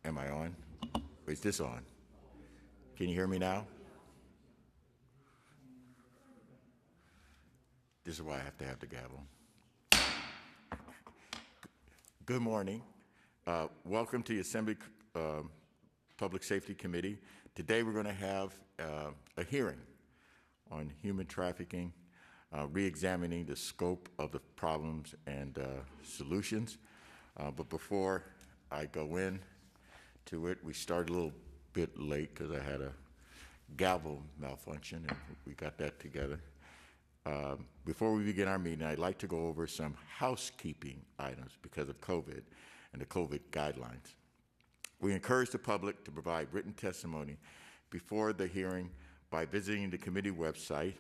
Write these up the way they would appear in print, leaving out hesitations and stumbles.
Am I on? Is this on? Can you hear me now? This is why I have to have the gavel. Good morning. Welcome to the Assembly Public Safety Committee. Today we're going to have a hearing on human trafficking, re-examining the scope of the problems and solutions. But before I go in to it, we started a little bit late because I had a gavel malfunction and we got that together. Before we begin our meeting, I'd like to go over some housekeeping items because of COVID and the COVID guidelines. We encourage the public to provide written testimony before the hearing by visiting the committee website,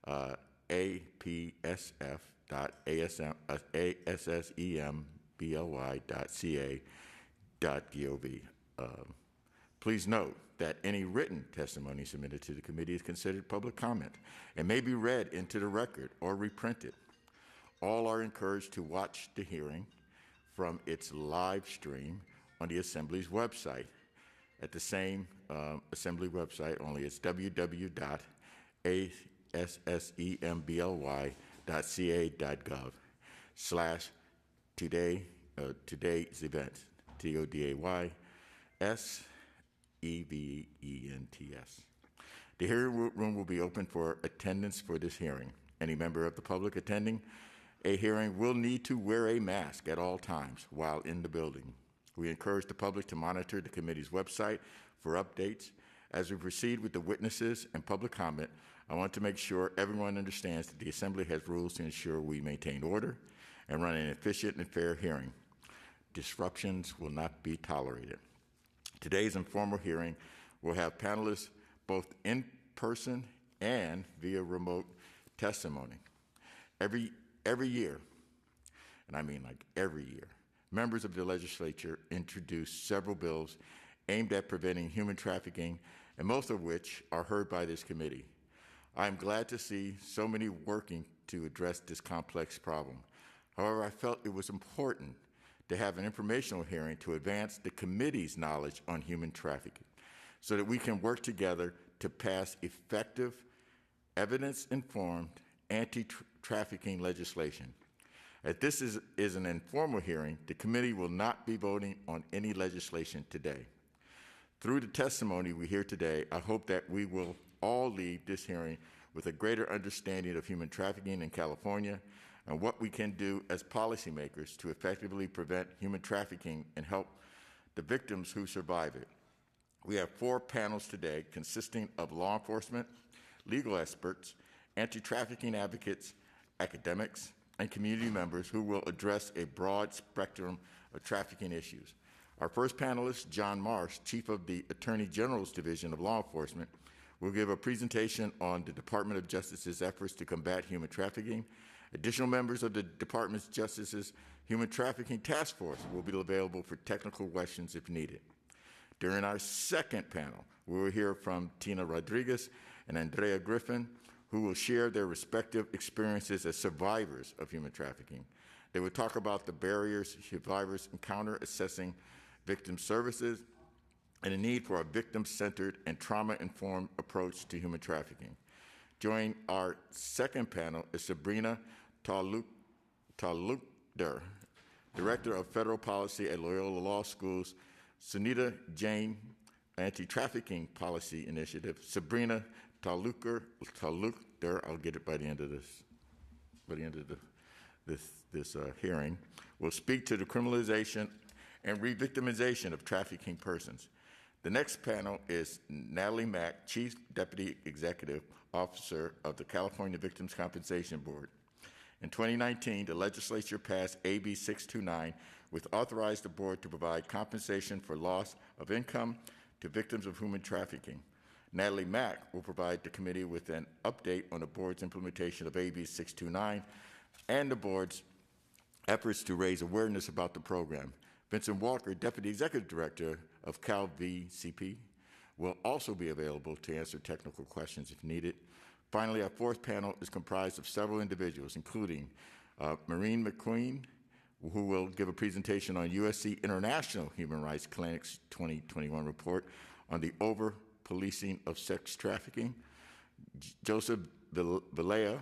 apsf.assembly.ca.gov. Please note that any written testimony submitted to the committee is considered public comment and may be read into the record or reprinted. All are encouraged to watch the hearing from its live stream on the Assembly's website. At the same Assembly website, only it's www.assembly.gov/today's events, TODAYS EVENTS. The hearing room will be open for attendance for this hearing. Any member of the public attending a hearing will need to wear a mask at all times while in the building. We encourage the public to monitor the committee's website for updates. As we proceed with the witnesses and public comment, I want to make sure everyone understands that the Assembly has rules to ensure we maintain order and run an efficient and fair hearing. Disruptions will not be tolerated. Today's informal hearing will have panelists both in person and via remote testimony. Every year, and I mean like every year, members of the legislature introduce several bills aimed at preventing human trafficking, and most of which are heard by this committee. I am glad to see so many working to address this complex problem. However, I felt it was important to have an informational hearing to advance the committee's knowledge on human trafficking so that we can work together to pass effective, evidence-informed anti-trafficking legislation. As this is an informal hearing, the committee will not be voting on any legislation today. Through the testimony we hear today, I hope that we will all leave this hearing with a greater understanding of human trafficking in California and what we can do as policymakers to effectively prevent human trafficking and help the victims who survive it. We have 4 panels today consisting of law enforcement, legal experts, anti-trafficking advocates, academics, and community members who will address a broad spectrum of trafficking issues. Our first panelist, John Marsh, Chief of the Attorney General's Division of Law Enforcement, will give a presentation on the Department of Justice's efforts to combat human trafficking. Additional members of the Department of Justice's Human Trafficking Task Force will be available for technical questions if needed. During our second panel, we will hear from Tina Rodriguez and Andrea Griffin, who will share their respective experiences as survivors of human trafficking. They will talk about the barriers survivors encounter assessing victim services and the need for a victim-centered and trauma-informed approach to human trafficking. Joining our second panel is Sabrina Talukder, Director of Federal Policy at Loyola Law School's Sunita Jain Anti-Trafficking Policy Initiative. Sabrina Talukder, I'll get it by the end of this hearing, will speak to the criminalization and re-victimization of trafficking persons. The next panel is Natalie Mack, Chief Deputy Executive Officer of the California Victims' Compensation Board. In 2019, the legislature passed AB 629, which authorized the board to provide compensation for loss of income to victims of human trafficking. Natalie Mack will provide the committee with an update on the board's implementation of AB 629 and the board's efforts to raise awareness about the program. Vincent Walker, Deputy Executive Director of CalVCP, will also be available to answer technical questions if needed. Finally, our fourth panel is comprised of several individuals, including Maureen McQueen, who will give a presentation on USC International Human Rights Clinic's 2021 report on the over-policing of sex trafficking. Joseph Villela,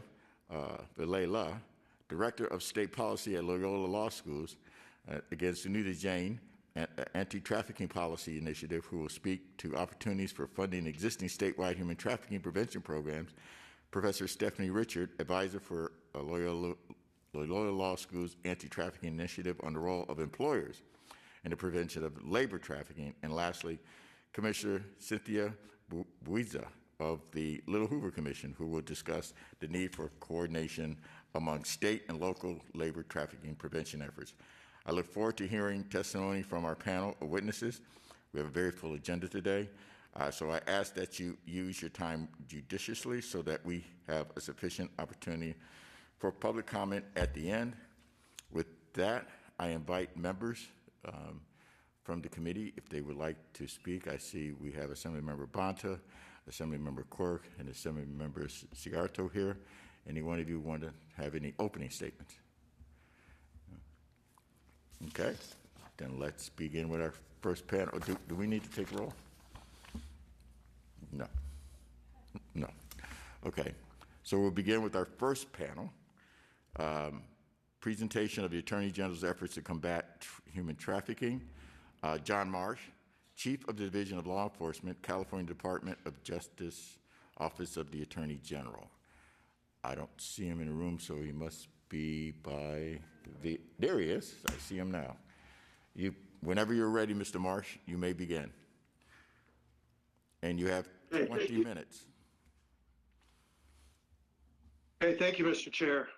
Director of State Policy at Loyola Law Schools, against Sunita Jain, Anti-Trafficking Policy Initiative, who will speak to opportunities for funding existing statewide human trafficking prevention programs. Professor Stephanie Richard, Advisor for Loyola Law School's Anti-Trafficking Initiative on the role of employers in the prevention of labor trafficking. And lastly, Commissioner Cynthia Buiza of the Little Hoover Commission, who will discuss the need for coordination among state and local labor trafficking prevention efforts. I look forward to hearing testimony from our panel of witnesses. We have a very full agenda today, so I ask that you use your time judiciously so that we have a sufficient opportunity for public comment at the end. With that, I invite members from the committee if they would like to speak. I see we have Assemblymember Bonta, Assemblymember Quirk, and Assemblymember Cigarto here. Any one of you want to have any opening statements? Okay, then let's begin with our first panel. Do we need to take roll? No. No. Okay, so we'll begin with our first panel. Presentation of the Attorney General's efforts to combat human trafficking. John Marsh, Chief of the Division of Law Enforcement, California Department of Justice, Office of the Attorney General. I don't see him in the room, so he must be by there he is. I see him now. Whenever you're ready, Mr. Marsh, you may begin. And you have 20 minutes. Hey, thank you, Mr. Chair.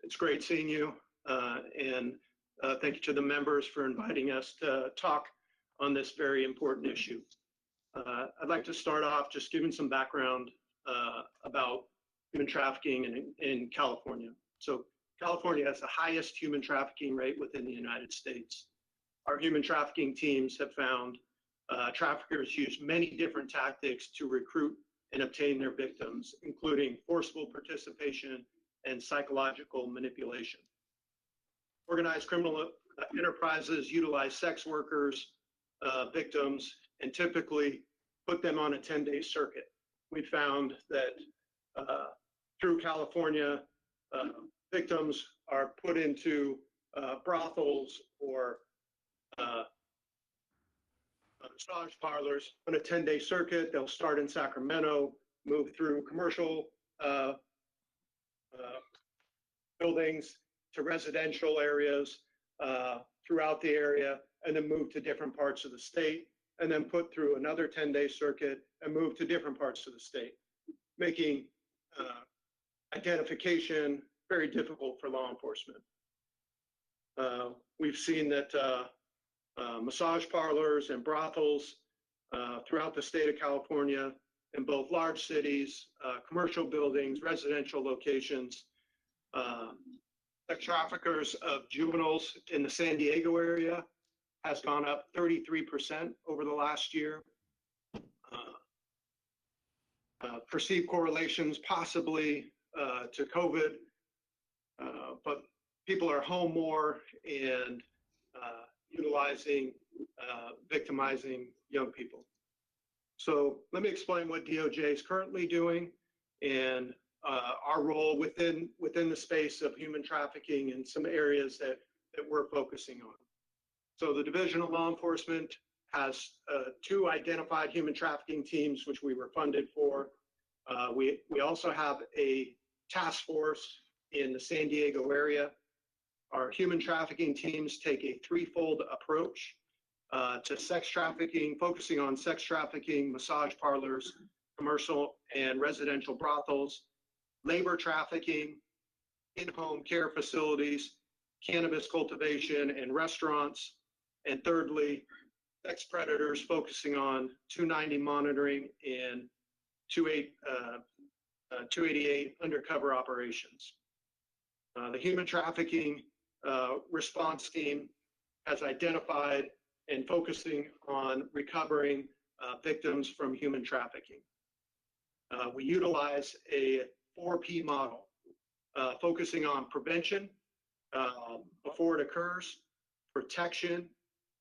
It's great seeing you, and thank you to the members for inviting us to talk on this very important issue. I'd like to start off just giving some background about human trafficking in California. So California has the highest human trafficking rate within the United States. Our human trafficking teams have found traffickers use many different tactics to recruit and obtain their victims, including forceful participation and psychological manipulation. Organized criminal enterprises utilize sex workers, victims, and typically put them on a 10-day circuit. We found that through California, victims are put into brothels or massage parlors on a 10-day circuit. They'll start in Sacramento, move through commercial buildings to residential areas throughout the area, and then move to different parts of the state, and then put through another 10-day circuit and move to different parts of the state, making identification very difficult for law enforcement. We've seen that massage parlors and brothels throughout the state of California, in both large cities, commercial buildings, residential locations, sex traffickers of juveniles in the San Diego area has gone up 33% over the last year. Perceived correlations possibly to COVID, but people are home more and utilizing, victimizing young people. So let me explain what DOJ is currently doing and our role within the space of human trafficking and some areas that we're focusing on. So the Division of Law Enforcement has 2 identified human trafficking teams, which we were funded for. We also have a task force in the San Diego area. Our human trafficking teams take a threefold approach to sex trafficking, focusing on sex trafficking, massage parlors, commercial and residential brothels, labor trafficking, in-home care facilities, cannabis cultivation and restaurants, and thirdly, sex predators, focusing on 290 monitoring and 288 undercover operations. The human trafficking response team has identified and focusing on recovering victims from human trafficking. We utilize a 4P model, focusing on prevention, before it occurs, protection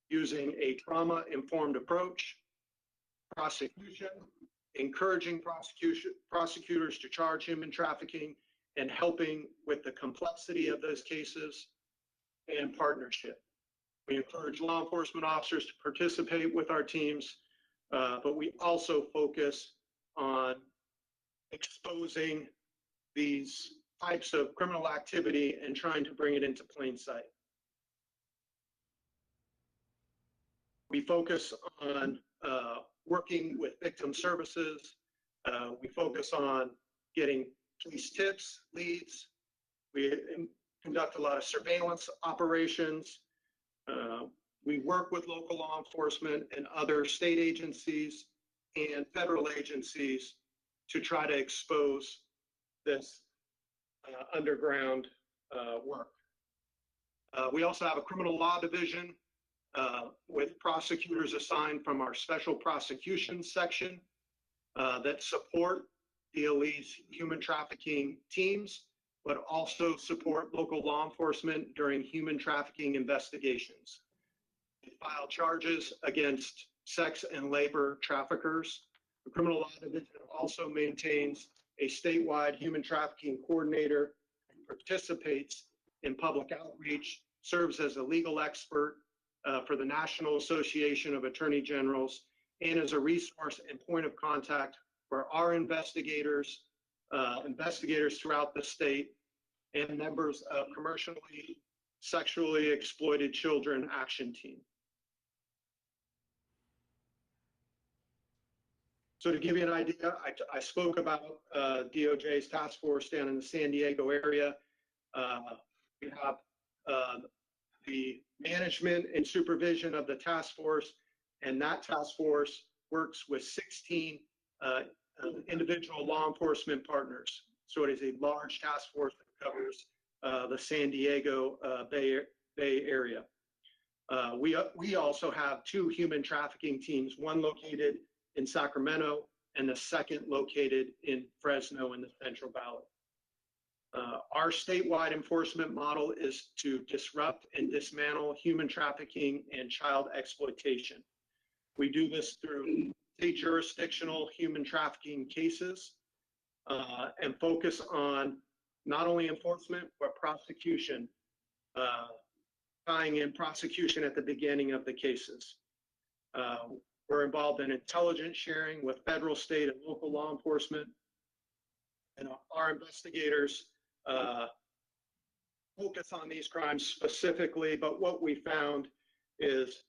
using a trauma-informed approach, prosecution, encouraging prosecutors to charge human trafficking, and helping with the complexity of those cases, and partnership. We encourage law enforcement officers to participate with our teams, but we also focus on exposing these types of criminal activity and trying to bring it into plain sight. We focus on working with victim services. We focus on getting police tips, leads. We conduct a lot of surveillance operations. We work with local law enforcement and other state agencies and federal agencies to try to expose this underground work. We also have a criminal law division with prosecutors assigned from our special prosecutions section that support DLE's human trafficking teams, but also support local law enforcement during human trafficking investigations. We file charges against sex and labor traffickers. The criminal law division also maintains a statewide human trafficking coordinator and participates in public outreach, serves as a legal expert for the National Association of Attorney Generals, and as a resource and point of contact for our investigators throughout the state, and members of commercially sexually exploited children action team. So to give you an idea, I spoke about DOJ's task force down in the San Diego area. We have the management and supervision of the task force, and that task force works with 16 individual law enforcement partners. So it is a large task force that covers the San Diego Bay Area. We also have 2 human trafficking teams, one located in Sacramento and the second located in Fresno in the Central Valley. Our statewide enforcement model is to disrupt and dismantle human trafficking and child exploitation. We do this through state jurisdictional human trafficking cases and focus on not only enforcement, but prosecution, tying in prosecution at the beginning of the cases. We're involved in intelligence sharing with federal, state, and local law enforcement. And our investigators focus on these crimes specifically, but what we found is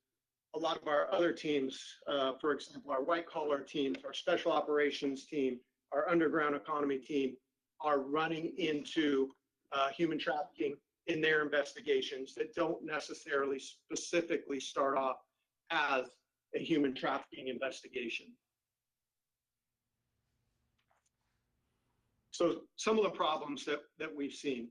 a lot of our other teams, for example, our white collar teams, our special operations team, our underground economy team, are running into human trafficking in their investigations that don't necessarily specifically start off as a human trafficking investigation. So some of the problems that we've seen,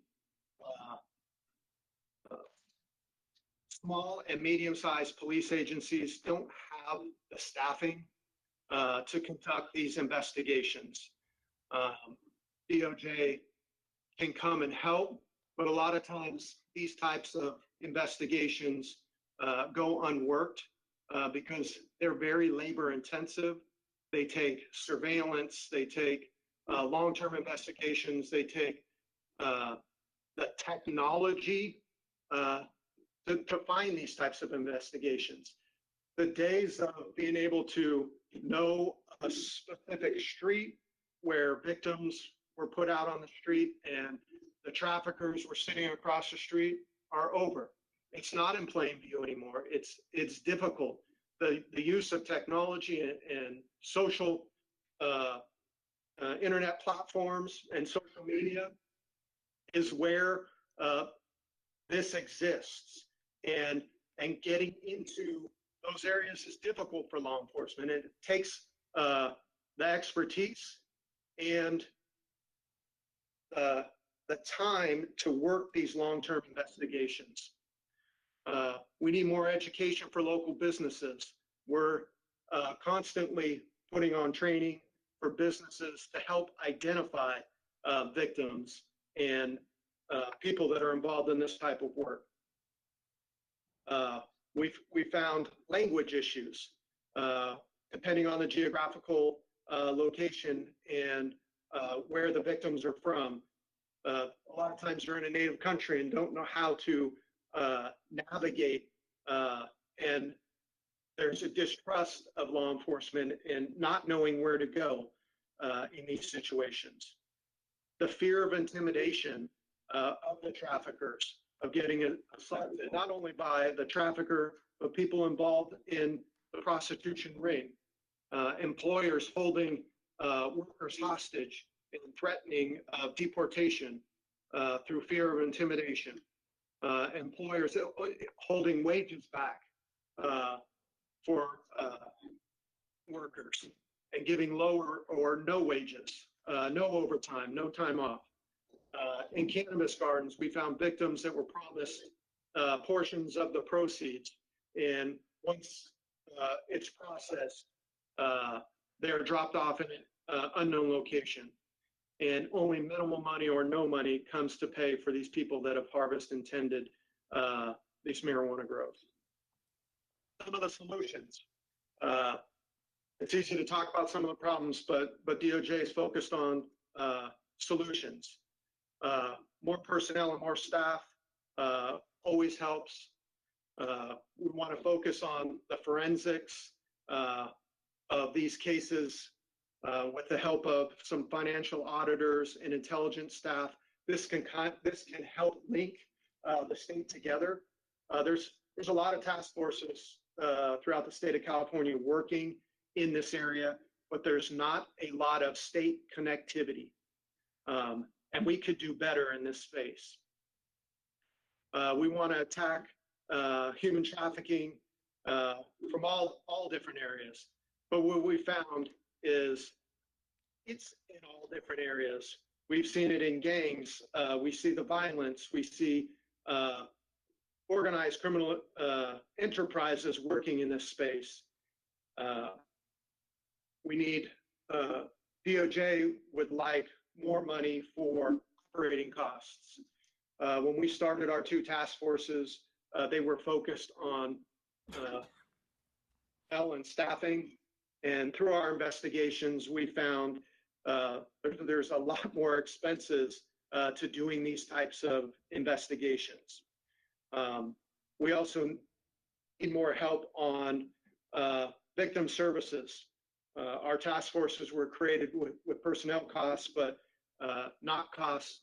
small and medium-sized police agencies don't have the staffing to conduct these investigations. DOJ can come and help, but a lot of times these types of investigations go unworked because they're very labor intensive. They take surveillance, they take long-term investigations, they take the technology to find these types of investigations. The days of being able to know a specific street where victims were put out on the street and the traffickers were sitting across the street are over. It's not in plain view anymore. It's difficult. The use of technology and social internet platforms and social media is where this exists. And getting into those areas is difficult for law enforcement. It takes the expertise and the time to work these long-term investigations. We need more education for local businesses. We're constantly putting on training for businesses to help identify victims and people that are involved in this type of work. We found language issues, depending on the geographical location and where the victims are from. A lot of times they're in a native country and don't know how to navigate, and there's a distrust of law enforcement and not knowing where to go in these situations. The fear of intimidation of the traffickers, of getting assaulted, not only by the trafficker, but people involved in the prostitution ring, employers holding workers hostage and threatening deportation through fear of intimidation, employers holding wages back for workers and giving lower or no wages, no overtime, no time off. In cannabis gardens, we found victims that were promised portions of the proceeds, and once it's processed, they're dropped off in an unknown location, and only minimal money or no money comes to pay for these people that have harvested and tended these marijuana grows. Some of the solutions. It's easy to talk about some of the problems, but DOJ is focused on solutions. More personnel and more staff always helps. We want to focus on the forensics of these cases with the help of some financial auditors and intelligence staff. This can help link the state together. There's a lot of task forces throughout the state of California working in this area, but there's not a lot of state connectivity. And we could do better in this space. We want to attack human trafficking from all different areas. But what we found is it's in all different areas. We've seen it in gangs. We see the violence. We see organized criminal enterprises working in this space. We need, DOJ would like more money for operating costs. When we started our two task forces, they were focused on and staffing. And through our investigations, we found there's a lot more expenses to doing these types of investigations. We also need more help on victim services. Our task forces were created with personnel costs, but not costs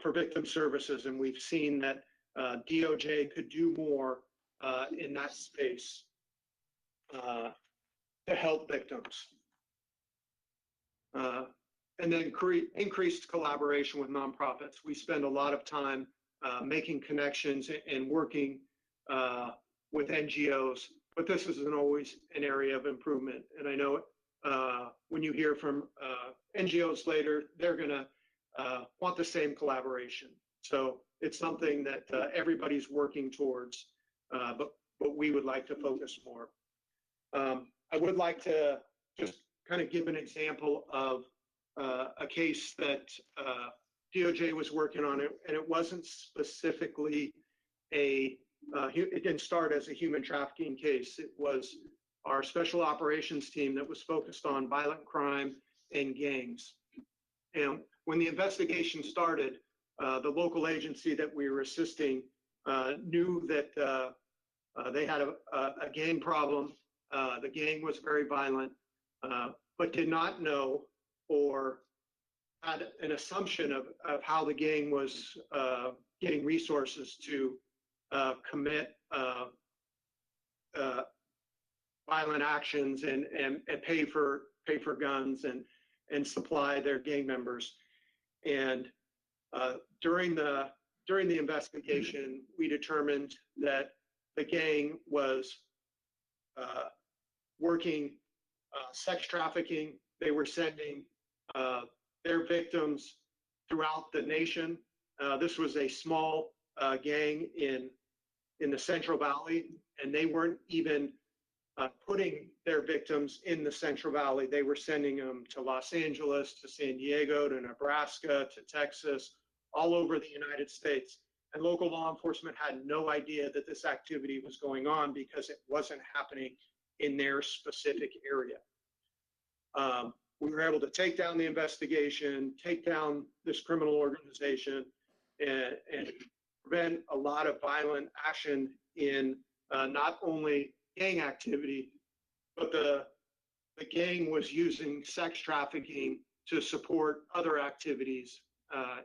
for victim services. And we've seen that DOJ could do more in that space to help victims. And then increased collaboration with nonprofits. We spend a lot of time making connections and working with NGOs, but this isn't always an area of improvement. And I know when you hear from NGOs later, they're gonna want the same collaboration. So it's something that everybody's working towards, but we would like to focus more. I would like to just kind of give an example of a case that DOJ was working on, and it wasn't specifically it didn't start as a human trafficking case. It was our special operations team that was focused on violent crime and gangs. And when the investigation started, the local agency that we were assisting knew that they had a gang problem. The gang was very violent, but did not know or had an assumption of how the gang was getting resources to commit violent actions and pay for guns and supply their gang members. And during the investigation, we determined that the gang was working sex trafficking. They were sending their victims throughout the nation. This was a small gang in the Central Valley, and they weren't even putting their victims in the Central Valley. They were sending them to Los Angeles, to San Diego, to Nebraska, to Texas, all over the United States. And local law enforcement had no idea that this activity was going on because it wasn't happening in their specific area. We were able to take down the investigation, take down this criminal organization, and prevent a lot of violent action in not only gang activity, but the gang was using sex trafficking to support other activities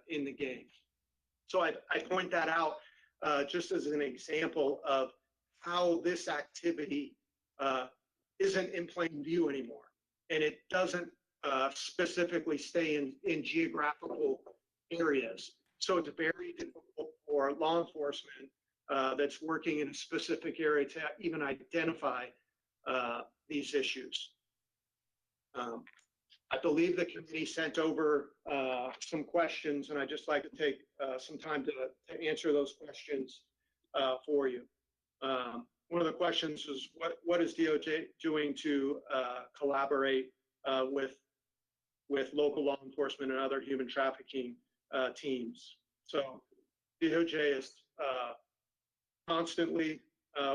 in the gang. So I point that out just as an example of how this activity isn't in plain view anymore. And it doesn't specifically stay in geographical areas. So it's very difficult for law enforcement that's working in a specific area to even identify these issues. I believe the committee sent over some questions, and I'd just like to take some time to answer those questions for you. One of the questions is, what is DOJ doing to collaborate with local law enforcement and other human trafficking teams? So DOJ is constantly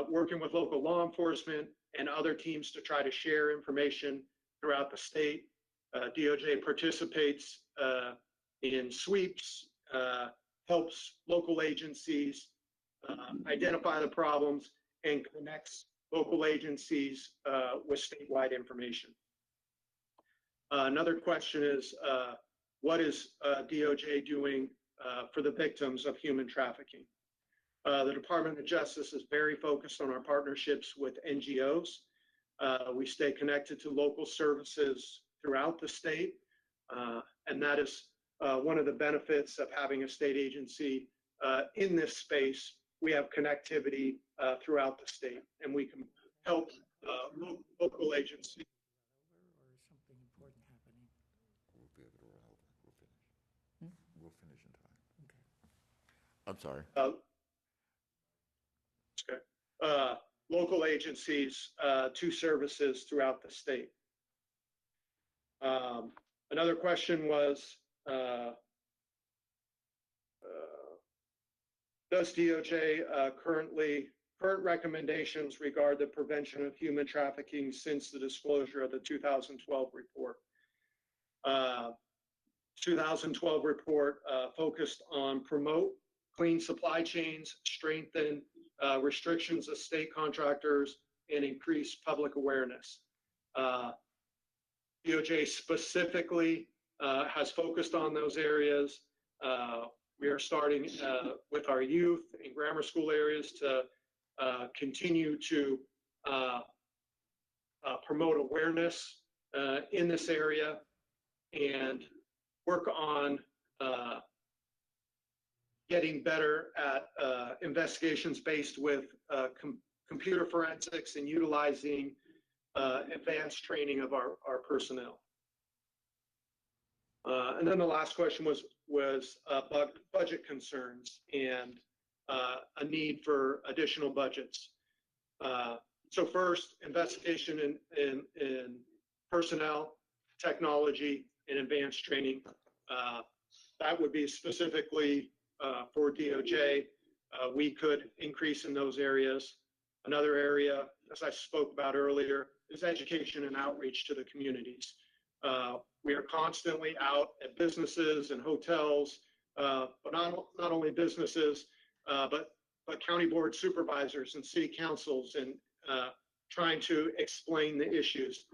working with local law enforcement and other teams to try to share information throughout the state. DOJ participates in sweeps, helps local agencies identify the problems, and connects local agencies with statewide information. Another question is, what is DOJ doing for the victims of human trafficking? The Department of Justice is very focused on our partnerships with NGOs. We stay connected to local services throughout the state, and that is one of the benefits of having a state agency in this space. We have connectivity throughout the state, and we can help local agencies. Or something important happening? We'll be able to run over. We'll finish. We'll finish in time. Okay. I'm sorry. Okay. Local agencies to services throughout the state. Another question was, does DOJ current recommendations regard the prevention of human trafficking since the disclosure of the 2012 report? 2012 report focused on promote clean supply chains, strengthen restrictions of state contractors, and increase public awareness. DOJ specifically has focused on those areas. We are starting with our youth and grammar school areas to continue to promote awareness in this area and work on getting better at investigations based with computer forensics and utilizing advanced training of our personnel. And then the last question was budget concerns and a need for additional budgets. So first, investigation in personnel, technology, and advanced training. That would be specifically for DOJ. We could increase in those areas. Another area, as I spoke about earlier, is education and outreach to the communities. We are constantly out at businesses and hotels, but not only businesses, but county board supervisors and city councils, and trying to explain the issues,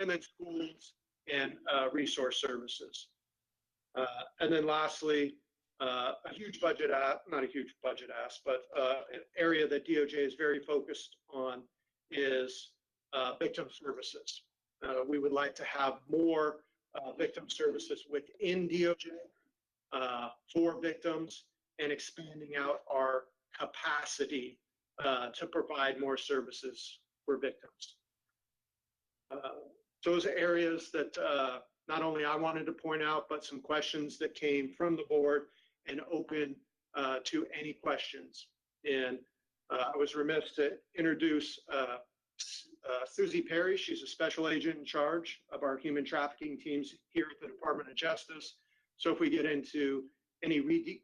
and then schools and resource services. And then lastly, a huge budget, not a huge budget ask, but an area that DOJ is very focused on is victim services. We would like to have more victim services within DOJ for victims, and expanding out our capacity to provide more services for victims. Those are areas that not only I wanted to point out, but some questions that came from the board, and open to any questions. And I was remiss to introduce Susie Perry. She's a special agent in charge of our human trafficking teams here at the Department of Justice. So if we get into any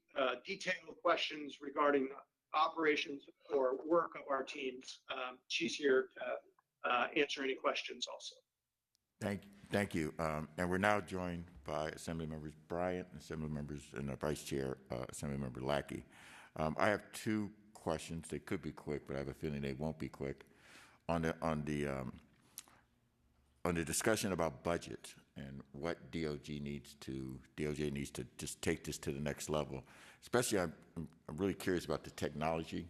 detailed questions regarding operations or work of our teams, she's here to answer any questions also. Thank you. And we're now joined by Assembly Members Bryant, Assembly Members, and the Vice Chair, Assembly Member Lackey. I have two questions. They could be quick, but I have a feeling they won't be quick. On the discussion about budget and what DOJ needs to just take this to the next level. Especially, I'm really curious about the technology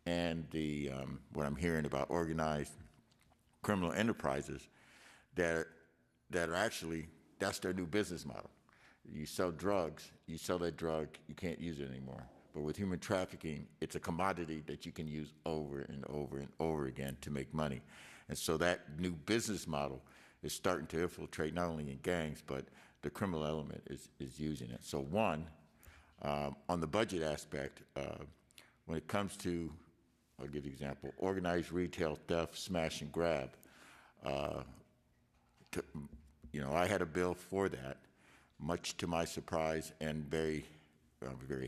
and the what I'm hearing about organized criminal enterprises that are actually, that's their new business model. You sell drugs, you sell that drug, you can't use it anymore. But with human trafficking, it's a commodity that you can use over and over and over again to make money. And so that new business model is starting to infiltrate not only in gangs, but the criminal element is using it. So one, on the budget aspect, when it comes to, I'll give you an example, organized retail theft, smash and grab, I had a bill for that, much to my surprise and very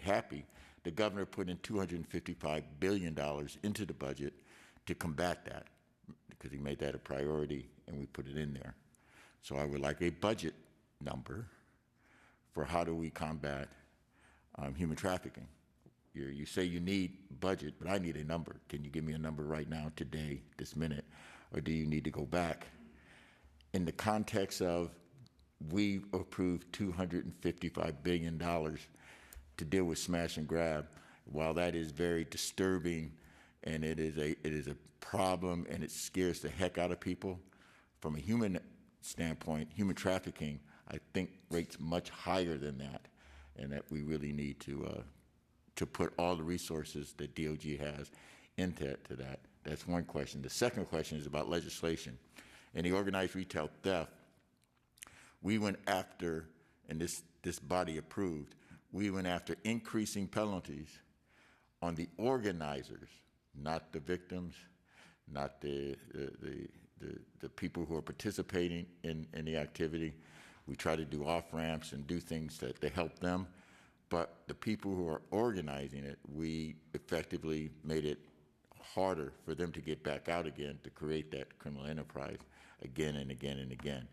happy. The governor put in $255 billion into the budget to combat that because he made that a priority and we put it in there. So I would like a budget number for how do we combat human trafficking. You say you need budget, but I need a number. Can you give me a number right now, today, this minute? Or do you need to go back? In the context of we approved $255 billion to deal with smash and grab, while that is very disturbing and it is a problem and it scares the heck out of people, from a human standpoint, human trafficking, I think rates much higher than that, and that we really need to put all the resources that DOJ has into that. That's one question. The second question is about legislation. In the organized retail theft, we went after, and this body approved, we went after increasing penalties on the organizers, not the victims, not the people who are participating in the activity. We try to do off-ramps and do things that help them, but the people who are organizing it, we effectively made it harder for them to get back out again to create that criminal enterprise again and again and again.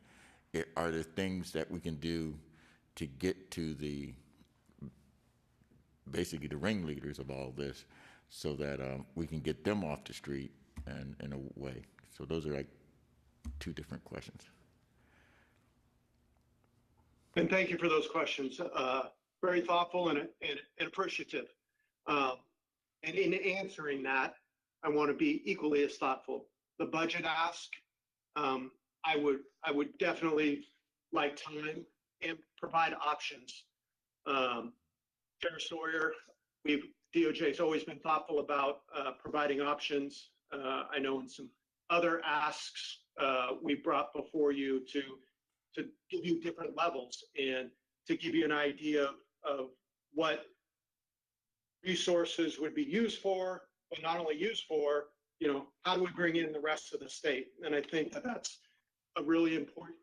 Are there things that we can do to get to basically the ringleaders of all this so that we can get them off the street and in a way? So those are like two different questions. And thank you for those questions. Very thoughtful and appreciative. And in answering that, I want to be equally as thoughtful. The budget ask, I would definitely like time and provide options. Chair Sawyer, DOJ has always been thoughtful about providing options. I know in some other asks we brought before you to give you different levels and to give you an idea of what resources would be used for, but not only used for, how do we bring in the rest of the state? And I think that that's a really important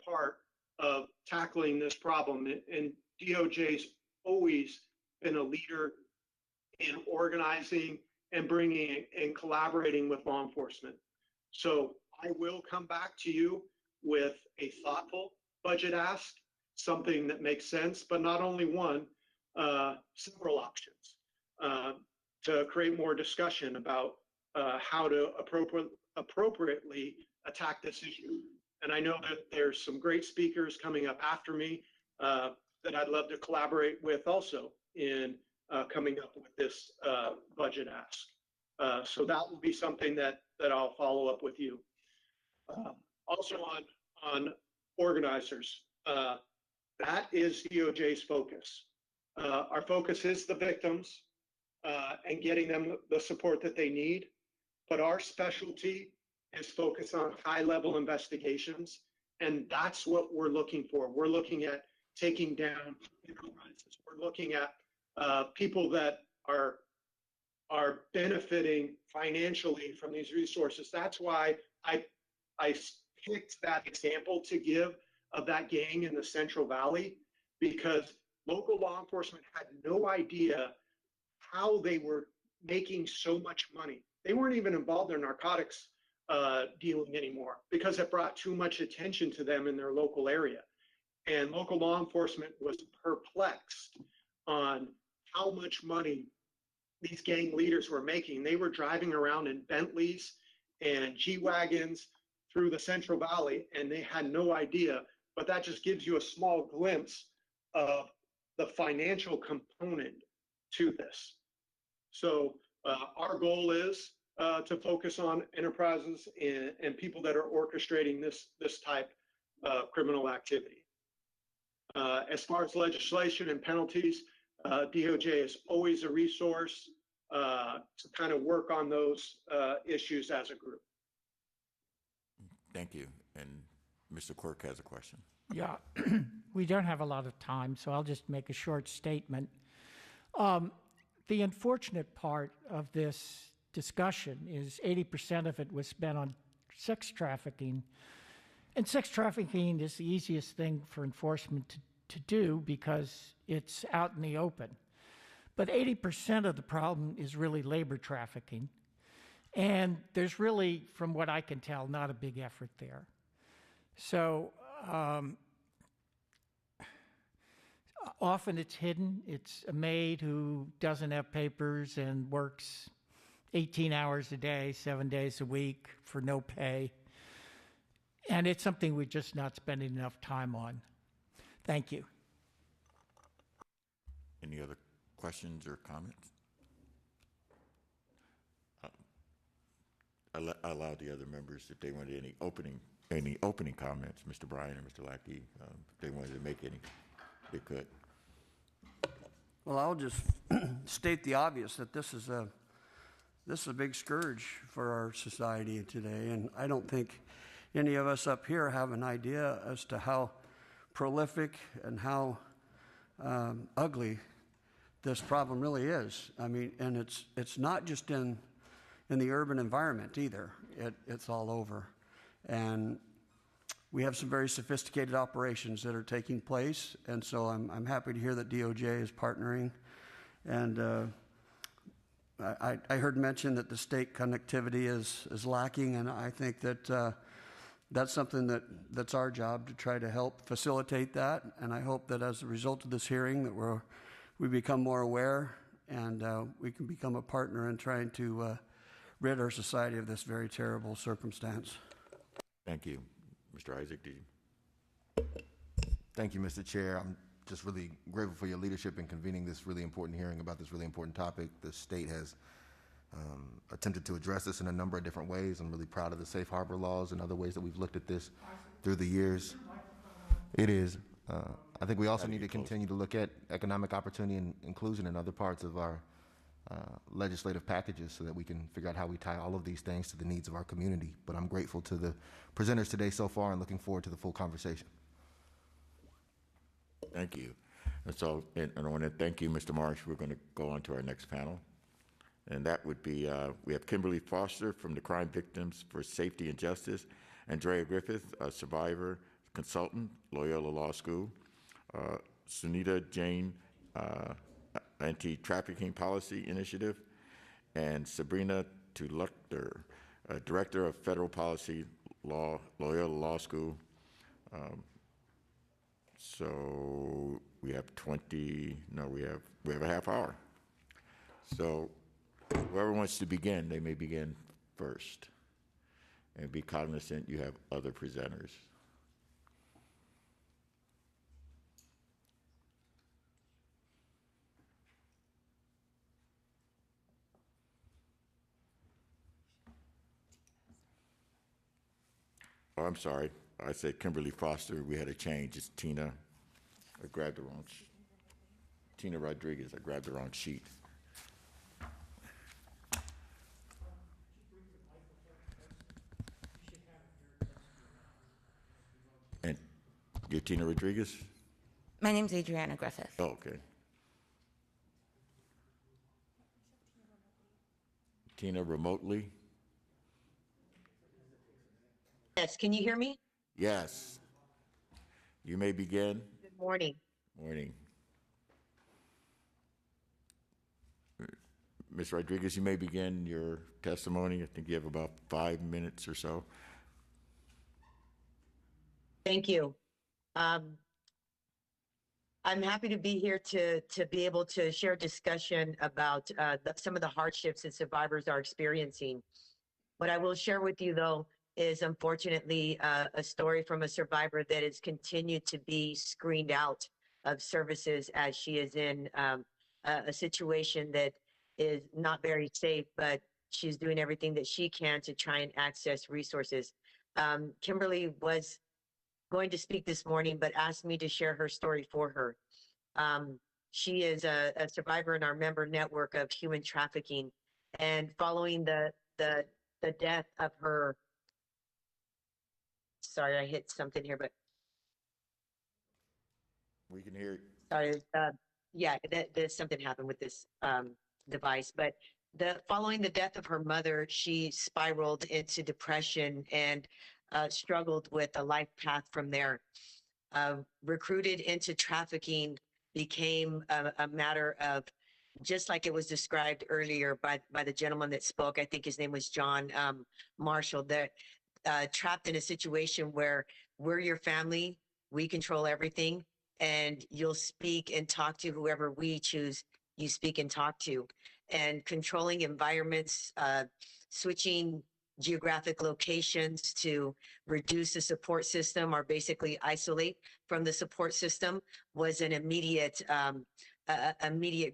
part of tackling this problem. And DOJ's always been a leader in organizing and bringing and collaborating with law enforcement. So I will come back to you with a thoughtful budget ask, something that makes sense, but not only one, several options to create more discussion about how to appropriately attack this issue. And I know that there's some great speakers coming up after me that I'd love to collaborate with also in coming up with this budget ask. So that will be something that I'll follow up with you. Also on organizers, that is DOJ's focus. Our focus is the victims and getting them the support that they need, but our specialty is focused on high-level investigations, and that's what we're looking for. We're looking at taking down enterprises. We're looking at people that are benefiting financially from these resources. That's why I picked that example to give of that gang in the Central Valley, because local law enforcement had no idea how they were making so much money. They weren't even involved in narcotics dealing anymore because it brought too much attention to them in their local area. And local law enforcement was perplexed on how much money these gang leaders were making. They were driving around in Bentleys and G-Wagons through the Central Valley, and they had no idea. But that just gives you a small glimpse of the financial component to this. So our goal is to focus on enterprises and people that are orchestrating this type of criminal activity. As far as legislation and penalties, DOJ is always a resource to kind of work on those issues as a group. Thank you. And Mr. Quirk has a question. Yeah, we don't have a lot of time, so I'll just make a short statement. The unfortunate part of this discussion is 80% of it was spent on sex trafficking. And sex trafficking is the easiest thing for enforcement to do because it's out in the open. But 80% of the problem is really labor trafficking. And there's really, from what I can tell, not a big effort there. So often it's hidden. It's a maid who doesn't have papers and works 18 hours a day, 7 days a week for no pay. And it's something we're just not spending enough time on. Thank you. Any other questions or comments? I allow the other members, if they wanted any opening comments, Mr. Bryan and Mr. Lackey, if they wanted to make any, they could. Well, I'll just state the obvious that this is a big scourge for our society today, and I don't think any of us up here have an idea as to how prolific and how ugly this problem really is. I mean, and it's not just in the urban environment either. It's all over, and we have some very sophisticated operations that are taking place, and so I'm happy to hear that DOJ is partnering. And I heard mention that the state connectivity is lacking, and I think that that's something that's our job to try to help facilitate that. And I hope that as a result of this hearing that we become more aware and we can become a partner in trying to rid our society of this very terrible circumstance. Thank you. Mr. Isaac, do you? Thank you, Mr. Chair. I'm just really grateful for your leadership in convening this really important hearing about this really important topic. The state has attempted to address this in a number of different ways. I'm really proud of the safe harbor laws and other ways that we've looked at this through the years. It is. I think we also need to continue to look at economic opportunity and inclusion in other parts of our legislative packages so that we can figure out how we tie all of these things to the needs of our community. But I'm grateful to the presenters today so far and looking forward to the full conversation. Thank you. And so, and I want to thank you, Mr. Marsh. We're going to go on to our next panel. And that would be, we have Kimberly Foster from the Crime Victims for Safety and Justice, Andrea Griffith, a survivor consultant, Loyola Law School, Sunita Jain, Anti-Trafficking Policy Initiative, and Sabrina Tulukder, Director of Federal Policy Law, Loyola Law School. So we have we have a half hour. So whoever wants to begin, they may begin first. And be cognizant you have other presenters. Oh, I'm sorry. I said Kimberly Foster. We had a change. It's Tina. I grabbed the wrong Tina Rodriguez. I grabbed the wrong sheet. And you're Tina Rodriguez? My name's Adriana Griffith. Oh, okay. Tina remotely? Yes, can you hear me? Yes. You may begin. Good morning. Morning. Ms. Rodriguez, you may begin your testimony. I think you have about 5 minutes or so. Thank you. Um, I'm happy to be here to be able to share discussion about some of the hardships that survivors are experiencing. What I will share with you, though, is unfortunately a story from a survivor that has continued to be screened out of services as she is in a situation that is not very safe, but she's doing everything that she can to try and access resources. Kimberly was going to speak this morning, but asked me to share her story for her. Um, she is a survivor in our member network of human trafficking, and following the death of her. Sorry, I hit something here, but We can hear you. sorry. Yeah, there's something happened with this device, but following the death of her mother, she spiraled into depression and struggled with a life path from there. Recruited into trafficking became a matter of, just like it was described earlier by the gentleman that spoke. I think his name was John Marshall. That trapped in a situation where we're your family, we control everything, and you'll speak and talk to whoever we choose you speak and talk to. And controlling environments, switching geographic locations to reduce the support system or basically isolate from the support system was an immediate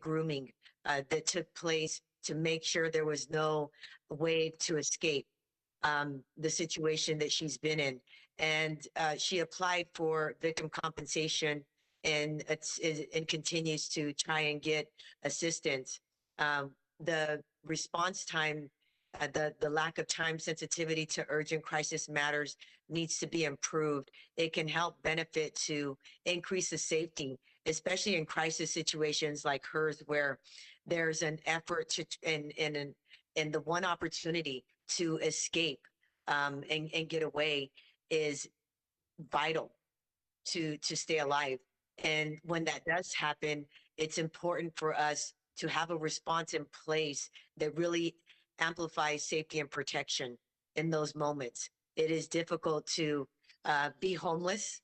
grooming that took place to make sure there was no way to escape the situation that she's been in. And she applied for victim compensation and continues to try and get assistance. The response time, the lack of time sensitivity to urgent crisis matters needs to be improved. It can help benefit to increase the safety, especially in crisis situations like hers, where there's an effort to and the one opportunity to escape and get away is vital to stay alive. And when that does happen, it's important for us to have a response in place that really amplifies safety and protection in those moments. It is difficult to be homeless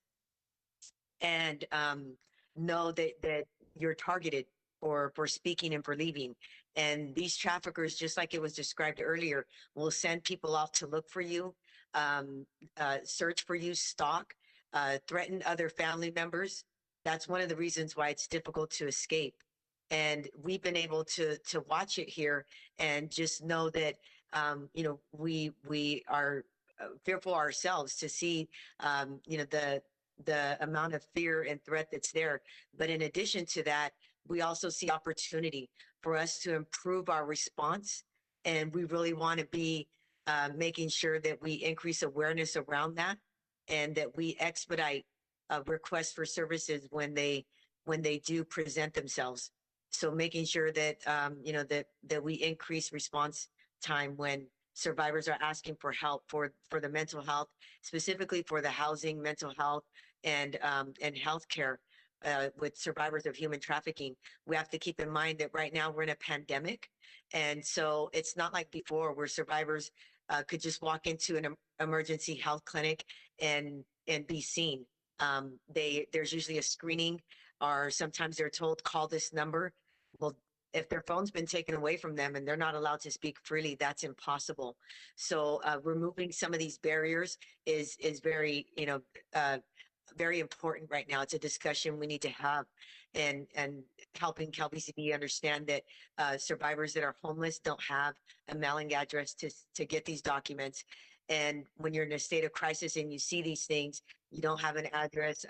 and know that you're targeted for speaking and for leaving. And these traffickers, just like it was described earlier, will send people out to look for you, search for you, stalk, threaten other family members. That's one of the reasons why it's difficult to escape. And we've been able to watch it here and just know that we are fearful ourselves to see the amount of fear and threat that's there. But in addition to that, we also see opportunity for us to improve our response. And we really want to be making sure that we increase awareness around that and that we expedite requests for services when they do present themselves. So making sure that that we increase response time when survivors are asking for help for the mental health, specifically for the housing, mental health, and healthcare with survivors of human trafficking. We have to keep in mind that right now we're in a pandemic, and so it's not like before where survivors could just walk into an emergency health clinic and be seen. There's usually a screening, or sometimes they're told call this number. Well, if their phone's been taken away from them and they're not allowed to speak freely, that's impossible. So removing some of these barriers is very very important right now. It's a discussion we need to have, and helping KelBCD understand that survivors that are homeless don't have a mailing address to get these documents. And when you're in a state of crisis and you see these things, you don't have an address.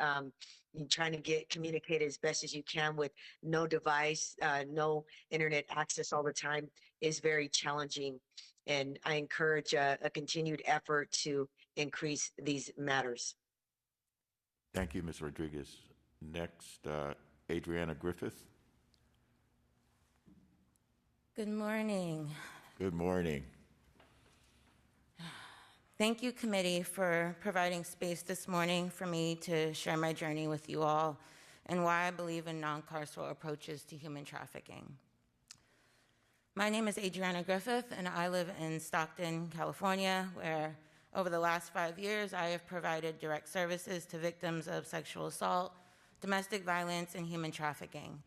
You're trying to communicate as best as you can with no device, no internet access all the time is very challenging. And I encourage a continued effort to increase these matters. Thank you, Ms. Rodriguez. Next, Adriana Griffith. Good morning. Good morning. Thank you, committee, for providing space this morning for me to share my journey with you all and why I believe in non-carceral approaches to human trafficking. My name is Adriana Griffith, and I live in Stockton, California, where over the last 5 years, I have provided direct services to victims of sexual assault, domestic violence, and human trafficking.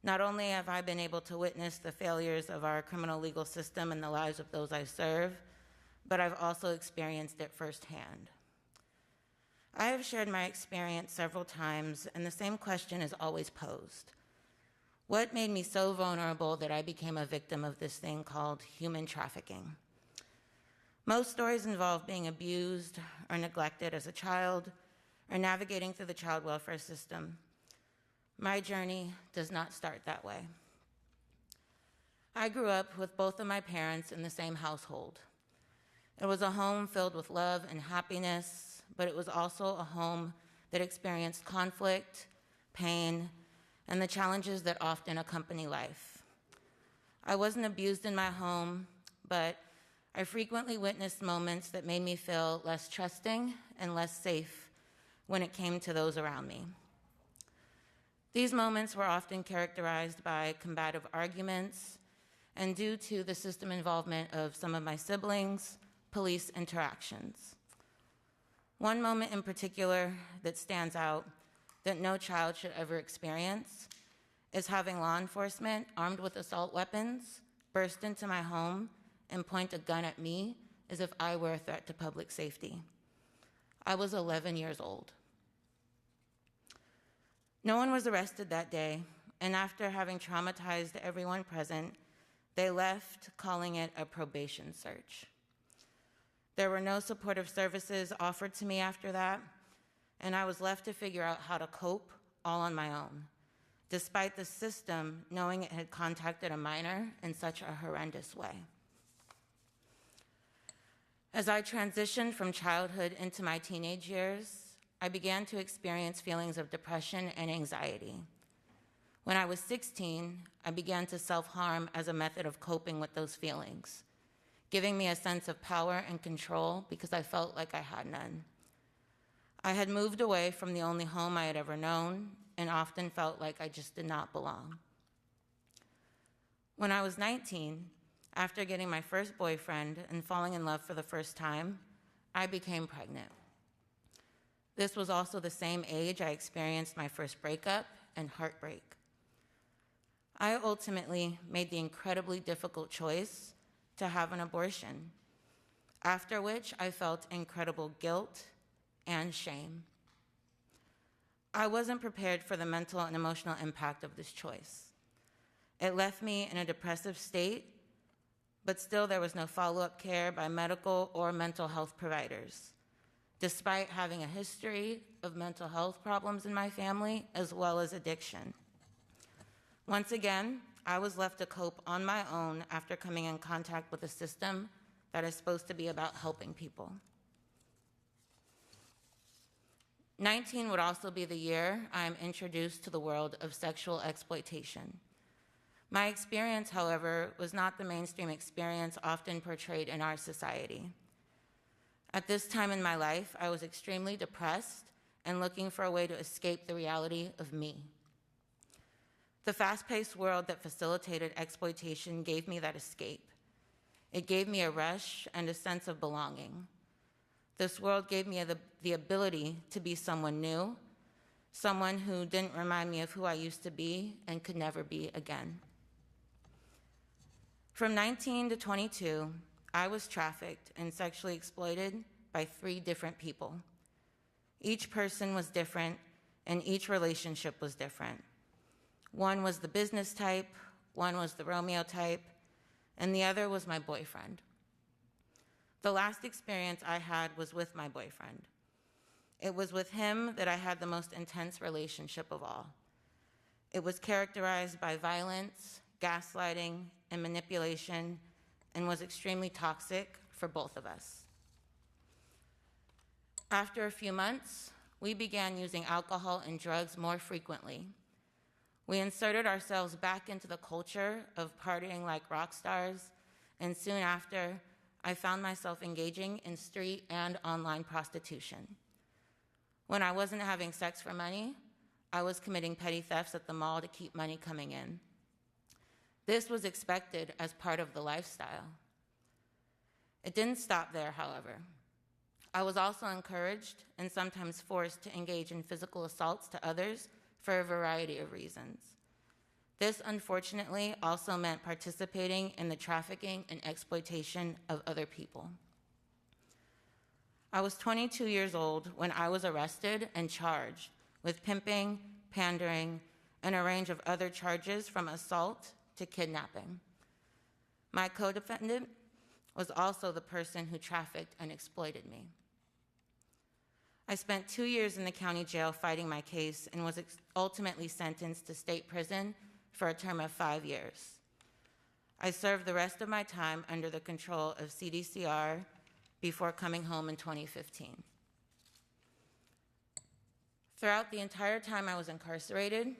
Not only have I been able to witness the failures of our criminal legal system and the lives of those I serve, but I've also experienced it firsthand. I have shared my experience several times, and the same question is always posed. What made me so vulnerable that I became a victim of this thing called human trafficking? Most stories involve being abused or neglected as a child, or navigating through the child welfare system. My journey does not start that way. I grew up with both of my parents in the same household. It was a home filled with love and happiness, but it was also a home that experienced conflict, pain, and the challenges that often accompany life. I wasn't abused in my home, but I frequently witnessed moments that made me feel less trusting and less safe when it came to those around me. These moments were often characterized by combative arguments and due to the system involvement of some of my siblings, police interactions. One moment in particular that stands out that no child should ever experience is having law enforcement armed with assault weapons burst into my home and point a gun at me as if I were a threat to public safety. I was 11 years old. No one was arrested that day, and after having traumatized everyone present, they left, calling it a probation search. There were no supportive services offered to me after that, and I was left to figure out how to cope all on my own, despite the system knowing it had contacted a minor in such a horrendous way. As I transitioned from childhood into my teenage years, I began to experience feelings of depression and anxiety. When I was 16, I began to self-harm as a method of coping with those feelings, giving me a sense of power and control because I felt like I had none. I had moved away from the only home I had ever known and often felt like I just did not belong. When I was 19, after getting my first boyfriend and falling in love for the first time, I became pregnant. This was also the same age I experienced my first breakup and heartbreak. I ultimately made the incredibly difficult choice to have an abortion, after which I felt incredible guilt and shame. I wasn't prepared for the mental and emotional impact of this choice. It left me in a depressive state, but still there was no follow-up care by medical or mental health providers, despite having a history of mental health problems in my family as well as addiction. Once again, I was left to cope on my own after coming in contact with a system that is supposed to be about helping people. 19 would also be the year I am introduced to the world of sexual exploitation. My experience, however, was not the mainstream experience often portrayed in our society. At this time in my life, I was extremely depressed and looking for a way to escape the reality of me. The fast-paced world that facilitated exploitation gave me that escape. It gave me a rush and a sense of belonging. This world gave me the ability to be someone new, someone who didn't remind me of who I used to be and could never be again. From 19 to 22, I was trafficked and sexually exploited by 3 different people. Each person was different, and each relationship was different. One was the business type, one was the Romeo type, and the other was my boyfriend. The last experience I had was with my boyfriend. It was with him that I had the most intense relationship of all. It was characterized by violence, gaslighting, and manipulation, and was extremely toxic for both of us. After a few months, we began using alcohol and drugs more frequently. We inserted ourselves back into the culture of partying like rock stars, and soon after, I found myself engaging in street and online prostitution. When I wasn't having sex for money, I was committing petty thefts at the mall to keep money coming in. This was expected as part of the lifestyle. It didn't stop there, however. I was also encouraged and sometimes forced to engage in physical assaults to others for a variety of reasons. This, unfortunately, also meant participating in the trafficking and exploitation of other people. I was 22 years old when I was arrested and charged with pimping, pandering, and a range of other charges from assault to kidnapping. My co-defendant was also the person who trafficked and exploited me. I spent 2 years in the county jail fighting my case and was ultimately sentenced to state prison for a term of 5 years. I served the rest of my time under the control of CDCR before coming home in 2015. Throughout the entire time I was incarcerated,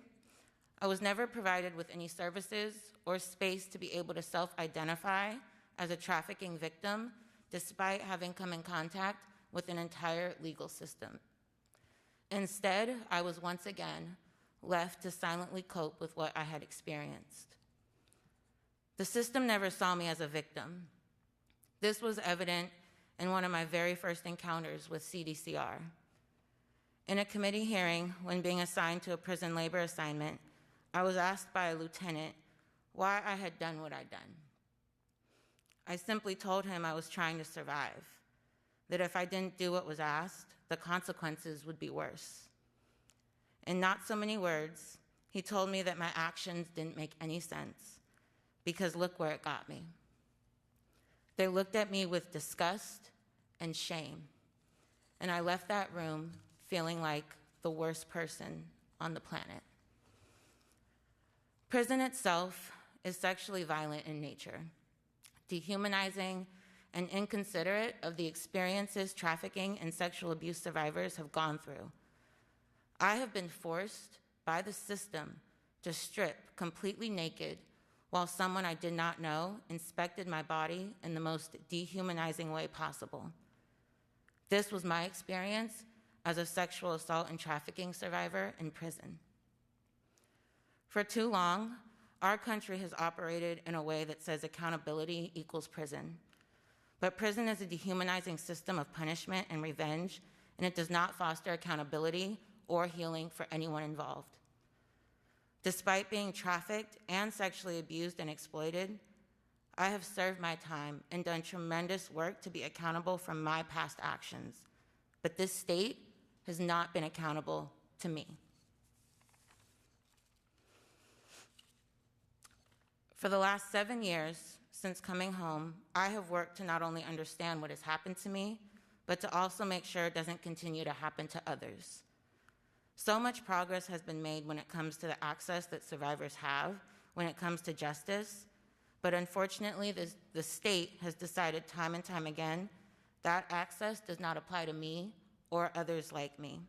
I was never provided with any services or space to be able to self-identify as a trafficking victim, despite having come in contact with an entire legal system. Instead, I was once again left to silently cope with what I had experienced. The system never saw me as a victim. This was evident in one of my very first encounters with CDCR. In a committee hearing, when being assigned to a prison labor assignment, I was asked by a lieutenant why I had done what I'd done. I simply told him I was trying to survive, that if I didn't do what was asked, the consequences would be worse. In not so many words, he told me that my actions didn't make any sense, because look where it got me. They looked at me with disgust and shame, and I left that room feeling like the worst person on the planet. Prison itself is sexually violent in nature, dehumanizing and inconsiderate of the experiences trafficking and sexual abuse survivors have gone through. I have been forced by the system to strip completely naked while someone I did not know inspected my body in the most dehumanizing way possible. This was my experience as a sexual assault and trafficking survivor in prison. For too long, our country has operated in a way that says accountability equals prison. But prison is a dehumanizing system of punishment and revenge, and it does not foster accountability or healing for anyone involved. Despite being trafficked and sexually abused and exploited, I have served my time and done tremendous work to be accountable for my past actions. But this state has not been accountable to me. For the last 7 years, since coming home, I have worked to not only understand what has happened to me, but to also make sure it doesn't continue to happen to others. So much progress has been made when it comes to the access that survivors have when it comes to justice, but unfortunately, the state has decided time and time again that access does not apply to me or others like me.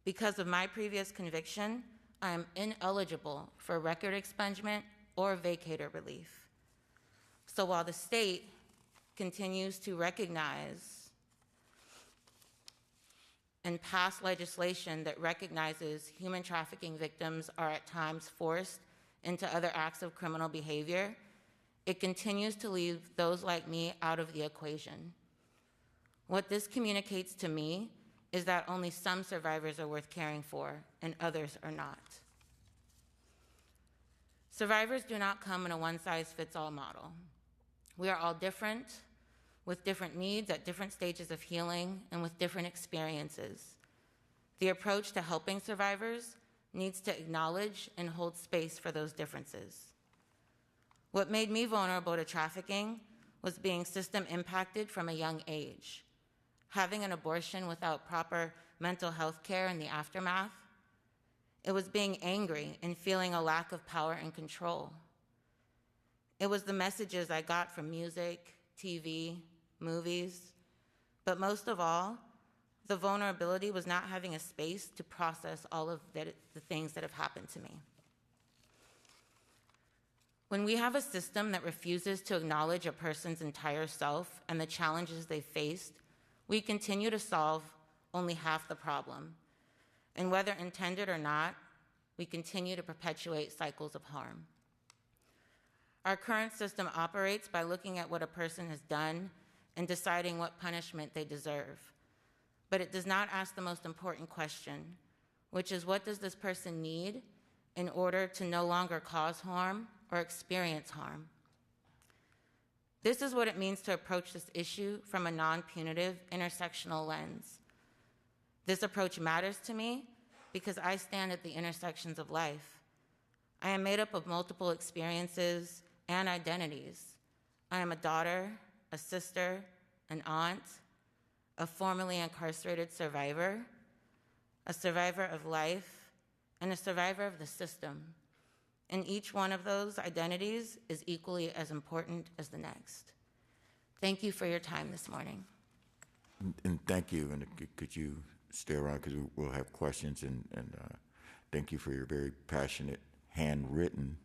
Because of my previous conviction, I am ineligible for record expungement or vacator relief. So while the state continues to recognize and pass legislation that recognizes human trafficking victims are at times forced into other acts of criminal behavior, it continues to leave those like me out of the equation. What this communicates to me is that only some survivors are worth caring for and others are not. Survivors do not come in a one-size-fits-all model. We are all different, with different needs at different stages of healing and with different experiences. The approach to helping survivors needs to acknowledge and hold space for those differences. What made me vulnerable to trafficking was being system impacted from a young age, having an abortion without proper mental health care in the aftermath. It was being angry and feeling a lack of power and control. It was the messages I got from music, TV, movies, but most of all, the vulnerability was not having a space to process all of the things that have happened to me. When we have a system that refuses to acknowledge a person's entire self and the challenges they faced, we continue to solve only half the problem. And whether intended or not, we continue to perpetuate cycles of harm. Our current system operates by looking at what a person has done and deciding what punishment they deserve. But it does not ask the most important question, which is, what does this person need in order to no longer cause harm or experience harm? This is what it means to approach this issue from a non-punitive intersectional lens. This approach matters to me because I stand at the intersections of life. I am made up of multiple experiences and identities. I am a daughter, a sister, an aunt, a formerly incarcerated survivor, a survivor of life, and a survivor of the system. And each one of those identities is equally as important as the next. Thank you for your time this morning. And thank you. And could you stay around, because we'll have questions, and thank you for your very passionate, handwritten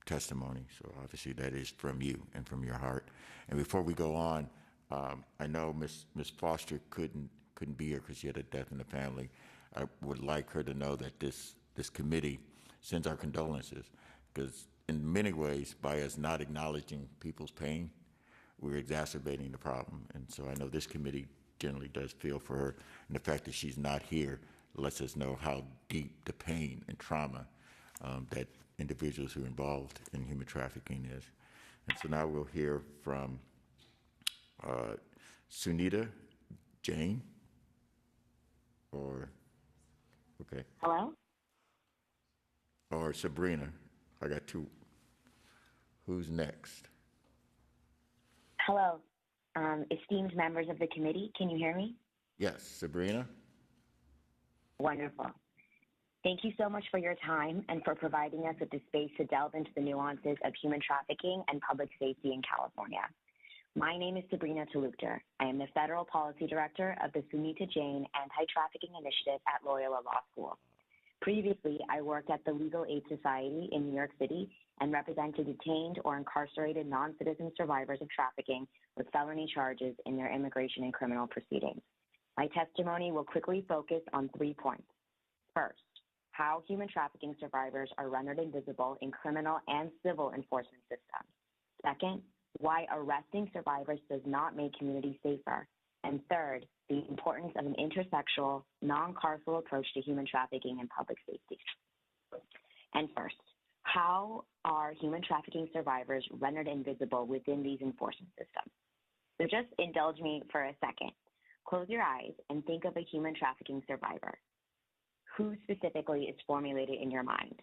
testimony. So obviously that is from you and from your heart. And before we go on, I know Miss Foster couldn't be here because she had a death in the family. I would like her to know that this committee sends our condolences, because in many ways, by us not acknowledging people's pain, we're exacerbating the problem. And so I know this committee generally does feel for her, and the fact that she's not here lets us know how deep the pain and trauma that individuals who are involved in human trafficking is. And so now we'll hear from Sunita Jain, okay. Hello? Or Sabrina. I got two. Who's next? Hello, esteemed members of the committee. Can you hear me? Yes, Sabrina. Wonderful. Thank you so much for your time and for providing us with the space to delve into the nuances of human trafficking and public safety in California. My name is Sabrina Talukdar. I am the Federal Policy Director of the Sunita Jain Anti-Trafficking Initiative at Loyola Law School. Previously, I worked at the Legal Aid Society in New York City and represented detained or incarcerated non-citizen survivors of trafficking with felony charges in their immigration and criminal proceedings. My testimony will quickly focus on 3 points. First, how human trafficking survivors are rendered invisible in criminal and civil enforcement systems. Second, why arresting survivors does not make communities safer. And third, the importance of an intersectional, non-carceral approach to human trafficking and public safety. And first, how are human trafficking survivors rendered invisible within these enforcement systems? So just indulge me for a second. Close your eyes and think of a human trafficking survivor. Who specifically is formulated in your mind?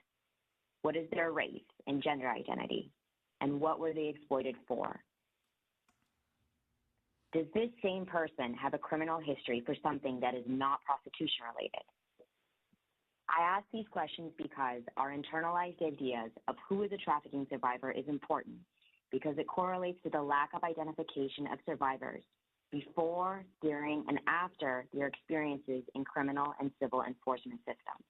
What is their race and gender identity? And what were they exploited for? Does this same person have a criminal history for something that is not prostitution related? I ask these questions because our internalized ideas of who is a trafficking survivor is important, because it correlates to the lack of identification of survivors before, during, and after their experiences in criminal and civil enforcement systems.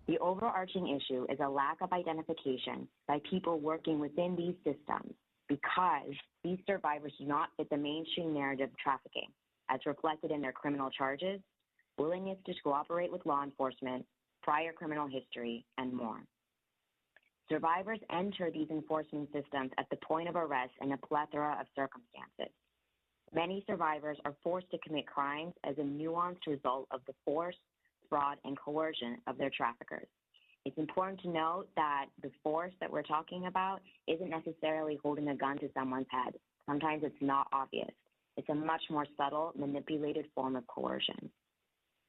The overarching issue is a lack of identification by people working within these systems, because these survivors do not fit the mainstream narrative of trafficking, as reflected in their criminal charges, willingness to cooperate with law enforcement, prior criminal history, and more. Survivors enter these enforcement systems at the point of arrest in a plethora of circumstances. Many survivors are forced to commit crimes as a nuanced result of the force, fraud, and coercion of their traffickers. It's important to note that the force that we're talking about isn't necessarily holding a gun to someone's head. Sometimes it's not obvious. It's a much more subtle, manipulated form of coercion.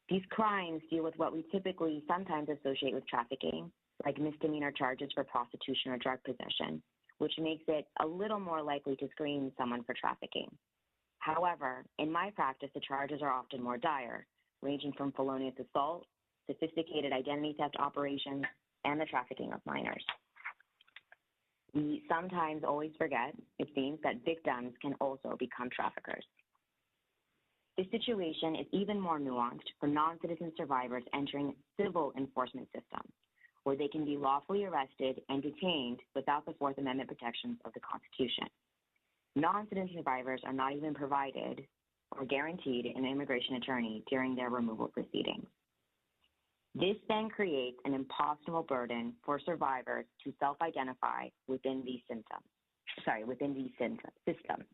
These crimes deal with what we typically sometimes associate with trafficking, like misdemeanor charges for prostitution or drug possession, which makes it a little more likely to screen someone for trafficking. However, in my practice, the charges are often more dire, ranging from felonious assault, sophisticated identity theft operations, and the trafficking of minors. We sometimes always forget, it seems, that victims can also become traffickers. This situation is even more nuanced for non-citizen survivors entering civil enforcement systems, where they can be lawfully arrested and detained without the Fourth Amendment protections of the Constitution. Non-citizen survivors are not even provided or guaranteed an immigration attorney during their removal proceedings. This then creates an impossible burden for survivors to self-identify within these systems.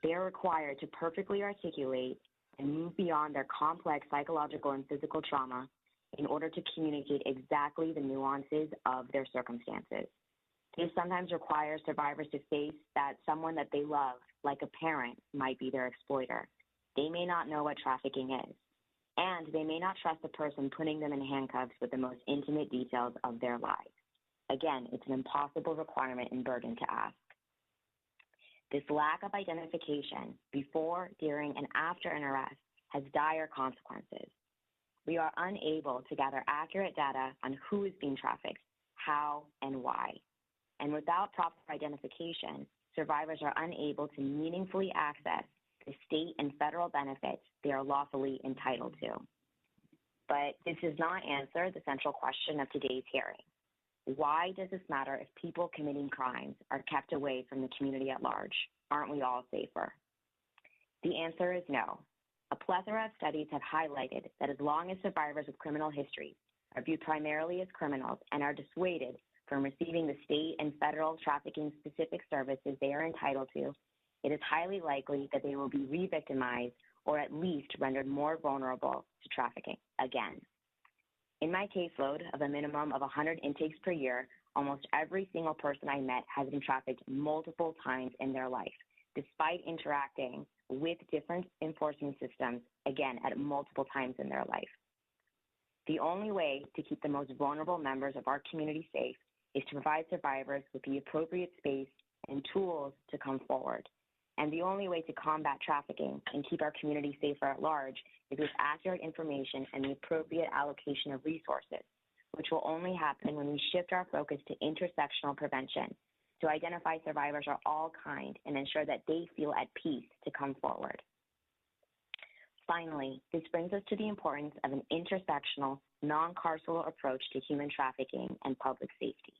They are required to perfectly articulate and move beyond their complex psychological and physical trauma in order to communicate exactly the nuances of their circumstances. This sometimes requires survivors to face that someone that they love, like a parent, might be their exploiter. They may not know what trafficking is, and they may not trust the person putting them in handcuffs with the most intimate details of their lives. Again, it's an impossible requirement and burden to ask. This lack of identification before, during, and after an arrest has dire consequences. We are unable to gather accurate data on who is being trafficked, how, and why. And without proper identification, survivors are unable to meaningfully access the state and federal benefits they are lawfully entitled to. But this does not answer the central question of today's hearing. Why does this matter if people committing crimes are kept away from the community at large? Aren't we all safer? The answer is no. A plethora of studies have highlighted that as long as survivors with criminal histories are viewed primarily as criminals and are dissuaded from receiving the state and federal trafficking-specific services they are entitled to, it is highly likely that they will be re-victimized or at least rendered more vulnerable to trafficking again. In my caseload of a minimum of 100 intakes per year, almost every single person I met has been trafficked multiple times in their life, despite interacting with different enforcement systems, again, at multiple times in their life. The only way to keep the most vulnerable members of our community safe is to provide survivors with the appropriate space and tools to come forward. And the only way to combat trafficking and keep our community safer at large is with accurate information and the appropriate allocation of resources, which will only happen when we shift our focus to intersectional prevention to identify survivors of all kind and ensure that they feel at peace to come forward. Finally, this brings us to the importance of an intersectional, non-carceral approach to human trafficking and public safety.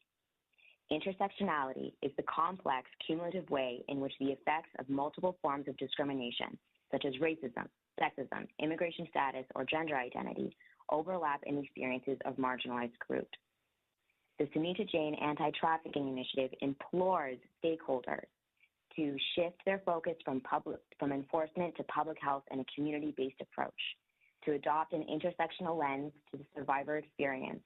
Intersectionality is the complex, cumulative way in which the effects of multiple forms of discrimination, such as racism, sexism, immigration status, or gender identity, overlap in the experiences of marginalized groups. The Sunita Jain Anti-Trafficking Initiative implores stakeholders to shift their focus from enforcement to public health and a community-based approach, to adopt an intersectional lens to the survivor experience,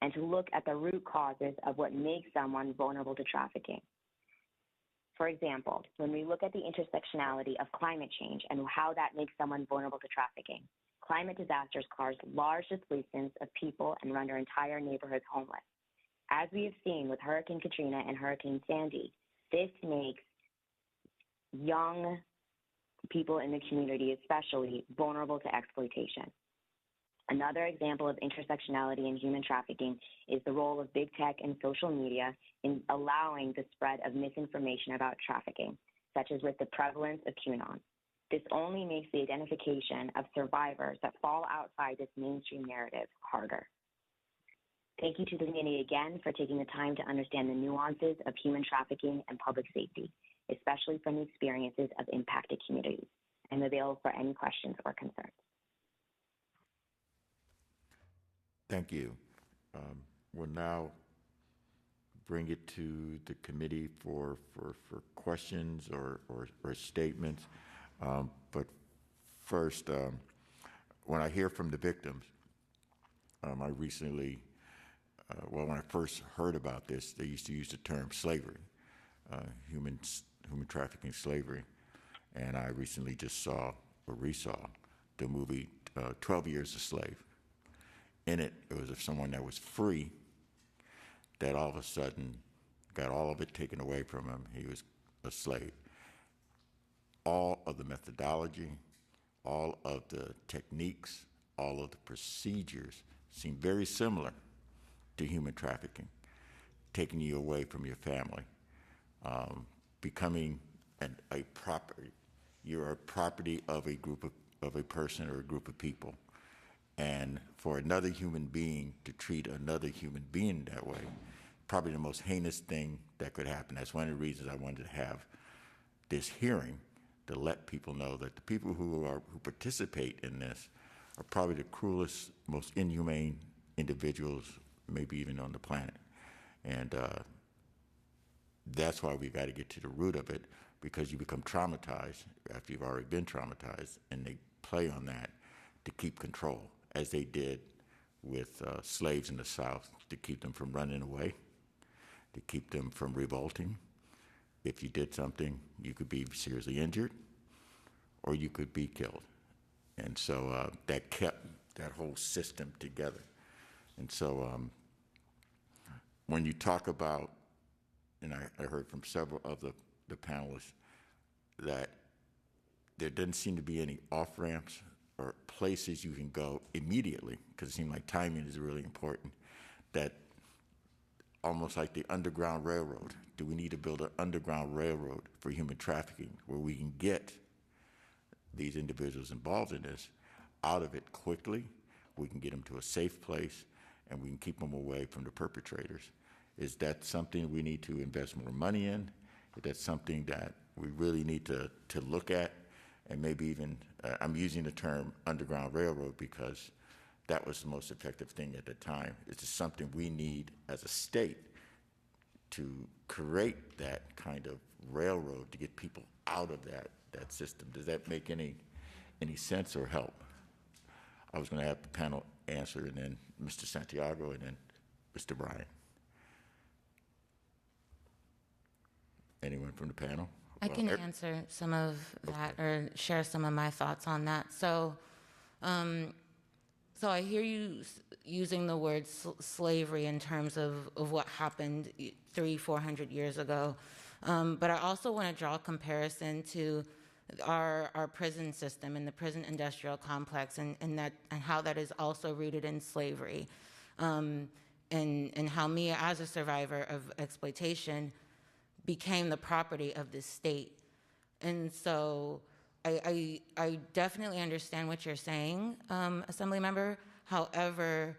and to look at the root causes of what makes someone vulnerable to trafficking. For example, when we look at the intersectionality of climate change and how that makes someone vulnerable to trafficking, climate disasters cause large displacements of people and render entire neighborhoods homeless. As we have seen with Hurricane Katrina and Hurricane Sandy, this makes young people in the community especially vulnerable to exploitation. Another example of intersectionality in human trafficking is the role of big tech and social media in allowing the spread of misinformation about trafficking, such as with the prevalence of QAnon. This only makes the identification of survivors that fall outside this mainstream narrative harder. Thank you to the community again for taking the time to understand the nuances of human trafficking and public safety, especially from the experiences of impacted communities. I'm available for any questions or concerns. Thank you. We'll now bring it to the committee for questions or statements. But first, when I hear from the victims, I recently, when I first heard about this, they used to use the term slavery, human trafficking slavery. And I recently just saw, or resaw, the movie 12 Years a Slave. In it, it was of someone that was free that all of a sudden got all of it taken away from him. He was a slave. All of the methodology, all of the techniques, all of the procedures seem very similar to human trafficking, taking you away from your family, becoming a property. You're a property of a group of a person or a group of people. And for another human being to treat another human being that way, probably the most heinous thing that could happen. That's one of the reasons I wanted to have this hearing, to let people know that the people who participate in this are probably the cruelest, most inhumane individuals, maybe even on the planet. And that's why we got to get to the root of it, because you become traumatized after you've already been traumatized, and they play on that to keep control, as they did with slaves in the South, to keep them from running away, to keep them from revolting. If you did something, you could be seriously injured, or you could be killed. And so that kept that whole system together. And so when you talk about, and I heard from several of the panelists, that there doesn't seem to be any off-ramps or places you can go immediately, because it seems like timing is really important, that almost like the Underground Railroad. Do we need to build an underground railroad for human trafficking where we can get these individuals involved in this out of it quickly, we can get them to a safe place, and we can keep them away from the perpetrators? Is that something we need to invest more money in? Is that something that we really need to look at? And maybe even, I'm using the term Underground Railroad because that was the most effective thing at the time. It's just something we need as a state to create that kind of railroad to get people out of that system. Does that make any sense or help? I was going to have the panel answer, and then Mr. Santiago, and then Mr. Bryan. Anyone from the panel? I can answer some of that, or share some of my thoughts on that. So, so I hear you using the word slavery in terms of what happened 300-400 years ago. But I also want to draw a comparison to our prison system and the prison industrial complex, and how that is also rooted in slavery, and how me as a survivor of exploitation became the property of the state. And so I definitely understand what you're saying, Assembly Member. However,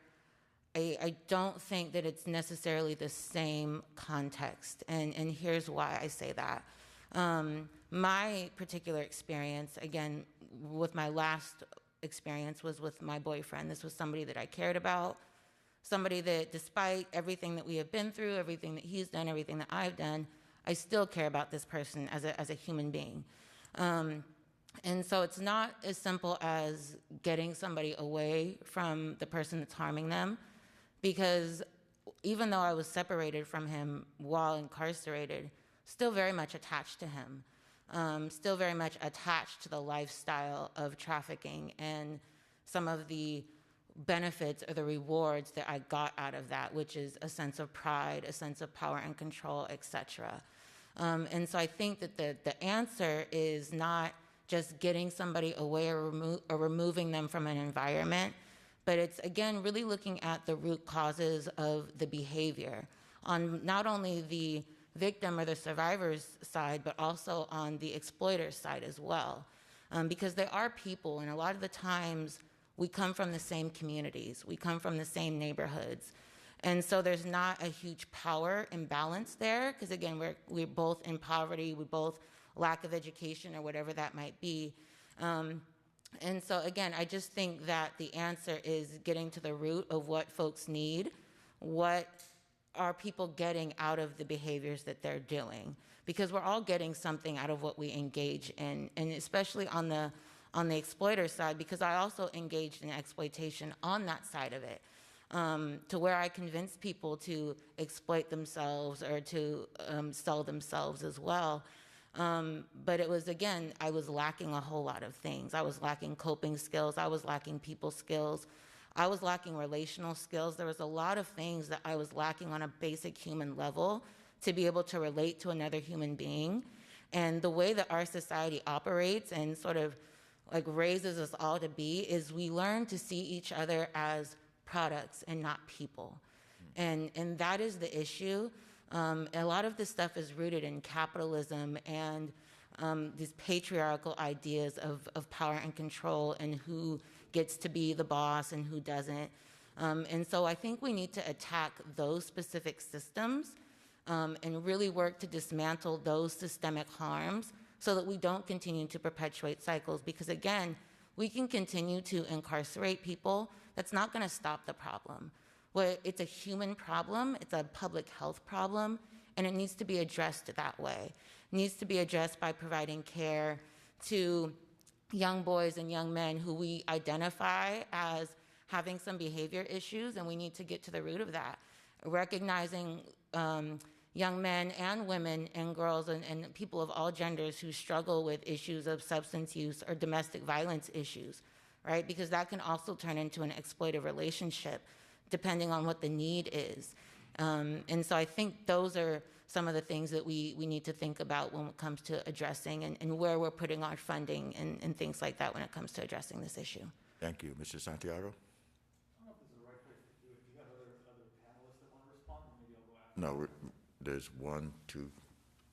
I don't think that it's necessarily the same context, and here's why I say that. My particular experience, again, with my last experience, was with my boyfriend. This was somebody that I cared about, somebody that, despite everything that we have been through, everything that he's done, everything that I've done, I still care about this person as a human being. And so it's not as simple as getting somebody away from the person that's harming them, because even though I was separated from him while incarcerated, still very much attached to him, still very much attached to the lifestyle of trafficking and some of the benefits or the rewards that I got out of that, which is a sense of pride, a sense of power and control, etc. And so I think that the answer is not just getting somebody away or removing them from an environment, but it's, again, really looking at the root causes of the behavior on not only the victim or the survivor's side, but also on the exploiter's side as well. Because they are people, and a lot of the times we come from the same communities, we come from the same neighborhoods. And so there's not a huge power imbalance there, because again, we're both in poverty, we both lack of education or whatever that might be. And so again, I just think that the answer is getting to the root of what folks need. What are people getting out of the behaviors that they're doing? Because we're all getting something out of what we engage in, and especially on the exploiter side, because I also engaged in exploitation on that side of it. To where I convinced people to exploit themselves or to sell themselves as well. But it was, again, I was lacking a whole lot of things. I was lacking coping skills. I was lacking people skills. I was lacking relational skills. There was a lot of things that I was lacking on a basic human level to be able to relate to another human being. And the way that our society operates and sort of like raises us all to be is we learn to see each other as products and not people. And that is the issue. A lot of this stuff is rooted in capitalism and these patriarchal ideas of power and control and who gets to be the boss and who doesn't. And so I think we need to attack those specific systems and really work to dismantle those systemic harms so that we don't continue to perpetuate cycles. Because again, we can continue to incarcerate people. That's not going to stop the problem. It's a human problem, it's a public health problem, and it needs to be addressed that way. It needs to be addressed by providing care to young boys and young men who we identify as having some behavior issues, and we need to get to the root of that. Recognizing young men and women and girls and people of all genders who struggle with issues of substance use or domestic violence issues, right? Because that can also turn into an exploitive relationship depending on what the need is. And so I think those are some of the things that we need to think about when it comes to addressing and where we're putting our funding and things like that when it comes to addressing this issue. Thank you. Mr. Santiago? No, there's 1, 2,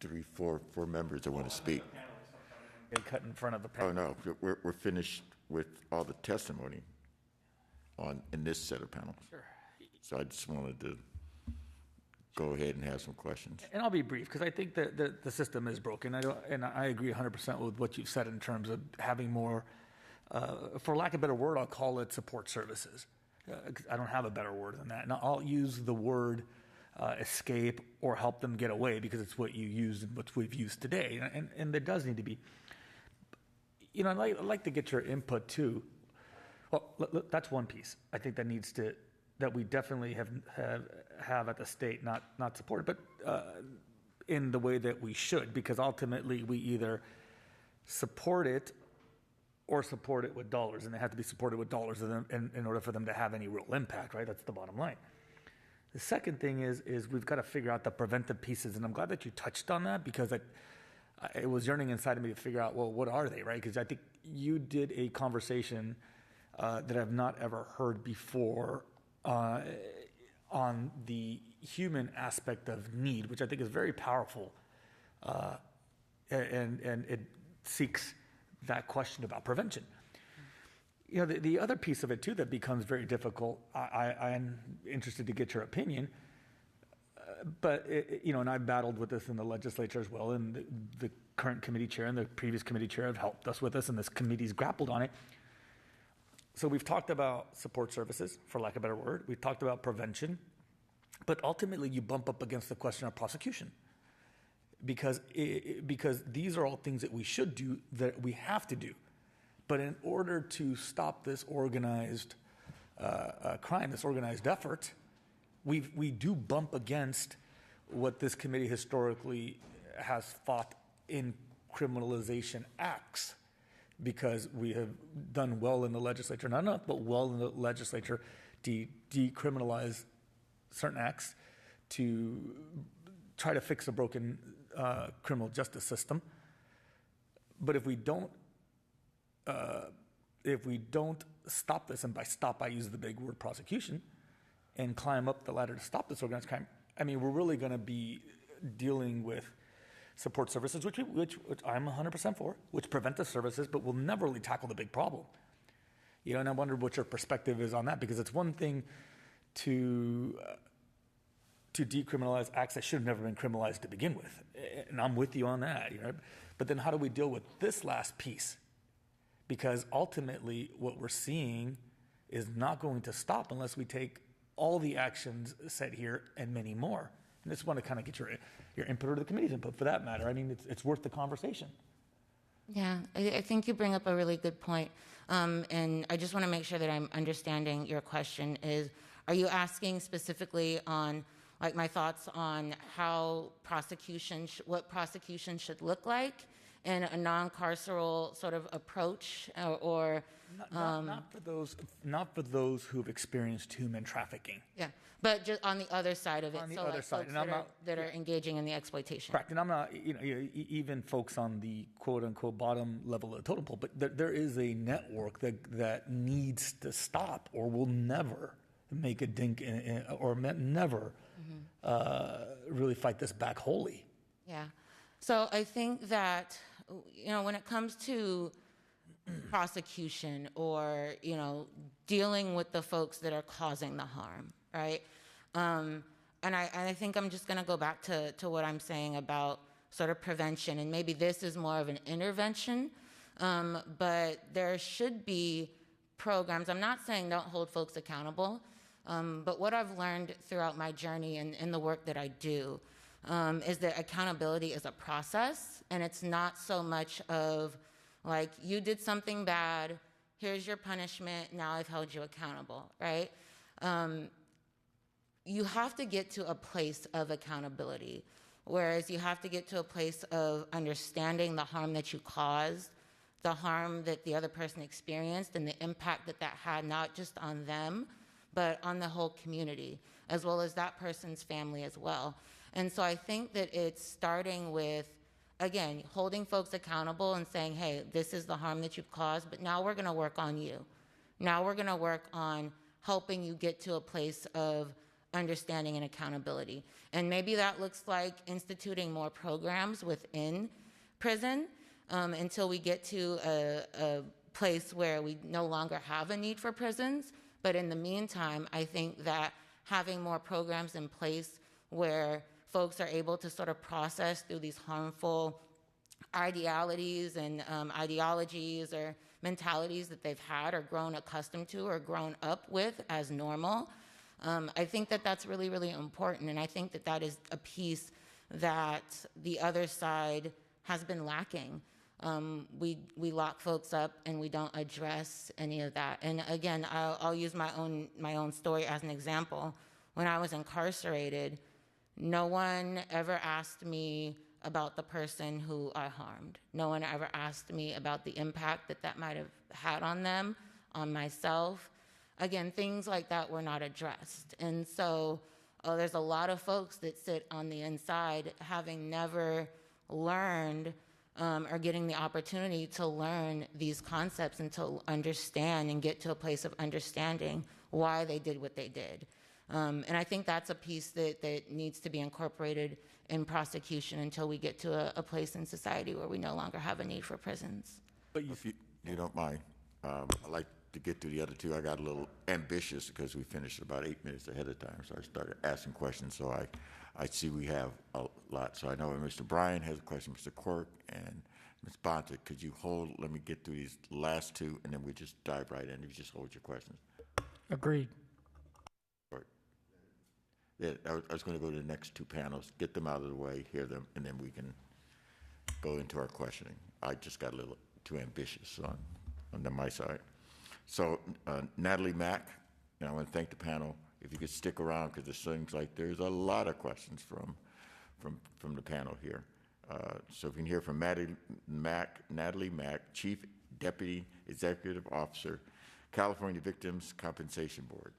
3, 4 members that want to speak. Get cut in front of the Oh, panel. no, we're finished with all the testimony in this set of panels. Sure. So I just wanted to go ahead and have some questions. And I'll be brief because I think that the system is broken. I agree 100% with what you've said in terms of having more, for lack of a better word, I'll call it support services. 'Cause I don't have a better word than that. And I'll use the word escape or help them get away because it's what you used and what we've used today. And there does need to be, I'd like to get your input too. Well, that's one piece. I think that we definitely have at the state not supported, but in the way that we should, because ultimately we either support it or support it with dollars, and they have to be supported with dollars in order for them to have any real impact, right? That's the bottom line. The second thing is we've got to figure out the preventive pieces, and I'm glad that you touched on that because it was yearning inside of me to figure out, well, what are they, right? Because I think you did a conversation that I've not ever heard before on the human aspect of need, which I think is very powerful, and it seeks that question about prevention. The other piece of it too that becomes very difficult, I'm interested to get your opinion, but and I've battled with this in the legislature as well, and the current committee chair and the previous committee chair have helped us with this, and this committee's grappled on it. So we've talked about support services, for lack of a better word. We've talked about prevention, but ultimately you bump up against the question of prosecution, because these are all things that we should do, that we have to do. But in order to stop this organized crime, this organized effort, we do bump against what this committee historically has fought in criminalization acts, because we have done well in the legislature, not enough, but well in the legislature to decriminalize certain acts, to try to fix a broken criminal justice system. But if we don't stop this, and by stop I use the big word prosecution, and climb up the ladder to stop this organized crime, we're really going to be dealing with support services, which I'm 100% for, which preventive services, but will never really tackle the big problem. And I wonder what your perspective is on that, because it's one thing to decriminalize acts that should have never been criminalized to begin with, and I'm with you on that. But then how do we deal with this last piece? Because ultimately what we're seeing is not going to stop unless we take all the actions set here and many more. And I just want to kind of get your input, or the committee's input for that matter. It's worth the conversation. Yeah, I think you bring up a really good point. And I just want to make sure that I'm understanding your question are you asking specifically on my thoughts on how what prosecution should look like in a non-carceral sort of approach, or not for those who've experienced human trafficking. Yeah, but just on the other side of it. On the so other side, folks that are engaging in the exploitation. Correct, and I'm not, even folks on the quote-unquote bottom level of the totem pole, but there is a network that needs to stop, or will never make a dink or never really fight this back wholly. Yeah, so I think that when it comes to prosecution, or dealing with the folks that are causing the harm, right? And I think I'm just going to go back to what I'm saying about sort of prevention, and maybe this is more of an intervention But there should be programs. I'm not saying don't hold folks accountable, but what I've learned throughout my journey and in the work that I do is that accountability is a process, and it's not so much of like, you did something bad, here's your punishment, now I've held you accountable, right? You have to get to a place of accountability, whereas you have to get to a place of understanding the harm that you caused, the harm that the other person experienced, and the impact that that had not just on them, but on the whole community, as well as that person's family as well. And so I think that it's starting with, again, holding folks accountable and saying, hey, this is the harm that you've caused, but now we're gonna work on you. Now we're gonna work on helping you get to a place of understanding and accountability. And maybe that looks like instituting more programs within prison until we get to a place where we no longer have a need for prisons. But in the meantime, I think that having more programs in place where folks are able to sort of process through these harmful idealities and ideologies or mentalities that they've had or grown accustomed to or grown up with as normal, I think that that's really, really important. And I think that that is a piece that the other side has been lacking. We lock folks up and we don't address any of that. And again, I'll use my own story as an example. When I was incarcerated, no one ever asked me about the person who I harmed. No one ever asked me about the impact that that might have had on them, on myself. Again, things like that were not addressed. And so there's a lot of folks that sit on the inside having never learned or getting the opportunity to learn these concepts and to understand and get to a place of understanding why they did what they did. And I think that's a piece that needs to be incorporated in prosecution until we get to a place in society where we no longer have a need for prisons. But if you don't mind, I'd like to get to the other two. I got a little ambitious because we finished about 8 minutes ahead of time, so I started asking questions. So I see we have a lot. So I know Mr. Bryan has a question, Mr. Quirk, and Ms. Bonta. Could you hold, let me get through these last two, and then we just dive right in. You just hold your questions. Agreed. Yeah, I was going to go to the next two panels, get them out of the way, hear them, and then we can go into our questioning. I just got a little too ambitious on my side. So Natalie Mack, and I want to thank the panel. If you could stick around, because it seems like there's a lot of questions from the panel here. So if we can hear from Natalie Mack, Chief Deputy Executive Officer, California Victims Compensation Board.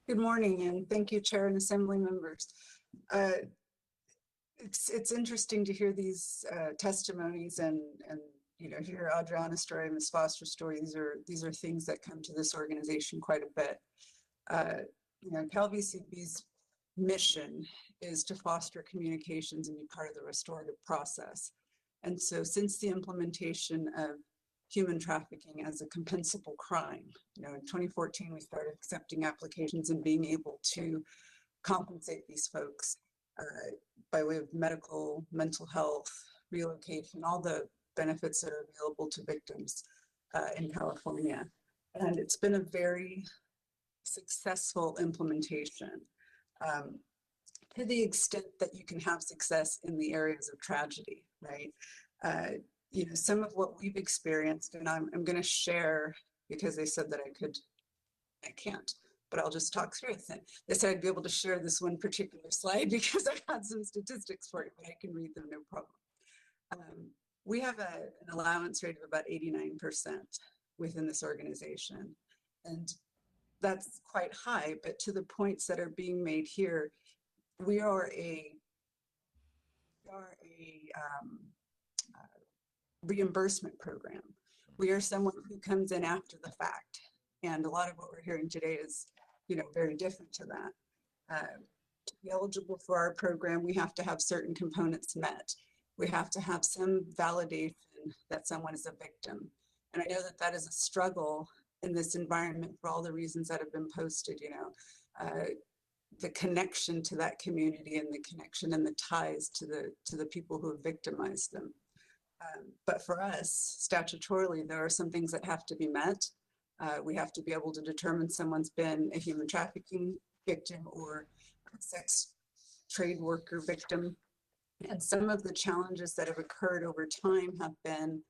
Good morning, and thank you, Chair and Assembly members. It's interesting to hear these testimonies and hear Adriana's story, Ms. Foster's story. These are things that come to this organization quite a bit. CalVCB's mission is to foster communications and be part of the restorative process. And so since the implementation of human trafficking as a compensable crime, in 2014, we started accepting applications and being able to compensate these folks by way of medical, mental health, relocation, all the benefits that are available to victims in California. And it's been a very successful implementation to the extent that you can have success in the areas of tragedy, right? Some of what we've experienced, and I'm going to share, because they said that I can't, but I'll just talk through it. They said I'd be able to share this one particular slide because I had some statistics for you, but I can read them, no problem. We have an allowance rate of about 89% within this organization. And that's quite high, but to the points that are being made here, we are a reimbursement program. We are someone who comes in after the fact. And a lot of what we're hearing today is, very different to that. To be eligible for our program, we have to have certain components met. We have to have some validation that someone is a victim. And I know that that is a struggle in this environment for all the reasons that have been posted, the connection to that community and the connection and the ties to the people who have victimized them. But for us, statutorily, there are some things that have to be met. We have to be able to determine someone's been a human trafficking victim or a sex trade worker victim. And some of the challenges that have occurred over time have been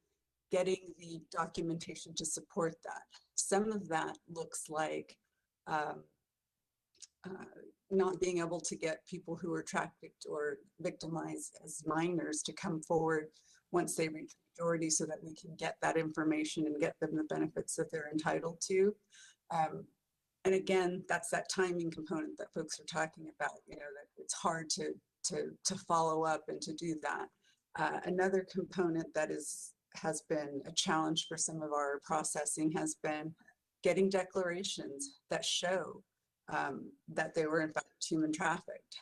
getting the documentation to support that. Some of that looks like um, not being able to get people who are trafficked or victimized as minors to come forward once they reach majority so that we can get that information and get them the benefits that they're entitled to. And again, that's that timing component that folks are talking about, you know, that it's hard to follow up and to do that. Another component that has been a challenge for some of our processing has been getting declarations that show that they were in fact human trafficked.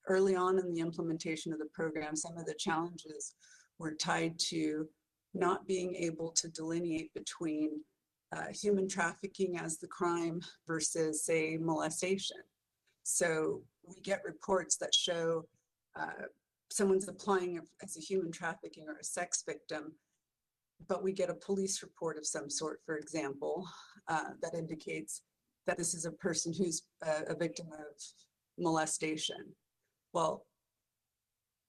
Early on in the implementation of the program, some of the challenges were tied to not being able to delineate between human trafficking as the crime versus, say, molestation. So we get reports that show someone's applying as a human trafficking or a sex victim, but we get a police report of some sort, for example, that indicates that this is a person who's a victim of molestation. Well,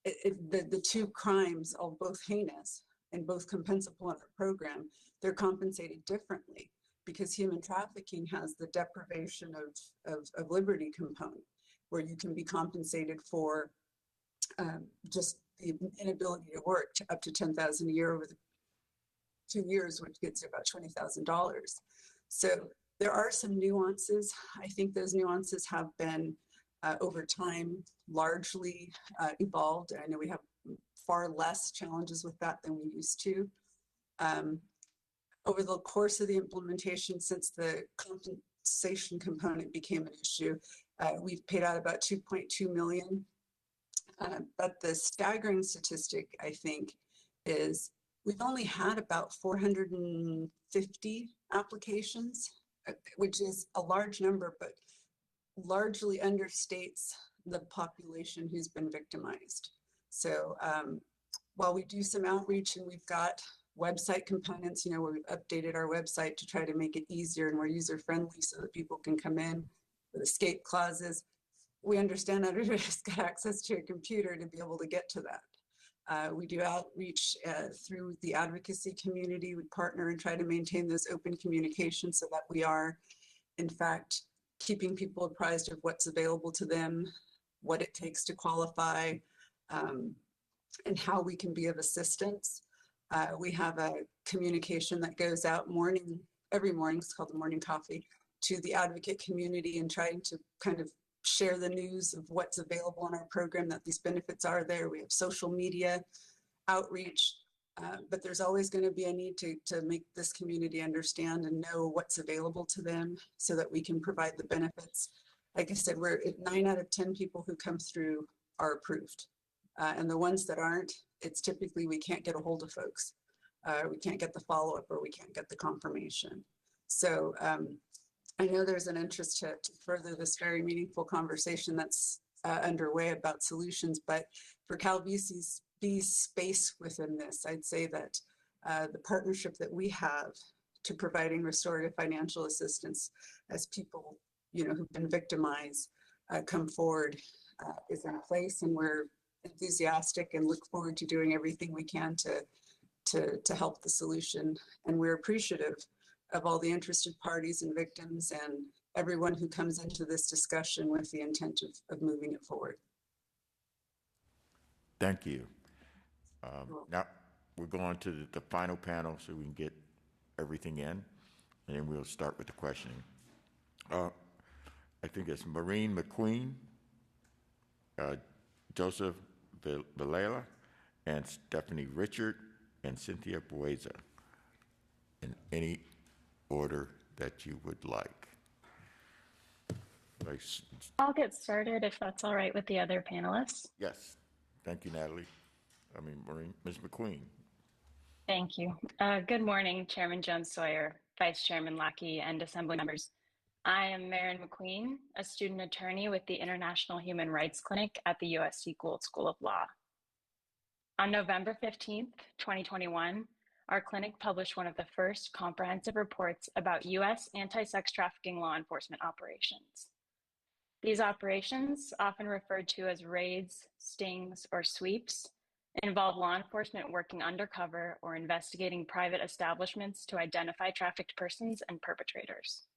the two crimes are both heinous and both compensable in our program. They're compensated differently because human trafficking has the deprivation of liberty component, where you can be compensated for just the inability to work to up to $10,000 a year over the 2 years, which gets you about $20,000. So there are some nuances. I think those nuances have been over time largely evolved. I know we have far less challenges with that than we used to. Over the course of the implementation, since the compensation component became an issue, we've paid out about 2.2 million. But the staggering statistic, I think, is we've only had about 450 applications, which is a large number, but largely understates the population who's been victimized. So while we do some outreach and we've got website components, you know, we've updated our website to try to make it easier and more user-friendly so that people can come in with escape clauses, we understand that everybody's got access to a computer to be able to get to that. We do outreach through the advocacy community. We partner and try to maintain those open communications so that we are, in fact, keeping people apprised of what's available to them, what it takes to qualify, and how we can be of assistance. We have a communication that goes out every morning, it's called the morning coffee, to the advocate community and trying to kind of share the news of what's available in our program, that these benefits are there. We have social media outreach, but there's always going to be a need to make this community understand and know what's available to them so that we can provide the benefits. Like I said, we're at 9 out of 10 people who come through are approved. And the ones that aren't, it's typically we can't get a hold of folks. We can't get the follow-up or we can't get the confirmation. So I know there's an interest to further this very meaningful conversation that's underway about solutions, but for CalVC's space within this, I'd say that the partnership that we have to providing restorative financial assistance as people, you know, who've been victimized come forward is in place, and we're enthusiastic and look forward to doing everything we can to help the solution. And we're appreciative of all the interested parties and victims and everyone who comes into this discussion with the intent of moving it forward. Thank you. Now we're going to the final panel so we can get everything in, and then we'll start with the questioning. I think it's Maureen McQueen, Joseph Villela, and Stephanie Richard, and Cynthia Bueza, in any order that you would like. I'll get started if that's all right with the other panelists. Yes. Thank you, Natalie. Maureen, Ms. McQueen. Thank you. Good morning, Chairman Jones-Sawyer, Vice Chairman Lackey, and Assembly members. I am Maren McQueen, a student attorney with the International Human Rights Clinic at the USC Gould School of Law. On November 15th, 2021, our clinic published one of the first comprehensive reports about U.S. anti-sex trafficking law enforcement operations. These operations, often referred to as raids, stings, or sweeps, involve law enforcement working undercover or investigating private establishments to identify trafficked persons and perpetrators.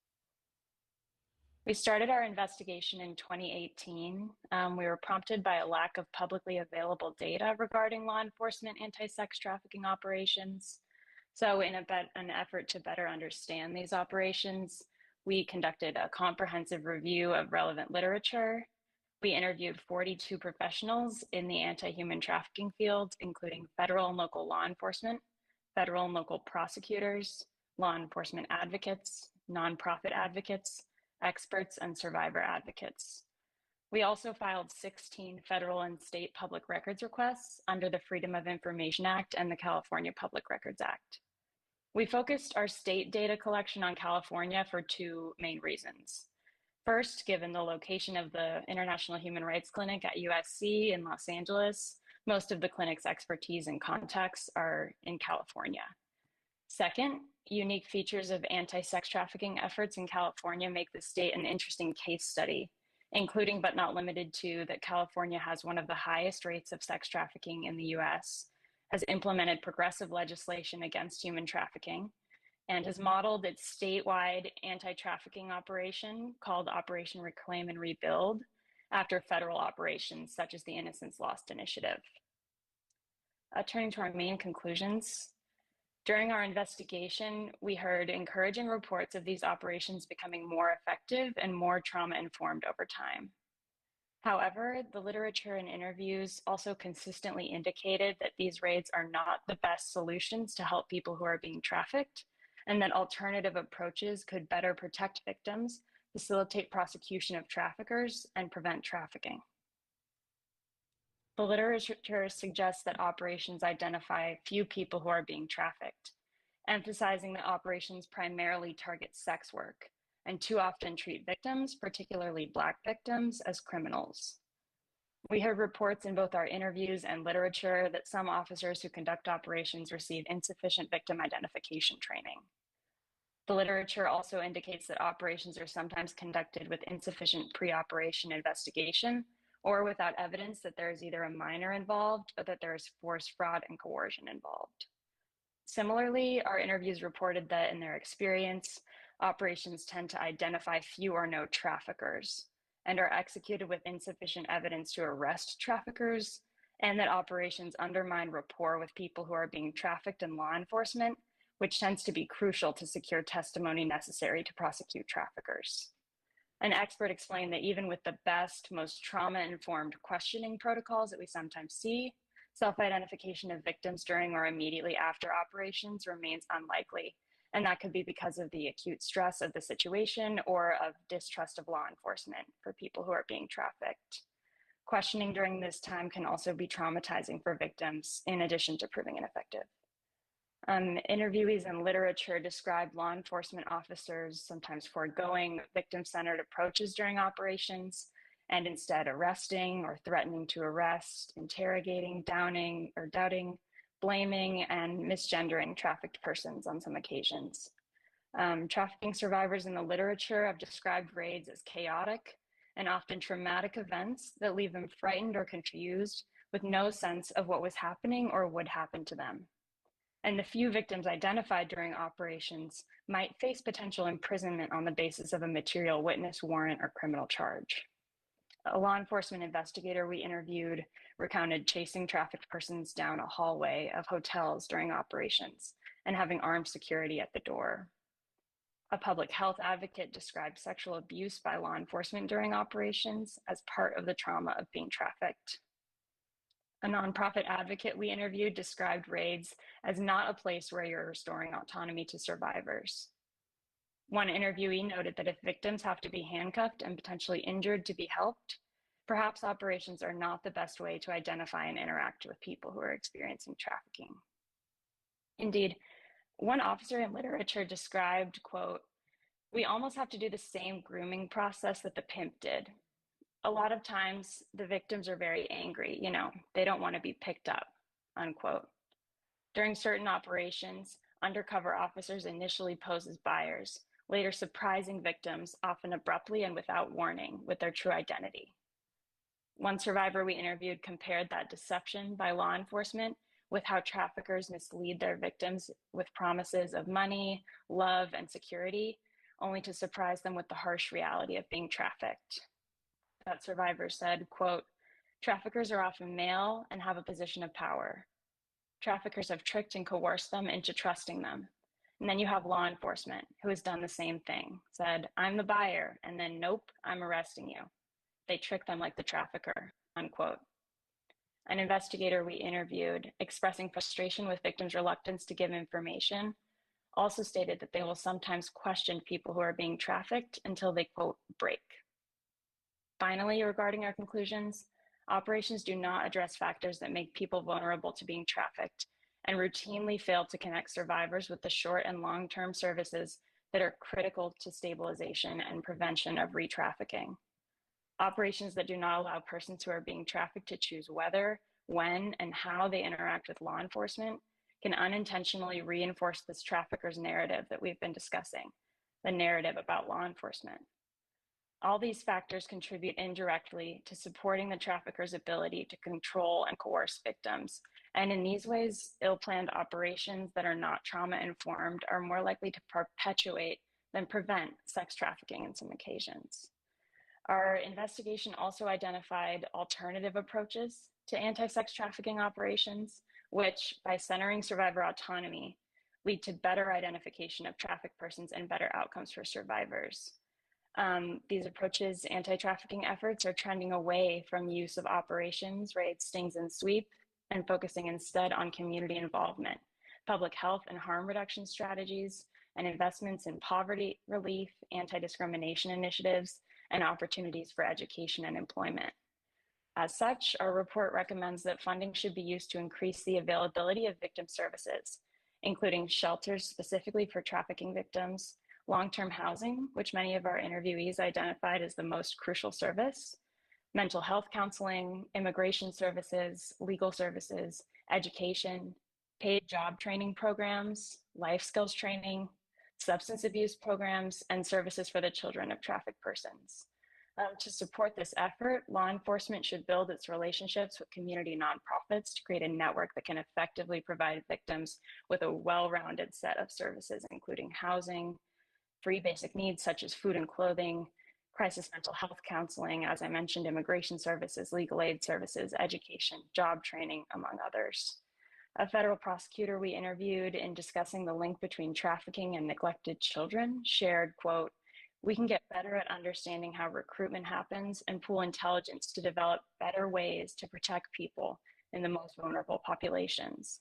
We started our investigation in 2018. We were prompted by a lack of publicly available data regarding law enforcement anti-sex trafficking operations. So in an effort to better understand these operations, we conducted a comprehensive review of relevant literature. We interviewed 42 professionals in the anti-human trafficking field, including federal and local law enforcement, federal and local prosecutors, law enforcement advocates, nonprofit advocates, experts, and survivor advocates. We also filed 16 federal and state public records requests under the Freedom of Information Act and the California Public Records Act. We focused our state data collection on California for two main reasons. First, given the location of the International Human Rights Clinic at USC in Los Angeles, most of the clinic's expertise and contacts are in California. Second, unique features of anti-sex trafficking efforts in California make the state an interesting case study, including but not limited to that California has one of the highest rates of sex trafficking in the US, has implemented progressive legislation against human trafficking, and has modeled its statewide anti-trafficking operation called Operation Reclaim and Rebuild after federal operations such as the Innocence Lost Initiative. Turning to our main conclusions, during our investigation, we heard encouraging reports of these operations becoming more effective and more trauma-informed over time. However, the literature and interviews also consistently indicated that these raids are not the best solutions to help people who are being trafficked, and that alternative approaches could better protect victims, facilitate prosecution of traffickers, and prevent trafficking. The literature suggests that operations identify few people who are being trafficked, emphasizing that operations primarily target sex work and too often treat victims, particularly Black victims, as criminals. We heard reports in both our interviews and literature that some officers who conduct operations receive insufficient victim identification training. The literature also indicates that operations are sometimes conducted with insufficient pre-operation investigation or without evidence that there is either a minor involved or that there is force, fraud, and coercion involved. Similarly, our interviews reported that in their experience, operations tend to identify few or no traffickers and are executed with insufficient evidence to arrest traffickers, and that operations undermine rapport with people who are being trafficked in law enforcement, which tends to be crucial to secure testimony necessary to prosecute traffickers. An expert explained that even with the best, most trauma-informed questioning protocols that we sometimes see, self-identification of victims during or immediately after operations remains unlikely, and that could be because of the acute stress of the situation or of distrust of law enforcement for people who are being trafficked. Questioning during this time can also be traumatizing for victims, in addition to proving ineffective. Interviewees and literature describe law enforcement officers sometimes foregoing victim-centered approaches during operations and instead arresting or threatening to arrest, interrogating, downing or doubting, blaming, and misgendering trafficked persons on some occasions. Trafficking survivors in the literature have described raids as chaotic and often traumatic events that leave them frightened or confused with no sense of what was happening or would happen to them. And the few victims identified during operations might face potential imprisonment on the basis of a material witness warrant or criminal charge. A law enforcement investigator we interviewed recounted chasing trafficked persons down a hallway of hotels during operations and having armed security at the door. A public health advocate described sexual abuse by law enforcement during operations as part of the trauma of being trafficked. A nonprofit advocate we interviewed described raids as not a place where you're restoring autonomy to survivors. One interviewee noted that if victims have to be handcuffed and potentially injured to be helped, perhaps operations are not the best way to identify and interact with people who are experiencing trafficking. Indeed, one officer in literature described, quote, "We almost have to do the same grooming process that the pimp did. A lot of times the victims are very angry, they don't want to be picked up. unquote. During certain operations, undercover officers initially pose as buyers, later surprising victims, often abruptly and without warning, with their true identity. One survivor we interviewed compared that deception by law enforcement with how traffickers mislead their victims with promises of money, love, and security, only to surprise them with the harsh reality of being trafficked. That survivor said, quote, "Traffickers are often male and have a position of power. Traffickers have tricked and coerced them into trusting them. And then you have law enforcement who has done the same thing, said, 'I'm the buyer,' and then, 'Nope, I'm arresting you.' They trick them like the trafficker," unquote. An investigator we interviewed, expressing frustration with victims' reluctance to give information, also stated that they will sometimes question people who are being trafficked until they, quote, "break." Finally, regarding our conclusions, operations do not address factors that make people vulnerable to being trafficked and routinely fail to connect survivors with the short and long-term services that are critical to stabilization and prevention of re-trafficking. Operations that do not allow persons who are being trafficked to choose whether, when, and how they interact with law enforcement can unintentionally reinforce this trafficker's narrative that we've been discussing, the narrative about law enforcement. All these factors contribute indirectly to supporting the trafficker's ability to control and coerce victims. And in these ways, ill-planned operations that are not trauma-informed are more likely to perpetuate than prevent sex trafficking on some occasions. Our investigation also identified alternative approaches to anti-sex trafficking operations, which, by centering survivor autonomy, lead to better identification of trafficked persons and better outcomes for survivors. These approaches, anti-trafficking efforts, are trending away from use of operations, raids, stings, and sweep, and focusing instead on community involvement, public health and harm reduction strategies, and investments in poverty relief, anti-discrimination initiatives, and opportunities for education and employment. As such, our report recommends that funding should be used to increase the availability of victim services, including shelters specifically for trafficking victims, long-term housing, which many of our interviewees identified as the most crucial service, mental health counseling, immigration services, legal services, education, paid job training programs, life skills training, substance abuse programs, and services for the children of trafficked persons. To support this effort, law enforcement should build its relationships with community nonprofits to create a network that can effectively provide victims with a well-rounded set of services, including housing, free basic needs such as food and clothing, crisis mental health counseling, as I mentioned, immigration services, legal aid services, education, job training, among others. A federal prosecutor we interviewed in discussing the link between trafficking and neglected children shared, quote, "We can get better at understanding how recruitment happens and pool intelligence to develop better ways to protect people in the most vulnerable populations."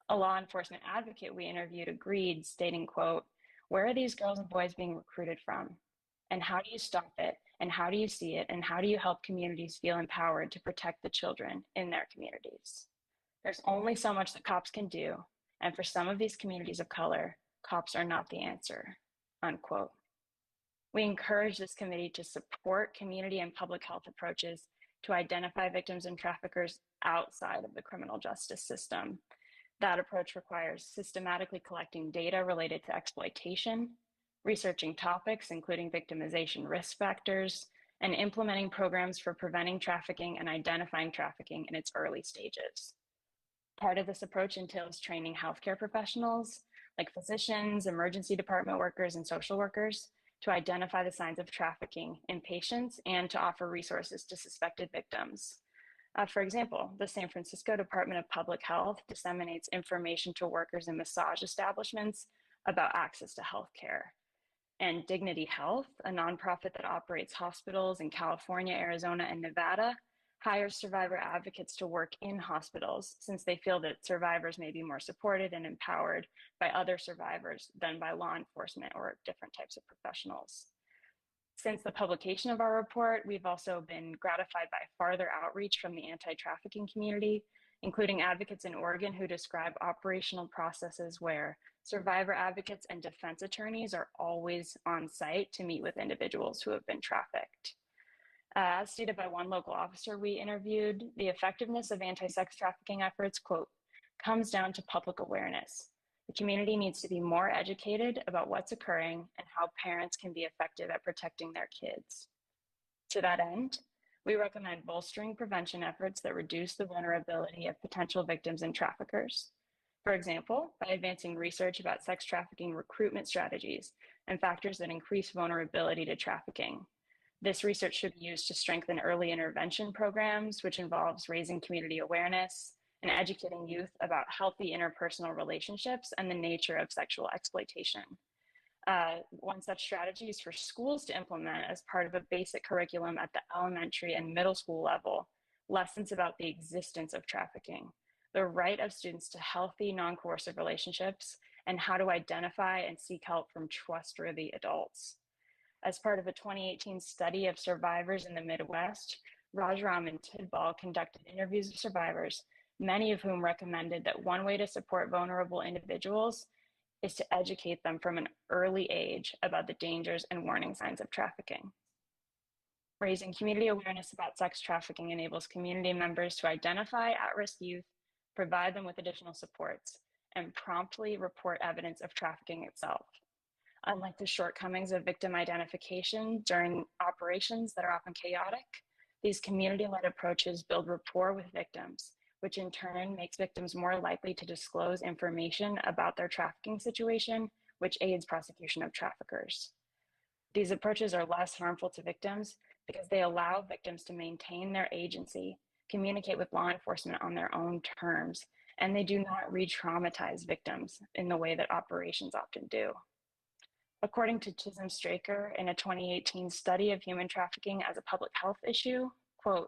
A law enforcement advocate we interviewed agreed, stating, quote, "Where are these girls and boys being recruited from? And how do you stop it? And how do you see it? And how do you help communities feel empowered to protect the children in their communities? There's only so much that cops can do. And for some of these communities of color, cops are not the answer," unquote. We encourage this committee to support community and public health approaches to identify victims and traffickers outside of the criminal justice system. That approach requires systematically collecting data related to exploitation, researching topics, including victimization risk factors, and implementing programs for preventing trafficking and identifying trafficking in its early stages. Part of this approach entails training healthcare professionals, like physicians, emergency department workers, and social workers, to identify the signs of trafficking in patients and to offer resources to suspected victims. For example, the San Francisco Department of Public Health disseminates information to workers in massage establishments about access to healthcare. And Dignity Health, a nonprofit that operates hospitals in California, Arizona, and Nevada, hires survivor advocates to work in hospitals since they feel that survivors may be more supported and empowered by other survivors than by law enforcement or different types of professionals. Since the publication of our report, we've also been gratified by farther outreach from the anti-trafficking community, including advocates in Oregon who describe operational processes where survivor advocates and defense attorneys are always on site to meet with individuals who have been trafficked. As stated by one local officer we interviewed, the effectiveness of anti-sex trafficking efforts, quote, comes down to public awareness. The community needs to be more educated about what's occurring and how parents can be effective at protecting their kids. To that end, we recommend bolstering prevention efforts that reduce the vulnerability of potential victims and traffickers. For example, by advancing research about sex trafficking recruitment strategies and factors that increase vulnerability to trafficking. This research should be used to strengthen early intervention programs, which involves raising community awareness and educating youth about healthy interpersonal relationships and the nature of sexual exploitation. One such strategy is for schools to implement as part of a basic curriculum at the elementary and middle school level, lessons about the existence of trafficking, the right of students to healthy, non-coercive relationships, and how to identify and seek help from trustworthy adults. As part of a 2018 study of survivors in the Midwest, Rajaram and Tidball conducted interviews of survivors, many of whom recommended that one way to support vulnerable individuals is to educate them from an early age about the dangers and warning signs of trafficking. Raising community awareness about sex trafficking enables community members to identify at-risk youth, provide them with additional supports, and promptly report evidence of trafficking itself. Unlike the shortcomings of victim identification during operations that are often chaotic, these community-led approaches build rapport with victims, which in turn makes victims more likely to disclose information about their trafficking situation, which aids prosecution of traffickers. These approaches are less harmful to victims because they allow victims to maintain their agency, communicate with law enforcement on their own terms, and they do not re-traumatize victims in the way that operations often do. According to Chisholm Straker in a 2018 study of human trafficking as a public health issue, quote,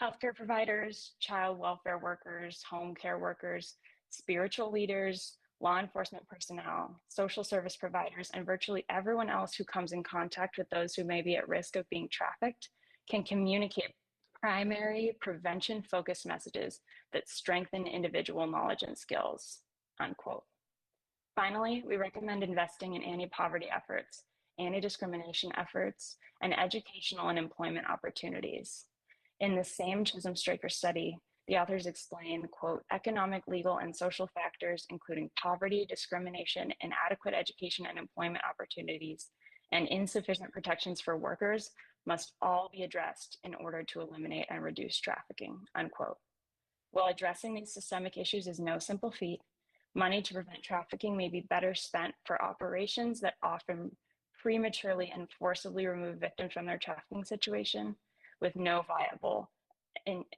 healthcare providers, child welfare workers, home care workers, spiritual leaders, law enforcement personnel, social service providers, and virtually everyone else who comes in contact with those who may be at risk of being trafficked can communicate primary prevention-focused messages that strengthen individual knowledge and skills, unquote. Finally, we recommend investing in anti-poverty efforts, anti-discrimination efforts, and educational and employment opportunities. In the same Chisholm Straker study, the authors explain, quote, economic, legal, and social factors, including poverty, discrimination, inadequate education and employment opportunities, and insufficient protections for workers must all be addressed in order to eliminate and reduce trafficking, unquote. While addressing these systemic issues is no simple feat, money to prevent trafficking may be better spent for operations that often prematurely and forcibly remove victims from their trafficking situation with no viable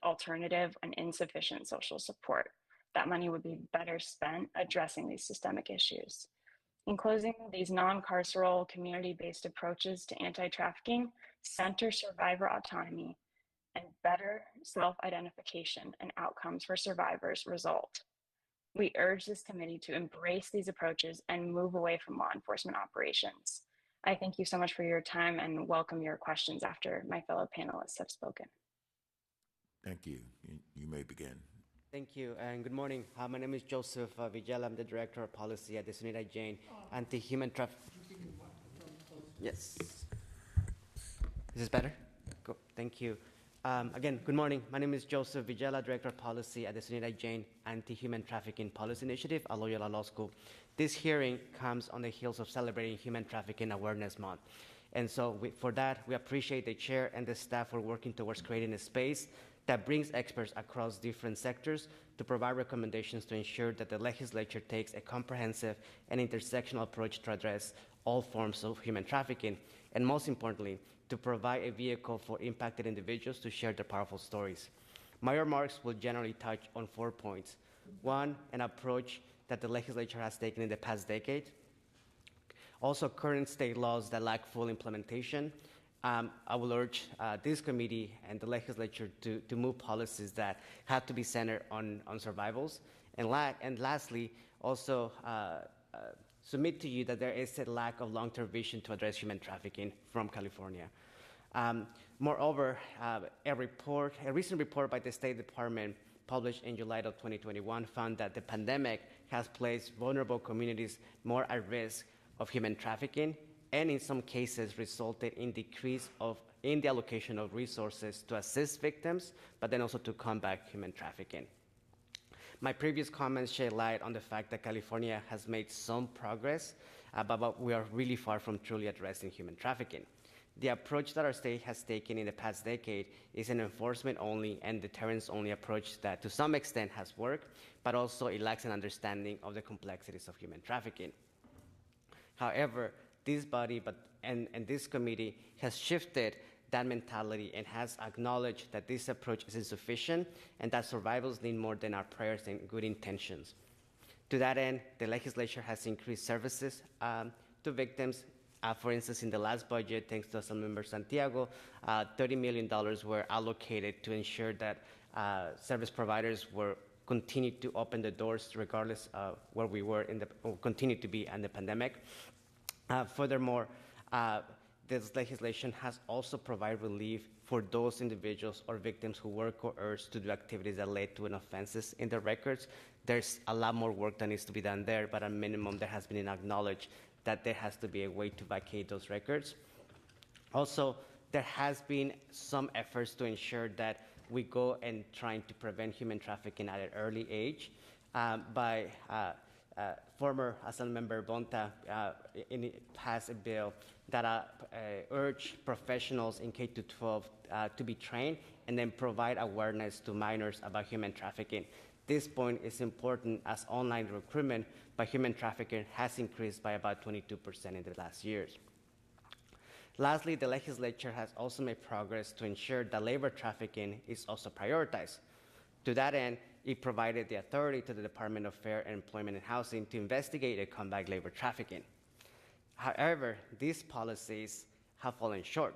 alternative and insufficient social support. That money would be better spent addressing these systemic issues. In closing, these non-carceral community-based approaches to anti-trafficking center survivor autonomy and better self-identification and outcomes for survivors result. We urge this committee to embrace these approaches and move away from law enforcement operations. I thank you so much for your time and welcome your questions after my fellow panelists have spoken. Thank you. You may begin. Thank you, and good morning. My name is Joseph Vigel. I'm the Director of Policy at the Sunita Jain Anti-Human Trafficking. Yes. Is this better? Cool. Thank you. Again, good morning. My name is Joseph Vigela, Director of Policy at the Sunita Jain Anti-Human Trafficking Policy Initiative at Loyola Law School. This hearing comes on the heels of celebrating Human Trafficking Awareness Month. And so for that, we appreciate the chair and the staff for working towards creating a space that brings experts across different sectors to provide recommendations to ensure that the legislature takes a comprehensive and intersectional approach to address all forms of human trafficking, and most importantly, to provide a vehicle for impacted individuals to share their powerful stories. My remarks will generally touch on 4 points. One, an approach that the legislature has taken in the past decade. Also, current state laws that lack full implementation. I will urge this committee and the legislature to move policies that have to be centered on survivals. And lastly, also submit to you that there is a lack of long-term vision to address human trafficking from California. Moreover, a recent report by the State Department published in July of 2021 found that the pandemic has placed vulnerable communities more at risk of human trafficking, and in some cases resulted in decrease of in the allocation of resources to assist victims, but then also to combat human trafficking. My previous comments shed light on the fact that California has made some progress, but we are really far from truly addressing human trafficking. The approach that our state has taken in the past decade is an enforcement-only and deterrence-only approach that to some extent has worked, but also it lacks an understanding of the complexities of human trafficking. However, this body and this committee has shifted that mentality and has acknowledged that this approach is insufficient and that survivors need more than our prayers and good intentions. To that end, the legislature has increased services to victims. For instance, in the last budget, thanks to Assemblymember Santiago, $30 million were allocated to ensure that service providers were continued to open the doors regardless of where we were or continue to be in the pandemic. Furthermore, this legislation has also provided relief for those individuals or victims who were coerced to do activities that led to an offenses in their records. There's a lot more work that needs to be done there, but at minimum, there has been acknowledged that there has to be a way to vacate those records. Also, there has been some efforts to ensure that we go and trying to prevent human trafficking at an early age by former Assemblymember Bonta passed a bill that urge professionals in K-12 to be trained and then provide awareness to minors about human trafficking. This point is important as online recruitment by human trafficking has increased by about 22% in the last years. Lastly, the legislature has also made progress to ensure that labor trafficking is also prioritized. To that end, it provided the authority to the Department of Fair Employment and Housing to investigate and combat labor trafficking. However, these policies have fallen short,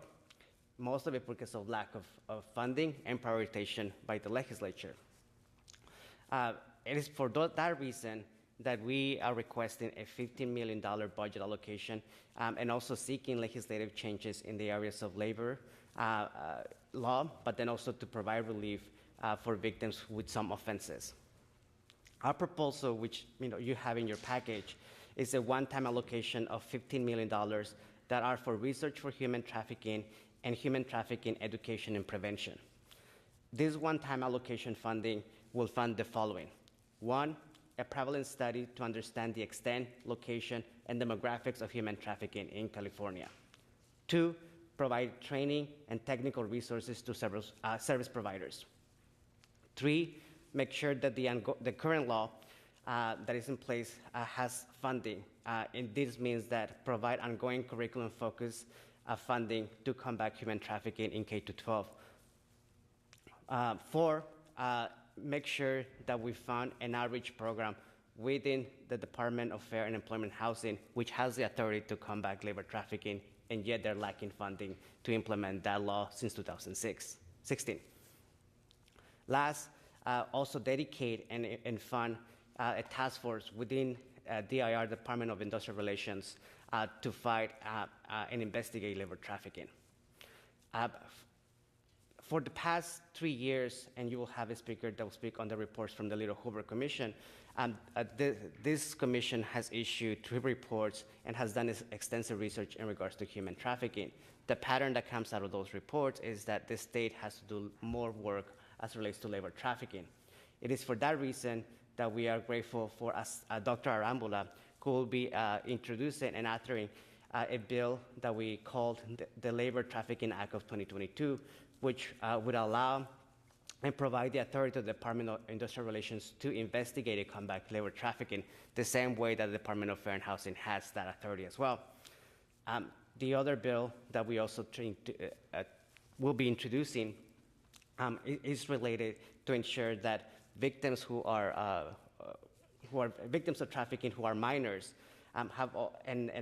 most of it because of lack of funding and prioritization by the legislature. It is for that reason that we are requesting a $15 million budget allocation and also seeking legislative changes in the areas of labor law, but then also to provide relief for victims with some offenses. Our proposal, which you have in your package, is a one-time allocation of $15 million that are for research for human trafficking and human trafficking education and prevention. This one-time allocation funding will fund the following. One, a prevalence study to understand the extent, location, and demographics of human trafficking in California. Two, provide training and technical resources to service providers. Three, make sure that the current law that is in place has funding. And this means that provide ongoing curriculum focus funding to combat human trafficking in K-12. Four, make sure that we fund an outreach program within the Department of Fair and Employment Housing, which has the authority to combat labor trafficking, and yet they're lacking funding to implement that law since 2016. Last, also dedicate and fund a task force within DIR, Department of Industrial Relations, to fight and investigate labor trafficking. For the past 3 years, and you will have a speaker that will speak on the reports from the Little Hoover Commission, this commission has issued 3 reports and has done extensive research in regards to human trafficking. The pattern that comes out of those reports is that the state has to do more work as it relates to labor trafficking. It is for that reason that we are grateful for Dr. Arambula, who will be introducing and authoring a bill that we called the Labor Trafficking Act of 2022, which would allow and provide the authority to the Department of Industrial Relations to investigate and combat labor trafficking, the same way that the Department of Fair and Housing has that authority as well. The other bill that we also will be introducing is related to ensure that victims who are victims of trafficking, who are minors, and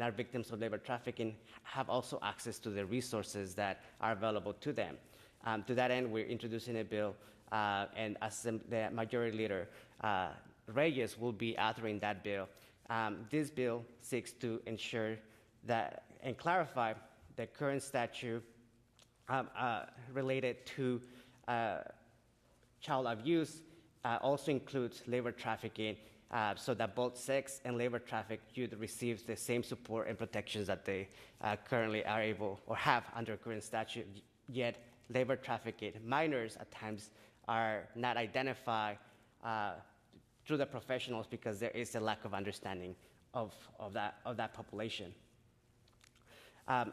are victims of labor trafficking, have also access to the resources that are available to them. To that end, we're introducing a bill, and as the Majority Leader Reyes will be authoring that bill. This bill seeks to ensure that and clarify the current statute related to child abuse also includes labor trafficking, so that both sex and labor trafficked youth receive the same support and protections that they currently are able or have under current statute, yet labor trafficked minors at times are not identified through the professionals because there is a lack of understanding of that population.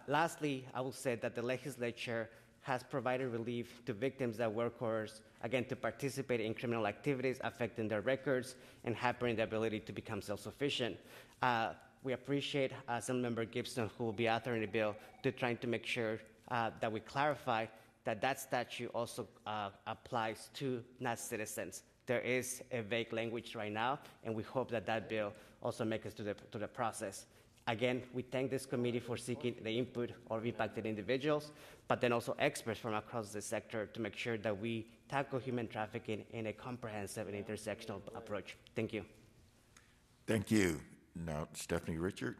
Lastly, I will say that the legislature has provided relief to victims that were coerced, again, to participate in criminal activities affecting their records and hampering the ability to become self-sufficient. We appreciate Assemblymember Gibson, who will be authoring the bill, to trying to make sure that we clarify that that statute also applies to non-citizens. There is a vague language right now, and we hope that that bill also makes it to the process. Again, we thank this committee for seeking the input of impacted individuals, but then also experts from across the sector to make sure that we tackle human trafficking in a comprehensive and intersectional approach. Thank you. Thank you. Now, Stephanie Richard.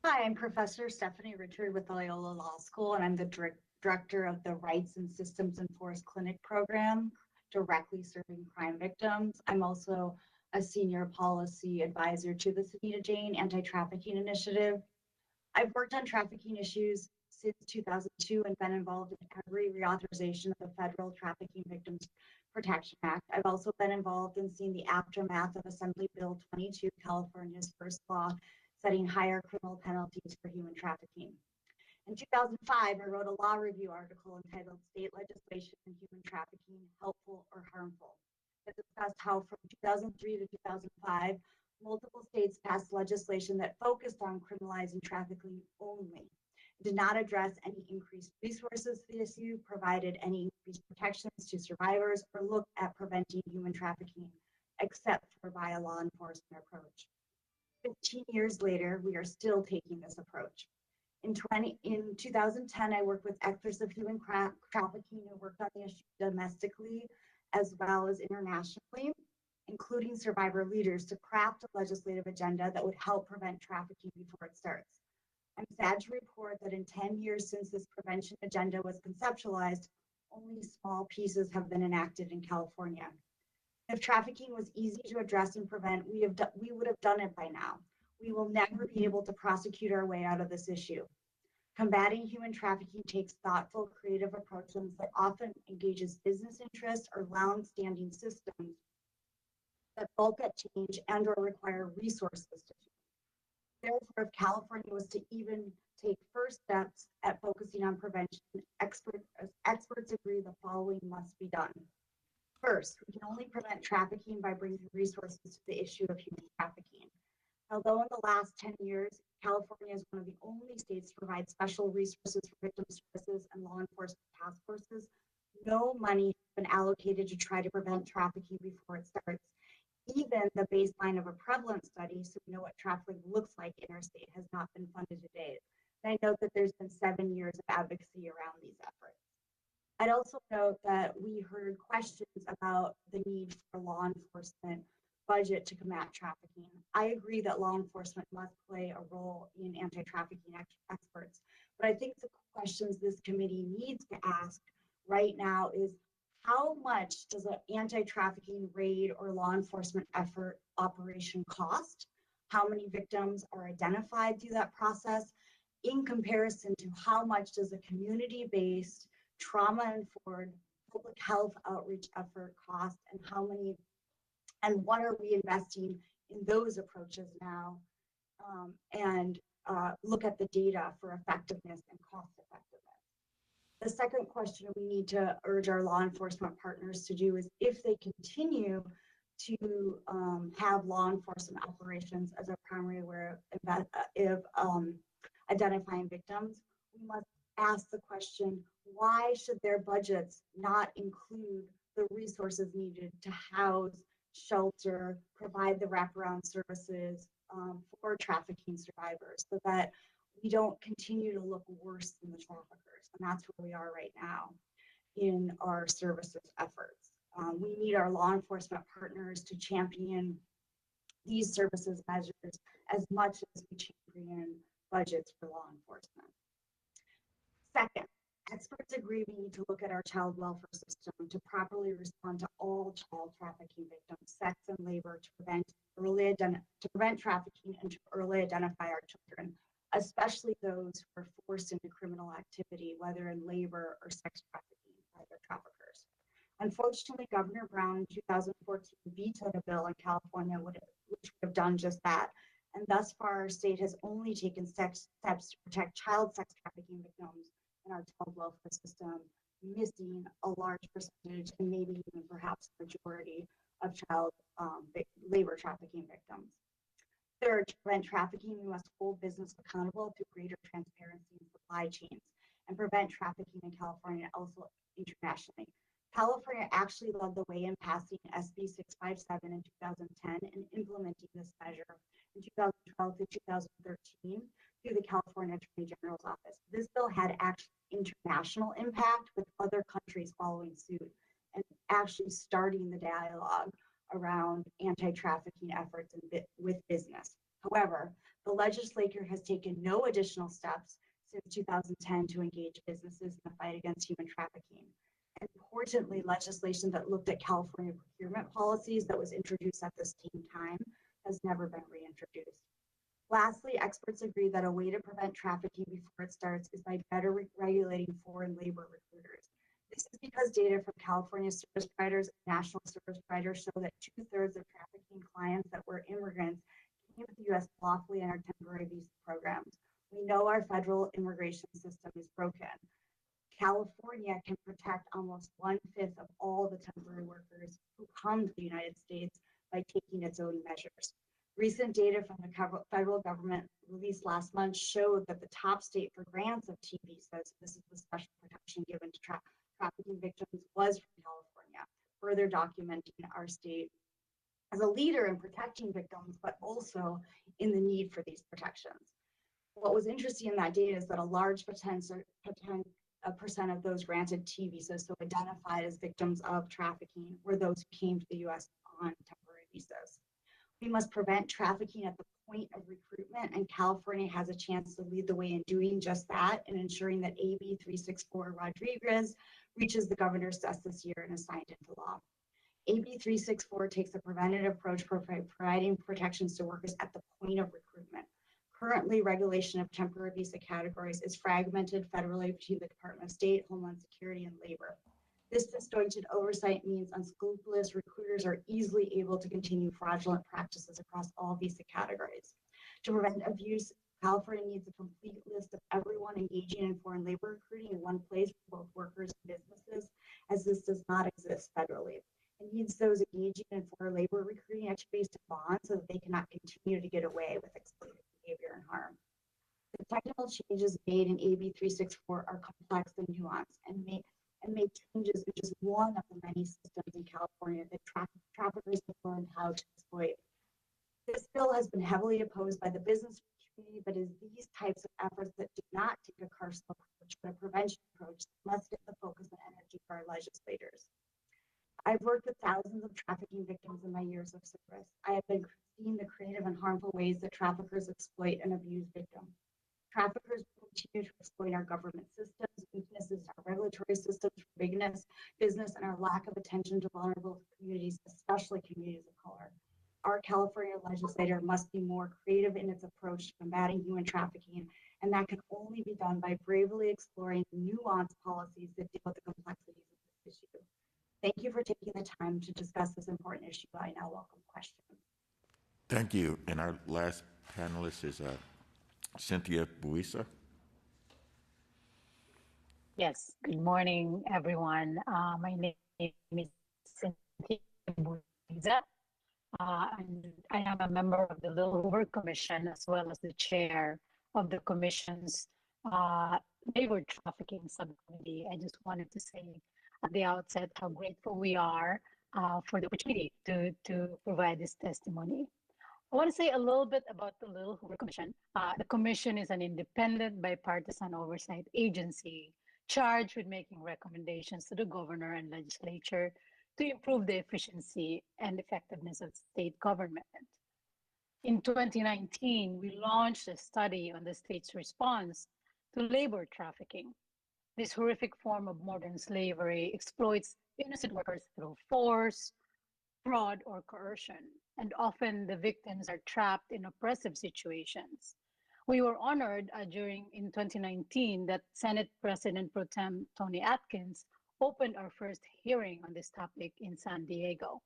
Hi, I'm Professor Stephanie Richard with Loyola Law School, and I'm the director of the Rights and Systems Enforced Clinic program, directly serving crime victims. I'm also a senior policy advisor to the Sunita Jain Anti-Trafficking Initiative. I've worked on trafficking issues since 2002 and been involved in every reauthorization of the Federal Trafficking Victims Protection Act. I've also been involved in seeing the aftermath of Assembly Bill 22, California's first law setting higher criminal penalties for human trafficking. In 2005, I wrote a law review article entitled State Legislation and Human Trafficking, Helpful or Harmful, that discussed how from 2003 to 2005, multiple states passed legislation that focused on criminalizing trafficking only, did not address any increased resources to the issue, provided any increased protections to survivors, or looked at preventing human trafficking, except for by a law enforcement approach. 15 years later, we are still taking this approach. In 2010, I worked with experts of human trafficking who worked on the issue domestically as well as internationally, including survivor leaders, to craft a legislative agenda that would help prevent trafficking before it starts. I'm sad to report that in 10 years since this prevention agenda was conceptualized, only small pieces have been enacted in California. If trafficking was easy to address and prevent, we would have done it by now. We will never be able to prosecute our way out of this issue. Combating human trafficking takes thoughtful, creative approaches that often engages business interests or long-standing systems that bulk at change and or require resources to change. Therefore, if California was to even take first steps at focusing on prevention, experts agree the following must be done. First, we can only prevent trafficking by bringing resources to the issue of human trafficking. Although in the last 10 years, California is one of the only states to provide special resources for victim services and law enforcement task forces, no money has been allocated to try to prevent trafficking before it starts. Even the baseline of a prevalence study, so we know what trafficking looks like in our state, has not been funded to date. And I note that there's been 7 years of advocacy around these efforts. I'd also note that we heard questions about the need for law enforcement budget to combat trafficking. I agree that law enforcement must play a role in anti-trafficking efforts, but I think the questions this committee needs to ask right now is, how much does an anti-trafficking raid or law enforcement effort operation cost? How many victims are identified through that process in comparison to how much does a community-based, trauma-informed public health outreach effort cost, and what are we investing in those approaches now, and look at the data for effectiveness and cost effectiveness. The second question we need to urge our law enforcement partners to do is, if they continue to have law enforcement operations as a primary way of identifying victims, we must ask the question, why should their budgets not include the resources needed to house, shelter, provide the wraparound services for trafficking survivors, so that we don't continue to look worse than the traffickers? And that's where we are right now in our services efforts. We need our law enforcement partners to champion these services measures as much as we champion budgets for law enforcement. Second, experts agree we need to look at our child welfare system to properly respond to all child trafficking victims, sex and labor, to prevent trafficking and to early identify our children. especially those who are forced into criminal activity, whether in labor or sex trafficking by their traffickers. Unfortunately, Governor Brown in 2014 vetoed a bill in California which would have done just that. And thus far, our state has only taken steps to protect child sex trafficking victims in our child welfare system, missing a large percentage and maybe even perhaps majority of child labor trafficking victims. Third, to prevent trafficking, we must hold business accountable through greater transparency in supply chains and prevent trafficking in California and also internationally. California actually led the way in passing SB 657 in 2010 and implementing this measure in 2012 to 2013 through the California Attorney General's office. This bill had actually international impact with other countries following suit and actually starting the dialogue around anti-trafficking efforts with business. However, the legislature has taken no additional steps since 2010 to engage businesses in the fight against human trafficking. Importantly, legislation that looked at California procurement policies that was introduced at the same time has never been reintroduced. Lastly, experts agree that a way to prevent trafficking before it starts is by better regulating foreign labor recruiters. This is because data from California service providers and national service providers show that 2/3 of trafficking clients that were immigrants came to the U.S. lawfully in our temporary visa programs. We know our federal immigration system is broken. California can protect almost 1/5 of all the temporary workers who come to the United States by taking its own measures. Recent data from the federal government released last month showed that the top state for grants of T visas, this is the special protection given to trafficking victims, was from California, further documenting our state as a leader in protecting victims, but also in the need for these protections. What was interesting in that data is that a large percent of those granted T visas, so identified as victims of trafficking, were those who came to the U.S. on temporary visas. We must prevent trafficking at the point of recruitment, and California has a chance to lead the way in doing just that and ensuring that AB 364 Rodriguez reaches the governor's desk this year and is signed into law. AB 364 takes a preventative approach for providing protections to workers at the point of recruitment. Currently, regulation of temporary visa categories is fragmented federally between the Department of State, Homeland Security, and Labor. This disjointed oversight means unscrupulous recruiters are easily able to continue fraudulent practices across all visa categories. To prevent abuse, California needs a complete list of everyone engaging in foreign labor recruiting in one place for both workers and businesses, as this does not exist federally. It needs those engaging in foreign labor recruiting activities to bond so that they cannot continue to get away with exploitative behavior and harm. The technical changes made in AB 364 are complex and nuanced and make changes in just one of the many systems in California that traffickers have learned how to exploit. This bill has been heavily opposed by the business community, but is these types of efforts that do not take a carceral approach, but a prevention approach that must get the focus and energy for our legislators. I've worked with thousands of trafficking victims in my years of service. I have been seeing the creative and harmful ways that traffickers exploit and abuse victims. Traffickers continue to exploit our government systems, weaknesses in our regulatory systems for business, and our lack of attention to vulnerable communities, especially communities of color. Our California legislator must be more creative in its approach to combating human trafficking, and that can only be done by bravely exploring nuanced policies that deal with the complexities of this issue. Thank you for taking the time to discuss this important issue. I now welcome questions. Thank you. And our last panelist is Cynthia Buisa. Yes, good morning, everyone. My name is Cynthia Buisa, and I am a member of the Little Hoover Commission, as well as the chair of the Commission's Labor Trafficking Subcommittee. I just wanted to say at the outset how grateful we are for the opportunity to provide this testimony. I want to say a little bit about the Little Hoover Commission. The Commission is an independent, bipartisan oversight agency charged with making recommendations to the governor and legislature to improve the efficiency and effectiveness of state government. In 2019, we launched a study on the state's response to labor trafficking. This horrific form of modern slavery exploits innocent workers through force, fraud, or coercion, and often the victims are trapped in oppressive situations. We were honored during in 2019 that Senate President Pro Tem Tony Atkins opened our first hearing on this topic in San Diego.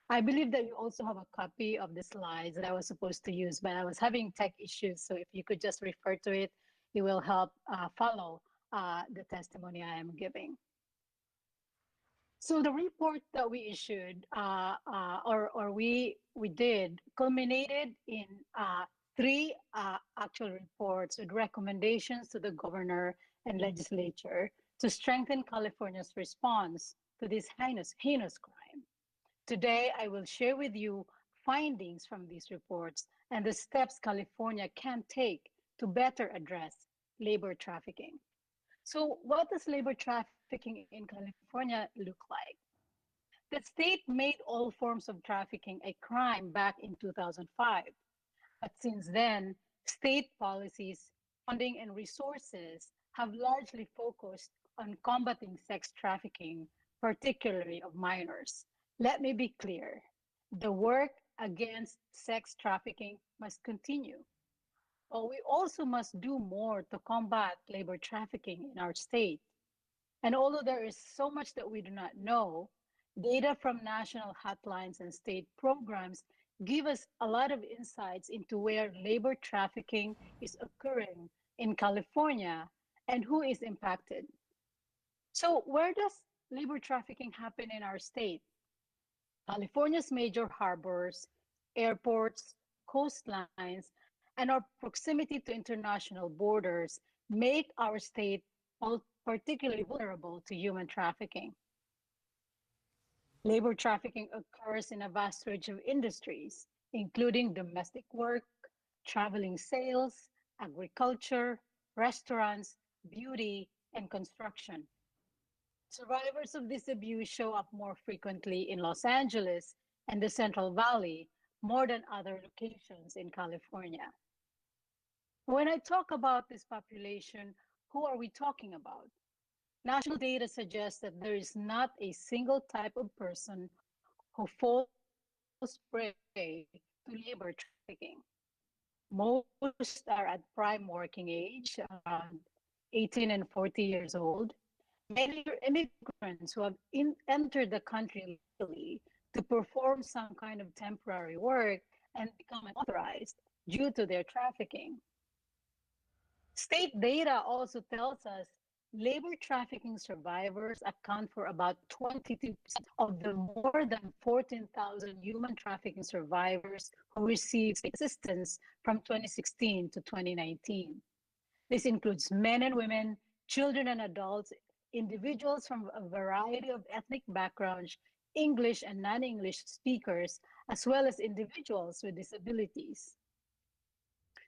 I believe that you also have a copy of the slides that I was supposed to use, but I was having tech issues. So if you could just refer to it, it will help follow the testimony I am giving. So the report that we issued, or we did, culminated in three actual reports with recommendations to the governor and legislature to strengthen California's response to this heinous crime. Today, I will share with you findings from these reports and the steps California can take to better address labor trafficking. So what does labor trafficking in California look like? The state made all forms of trafficking a crime back in 2005. But since then, state policies, funding, and resources have largely focused on combating sex trafficking, particularly of minors. Let me be clear. The work against sex trafficking must continue. But we also must do more to combat labor trafficking in our state. And although there is so much that we do not know, data from national hotlines and state programs give us a lot of insights into where labor trafficking is occurring in California and who is impacted. So where does labor trafficking happen in our state? California's major harbors, airports, coastlines, and our proximity to international borders make our state particularly vulnerable to human trafficking. Labor trafficking occurs in a vast range of industries, including domestic work, traveling sales, agriculture, restaurants, beauty, and construction. Survivors of this abuse show up more frequently in Los Angeles and the Central Valley more than other locations in California. When I talk about this population, who are we talking about? National data suggests that there is not a single type of person who falls prey to labor trafficking. Most are at prime working age, around 18 and 40 years old. Many are immigrants who have entered the country legally to perform some kind of temporary work and become unauthorized due to their trafficking. State data also tells us labor trafficking survivors account for about 22% of the more than 14,000 human trafficking survivors who received state assistance from 2016 to 2019. This includes men and women, children and adults, individuals from a variety of ethnic backgrounds, English and non-English speakers, as well as individuals with disabilities.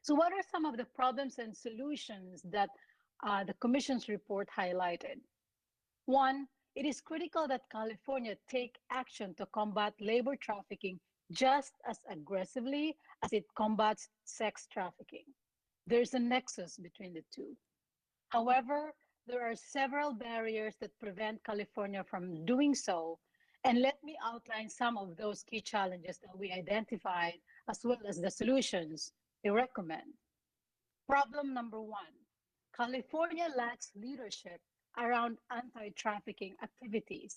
So what are some of the problems and solutions that the Commission's report highlighted? One, it is critical that California take action to combat labor trafficking just as aggressively as it combats sex trafficking. There's a nexus between the two. However, there are several barriers that prevent California from doing so, and let me outline some of those key challenges that we identified, as well as the solutions we recommend. Problem number one, California lacks leadership around anti-trafficking activities.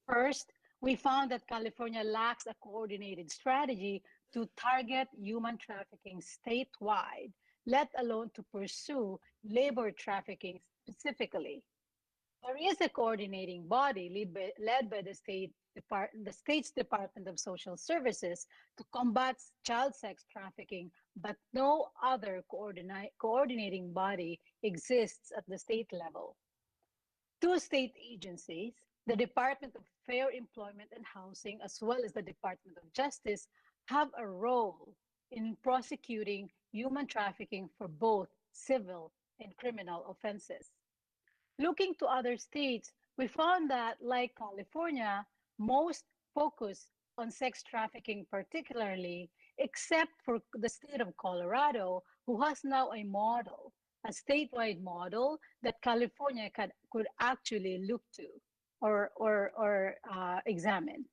First, we found that California lacks a coordinated strategy to target human trafficking statewide, let alone to pursue labor trafficking specifically. There is a coordinating body led by the state's Department of Social Services to combat child sex trafficking, but no other coordinating body exists at the state level. Two state agencies, the Department of Fair Employment and Housing, as well as the Department of Justice, have a role in prosecuting human trafficking for both civil and criminal offenses. Looking to other states, we found that, like California, most focus on sex trafficking particularly, except for the state of Colorado, who has now a model, a statewide model that California could actually look to or examine.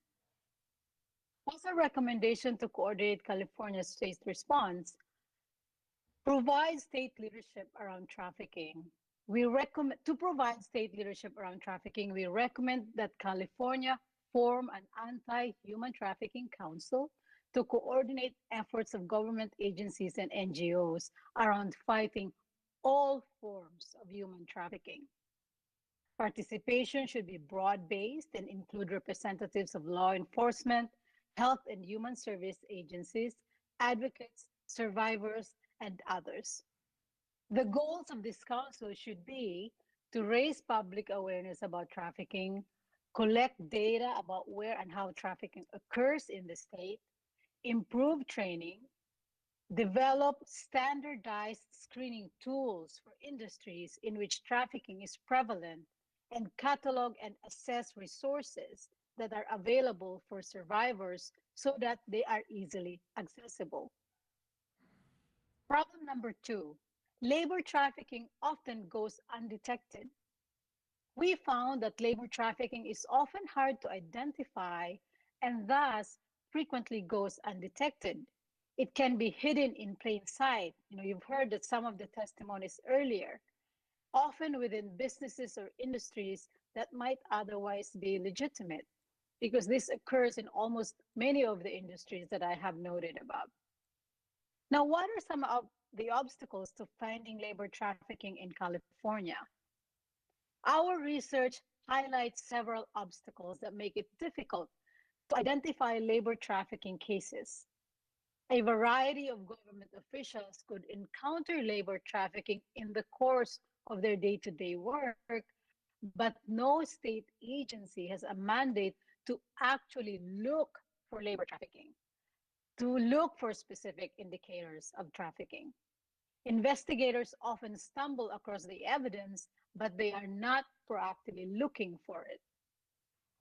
What's a recommendation to coordinate California's state response? Provide state leadership around trafficking. To provide state leadership around trafficking, we recommend that California form an anti-human trafficking council to coordinate efforts of government agencies and NGOs around fighting all forms of human trafficking. Participation should be broad-based and include representatives of law enforcement, health and human service agencies, advocates, survivors, and others. The goals of this council should be to raise public awareness about trafficking, collect data about where and how trafficking occurs in the state, improve training, develop standardized screening tools for industries in which trafficking is prevalent, and catalog and assess resources that are available for survivors so that they are easily accessible. Problem number 2, labor trafficking often goes undetected. We found that labor trafficking is often hard to identify and thus frequently goes undetected. It can be hidden in plain sight. You've heard that some of the testimonies earlier, often within businesses or industries that might otherwise be legitimate, because this occurs in almost many of the industries that I have noted above. Now, what are some of the obstacles to finding labor trafficking in California? Our research highlights several obstacles that make it difficult to identify labor trafficking cases. A variety of government officials could encounter labor trafficking in the course of their day-to-day work, but no state agency has a mandate to actually look for labor trafficking, to look for specific indicators of trafficking. Investigators often stumble across the evidence, but they are not proactively looking for it.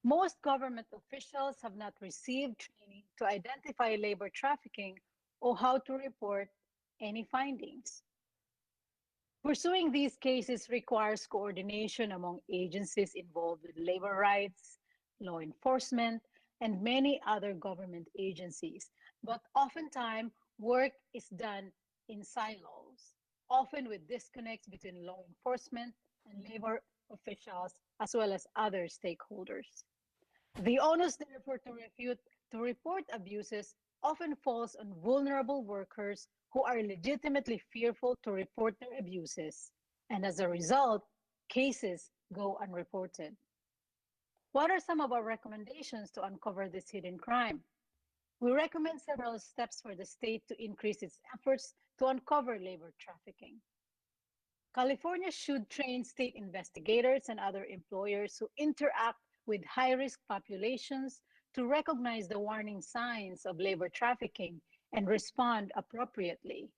Most government officials have not received training to identify labor trafficking or how to report any findings. Pursuing these cases requires coordination among agencies involved with labor rights, law enforcement, and many other government agencies. But oftentimes, work is done in silos, often with disconnects between law enforcement and labor officials, as well as other stakeholders. The onus, therefore, to report abuses often falls on vulnerable workers who are legitimately fearful to report their abuses, and as a result, cases go unreported. What are some of our recommendations to uncover this hidden crime? We recommend several steps for the state to increase its efforts to uncover labor trafficking. California should train state investigators and other employers who interact with high-risk populations to recognize the warning signs of labor trafficking and respond appropriately.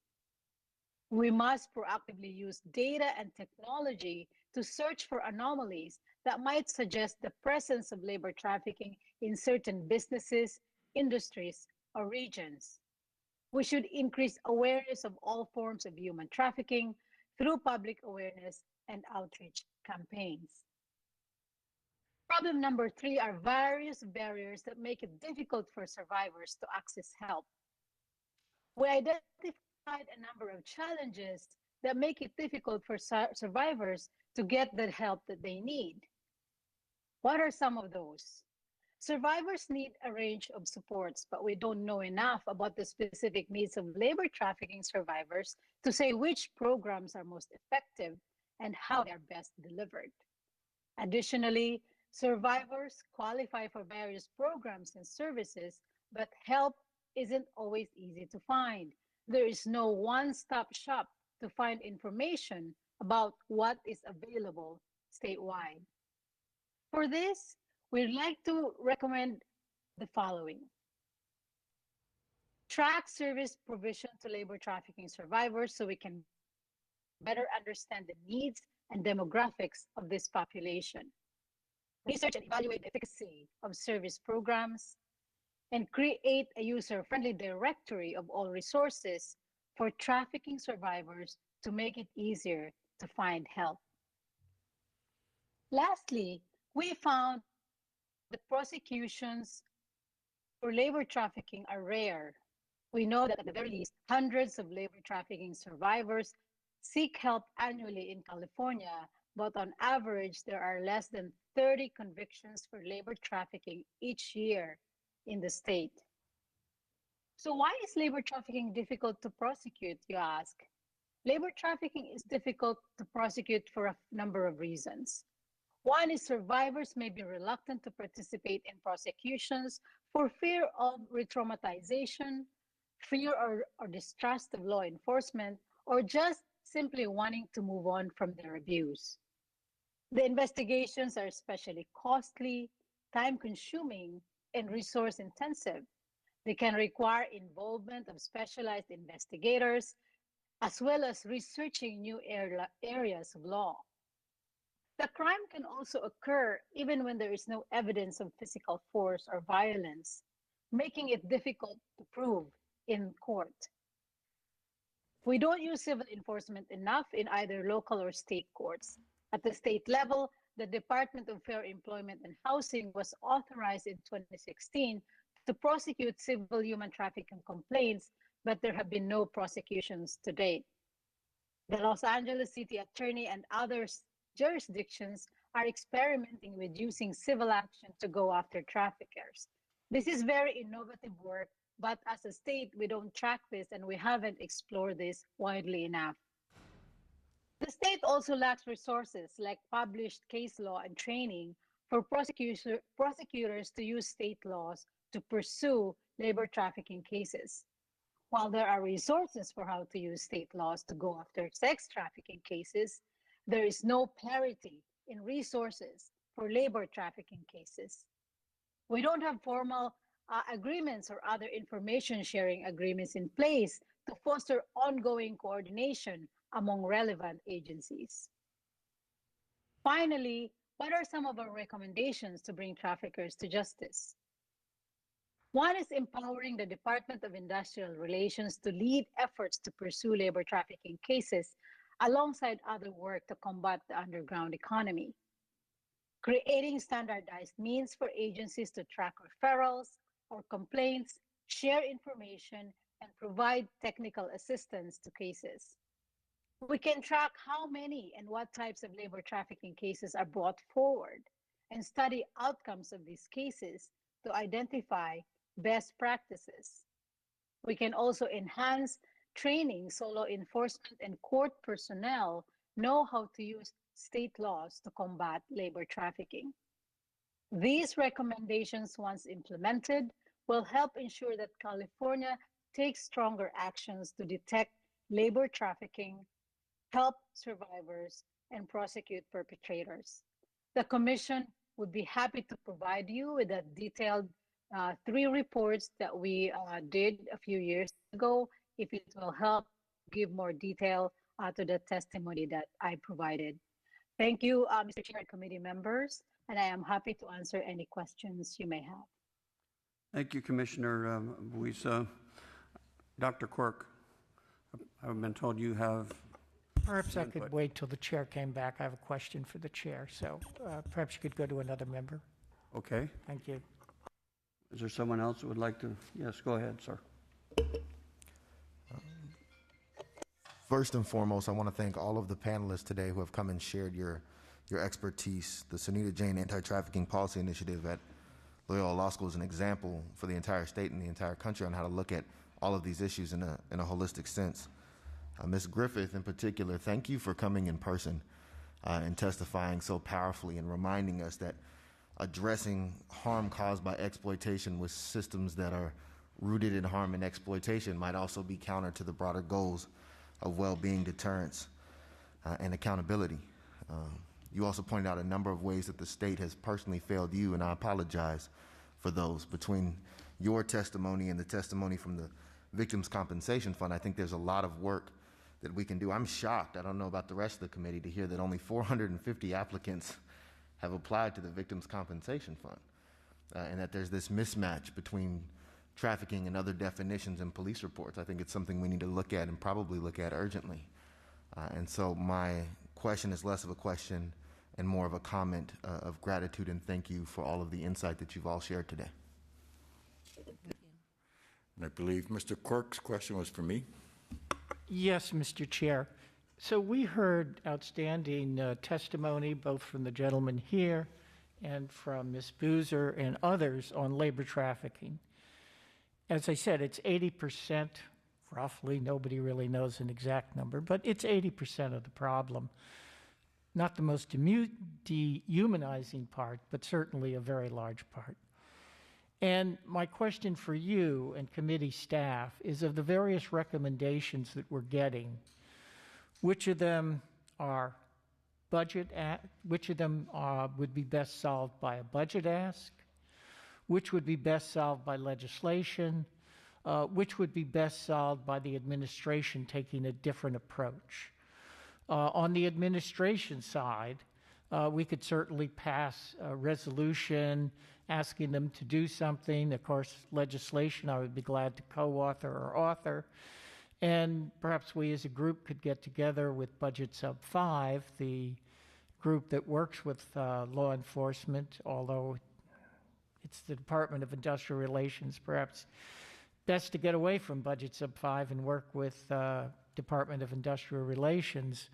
We must proactively use data and technology to search for anomalies that might suggest the presence of labor trafficking in certain businesses, industries, or regions. We should increase awareness of all forms of human trafficking through public awareness and outreach campaigns. Problem number 3 are various barriers that make it difficult for survivors to access help. We identified a number of challenges that make it difficult for survivors to get the help that they need. What are some of those? Survivors need a range of supports, but we don't know enough about the specific needs of labor trafficking survivors to say which programs are most effective and how they are best delivered. Additionally, survivors qualify for various programs and services, but help isn't always easy to find. There is no one-stop shop to find information about what is available statewide. For this, we'd like to recommend the following. Track service provision to labor trafficking survivors so we can better understand the needs and demographics of this population. Research and evaluate the efficacy of service programs, and create a user-friendly directory of all resources for trafficking survivors to make it easier to find help. Lastly, we found that prosecutions for labor trafficking are rare. We know that at the very least, hundreds of labor trafficking survivors seek help annually in California, but on average, there are less than 30 convictions for labor trafficking each year in the state. So why is labor trafficking difficult to prosecute, you ask? Labor trafficking is difficult to prosecute for a number of reasons. One is survivors may be reluctant to participate in prosecutions for fear of re-traumatization, fear or distrust of law enforcement, or just simply wanting to move on from their abuse. The investigations are especially costly, time-consuming, and resource-intensive. They can require involvement of specialized investigators, as well as researching new areas of law. The crime can also occur even when there is no evidence of physical force or violence, making it difficult to prove in court. We don't use civil enforcement enough in either local or state courts. At the state level, the Department of Fair Employment and Housing was authorized in 2016 to prosecute civil human trafficking complaints, but there have been no prosecutions to date. The Los Angeles City Attorney and other jurisdictions are experimenting with using civil action to go after traffickers. This is very innovative work, but as a state, we don't track this and we haven't explored this widely enough. The state also lacks resources like published case law and training for prosecutors to use state laws to pursue labor trafficking cases. While there are resources for how to use state laws to go after sex trafficking cases, there is no parity in resources for labor trafficking cases. We don't have formal agreements or other information sharing agreements in place to foster ongoing coordination among relevant agencies. Finally, what are some of our recommendations to bring traffickers to justice? One is empowering the Department of Industrial Relations to lead efforts to pursue labor trafficking cases alongside other work to combat the underground economy. Creating standardized means for agencies to track referrals or complaints, share information, and provide technical assistance to cases. We can track how many and what types of labor trafficking cases are brought forward and study outcomes of these cases to identify best practices. We can also enhance training so law enforcement and court personnel know how to use state laws to combat labor trafficking. These recommendations, once implemented, will help ensure that California takes stronger actions to detect labor trafficking, help survivors, and prosecute perpetrators. The Commission would be happy to provide you with a detailed 3 reports that we did a few years ago, if it will help give more detail to the testimony that I provided. Thank you, Mr. Chair and committee members, and I am happy to answer any questions you may have. Thank you, Commissioner Buisa. Dr. Quirk, I've been told you have Perhaps I could wait till the chair came back. I have a question for the chair, so perhaps you could go to another member. Okay. Thank you. Is there someone else that would like to? Yes, go ahead, sir. First and foremost, I want to thank all of the panelists today who have come and shared your expertise. The Sunita Jain Anti-Trafficking Policy Initiative at Loyola Law School is an example for the entire state and the entire country on how to look at all of these issues in a holistic sense. Ms. Griffith, in particular, thank you for coming in person and testifying so powerfully and reminding us that addressing harm caused by exploitation with systems that are rooted in harm and exploitation might also be counter to the broader goals of well-being, deterrence, and accountability. You also pointed out a number of ways that the state has personally failed you, and I apologize for those. Between your testimony and the testimony from the Victims' Compensation Fund, I think there's a lot of work that we can do. I'm shocked, I don't know about the rest of the committee, to hear that only 450 applicants have applied to the Victims' Compensation Fund, and that there's this mismatch between trafficking and other definitions in police reports. I think it's something we need to look at and probably look at urgently. And so my question is less of a question and more of a comment of gratitude and thank you for all of the insight that you've all shared today. And I believe Mr. Quirk's question was for me. Yes, Mr. Chair. So we heard outstanding testimony both from the gentleman here and from Ms. Boozer and others on labor trafficking. As I said, it's 80%, roughly. Nobody really knows an exact number, but it's 80% of the problem. Not the most dehumanizing part, but certainly a very large part. And my question for you and committee staff is, of the various recommendations that we're getting, which of them are which of them would be best solved by a budget ask? Which would be best solved by legislation? Which would be best solved by the administration taking a different approach? On the administration side, we could certainly pass a resolution asking them to do something. Of course, legislation I would be glad to co-author or author. And perhaps we as a group could get together with Budget Sub 5, the group that works with law enforcement, although it's the Department of Industrial Relations, perhaps best to get away from Budget Sub 5 and work with Department of Industrial Relations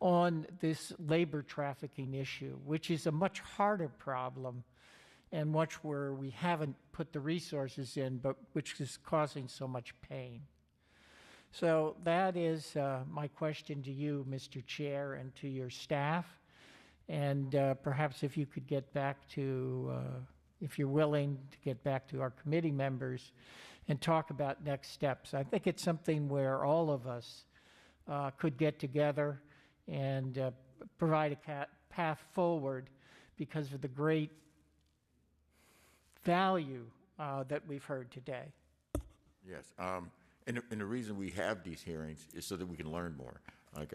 on this labor trafficking issue, which is a much harder problem and much where we haven't put the resources in, but which is causing so much pain. So that is my question to you, Mr. Chair, and to your staff. And perhaps if you could get back to, if you're willing to get back to our committee members and talk about next steps. I think it's something where all of us could get together and provide a path forward because of the great value that we've heard today. Yes, and the reason we have these hearings is so that we can learn more. Like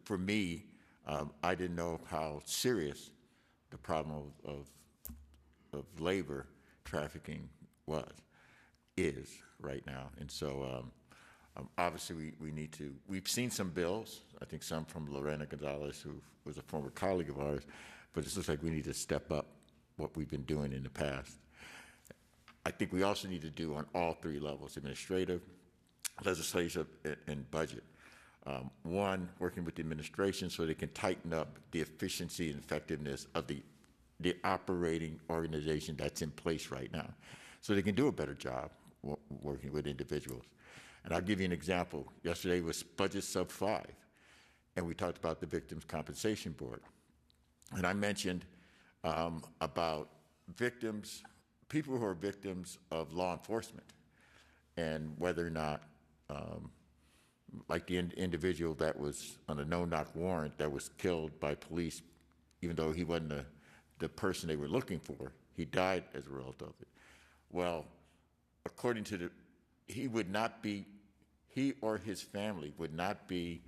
for me, I didn't know how serious the problem of labor trafficking is right now, and so obviously we need to. We've seen some bills. I think some from Lorena Gonzalez, who was a former colleague of ours, but it looks like we need to step up what we've been doing in the past. I think we also need to do on all three levels: administrative, legislative, and budget. One, working with the administration so they can tighten up the efficiency and effectiveness of the operating organization that's in place right now, so they can do a better job working with individuals. And I'll give you an example. Yesterday was Budget Sub 5, and we talked about the Victims' Compensation Board. And I mentioned about victims, people who are victims of law enforcement, and whether or not, like the individual that was on a no-knock warrant that was killed by police, even though he wasn't the person they were looking for, he died as a result of it. Well, according to he or his family would not be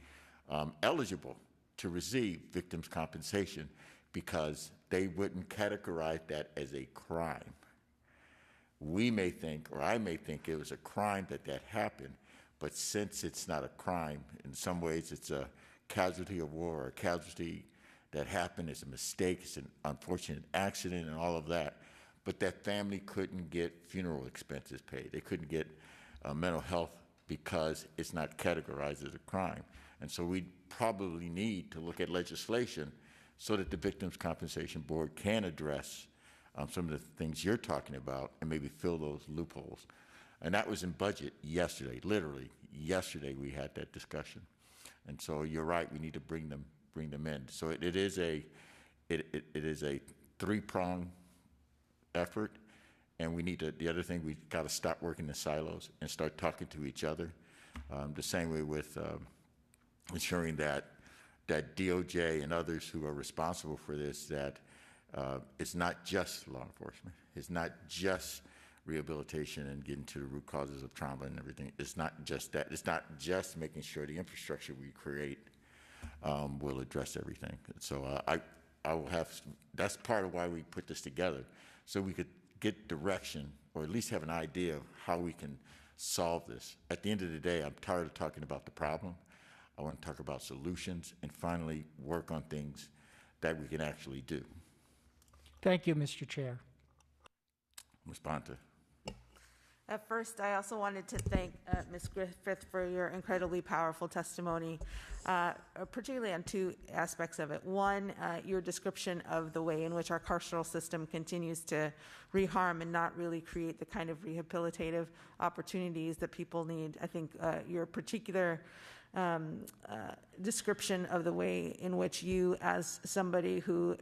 eligible to receive victims' compensation because they wouldn't categorize that as a crime. We may think, or I may think, it was a crime that happened, but since it's not a crime, in some ways it's a casualty of war, or a casualty that happened, it's a mistake, it's an unfortunate accident and all of that, but that family couldn't get funeral expenses paid. They couldn't get mental health because it's not categorized as a crime. And so we probably need to look at legislation so that the Victims' Compensation Board can address some of the things you're talking about and maybe fill those loopholes. And that was in budget yesterday. Literally yesterday we had that discussion. And so you're right, we need to bring them in. So it is a three-pronged effort, and we need to. The other thing, we've got to stop working in silos and start talking to each other. The same way with ensuring that DOJ and others who are responsible for this, that it's not just law enforcement. It's not just rehabilitation and getting to the root causes of trauma and everything. It's not just that. It's not just making sure the infrastructure we create will address everything. So I will have. That's part of why we put this together, so we could get direction or at least have an idea of how we can solve this. At the end of the day, I'm tired of talking about the problem. I want to talk about solutions and finally work on things that we can actually do. Thank you, Mr. Chair. Ms. Bonta. At first, I also wanted to thank Ms. Griffith for your incredibly powerful testimony, particularly on two aspects of it. One, your description of the way in which our carceral system continues to reharm and not really create the kind of rehabilitative opportunities that people need. I think your particular description of the way in which you, as somebody who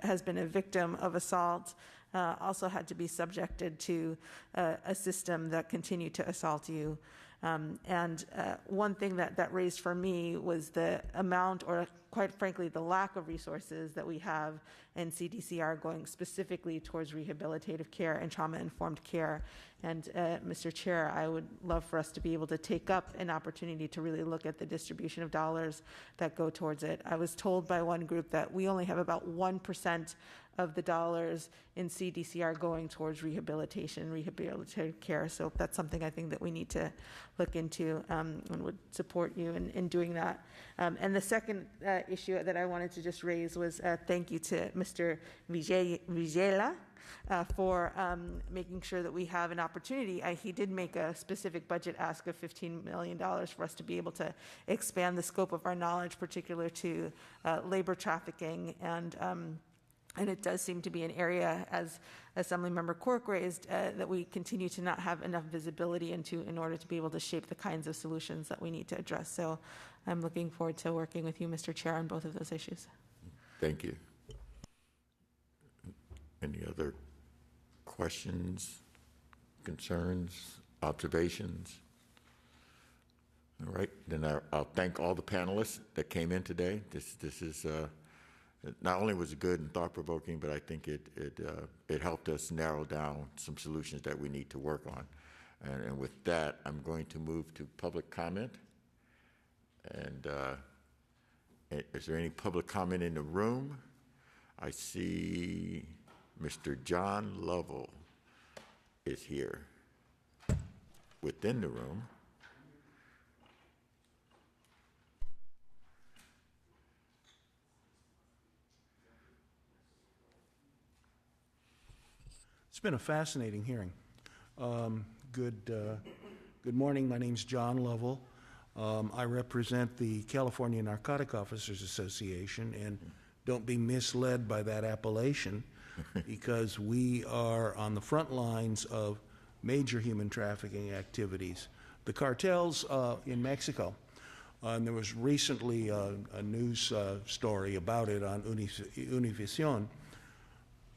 has been a victim of assault, also had to be subjected to a system that continued to assault you. And one thing that raised for me was the amount, or quite frankly, the lack of resources that we have in CDCR going specifically towards rehabilitative care and trauma-informed care. And Mr. Chair, I would love for us to be able to take up an opportunity to really look at the distribution of dollars that go towards it. I was told by one group that we only have about 1% of the dollars in CDCR going towards rehabilitative care. So that's something I think that we need to look into, and would support you in doing that. And the second issue that I wanted to just raise was thank you to Mr. Vigela for making sure that we have an opportunity. He did make a specific budget ask of $15 million for us to be able to expand the scope of our knowledge, particularly to labor trafficking, and it does seem to be an area, as Assemblymember Cork raised, that we continue to not have enough visibility into in order to be able to shape the kinds of solutions that we need to address. So I'm looking forward to working with you, Mr. Chair, on both of those issues. Thank you. Any other questions, concerns, observations? All right, then I'll thank all the panelists that came in today. This is not only was it good and thought-provoking, but I think it helped us narrow down some solutions that we need to work on. And with that, I'm going to move to public comment. And is there any public comment in the room? I see Mr. John Lovell is here within the room. It's been a fascinating hearing. Good morning. My name's John Lovell. I represent the California Narcotic Officers Association, and don't be misled by that appellation because we are on the front lines of major human trafficking activities. The cartels in Mexico, and there was recently a news story about it on Univision.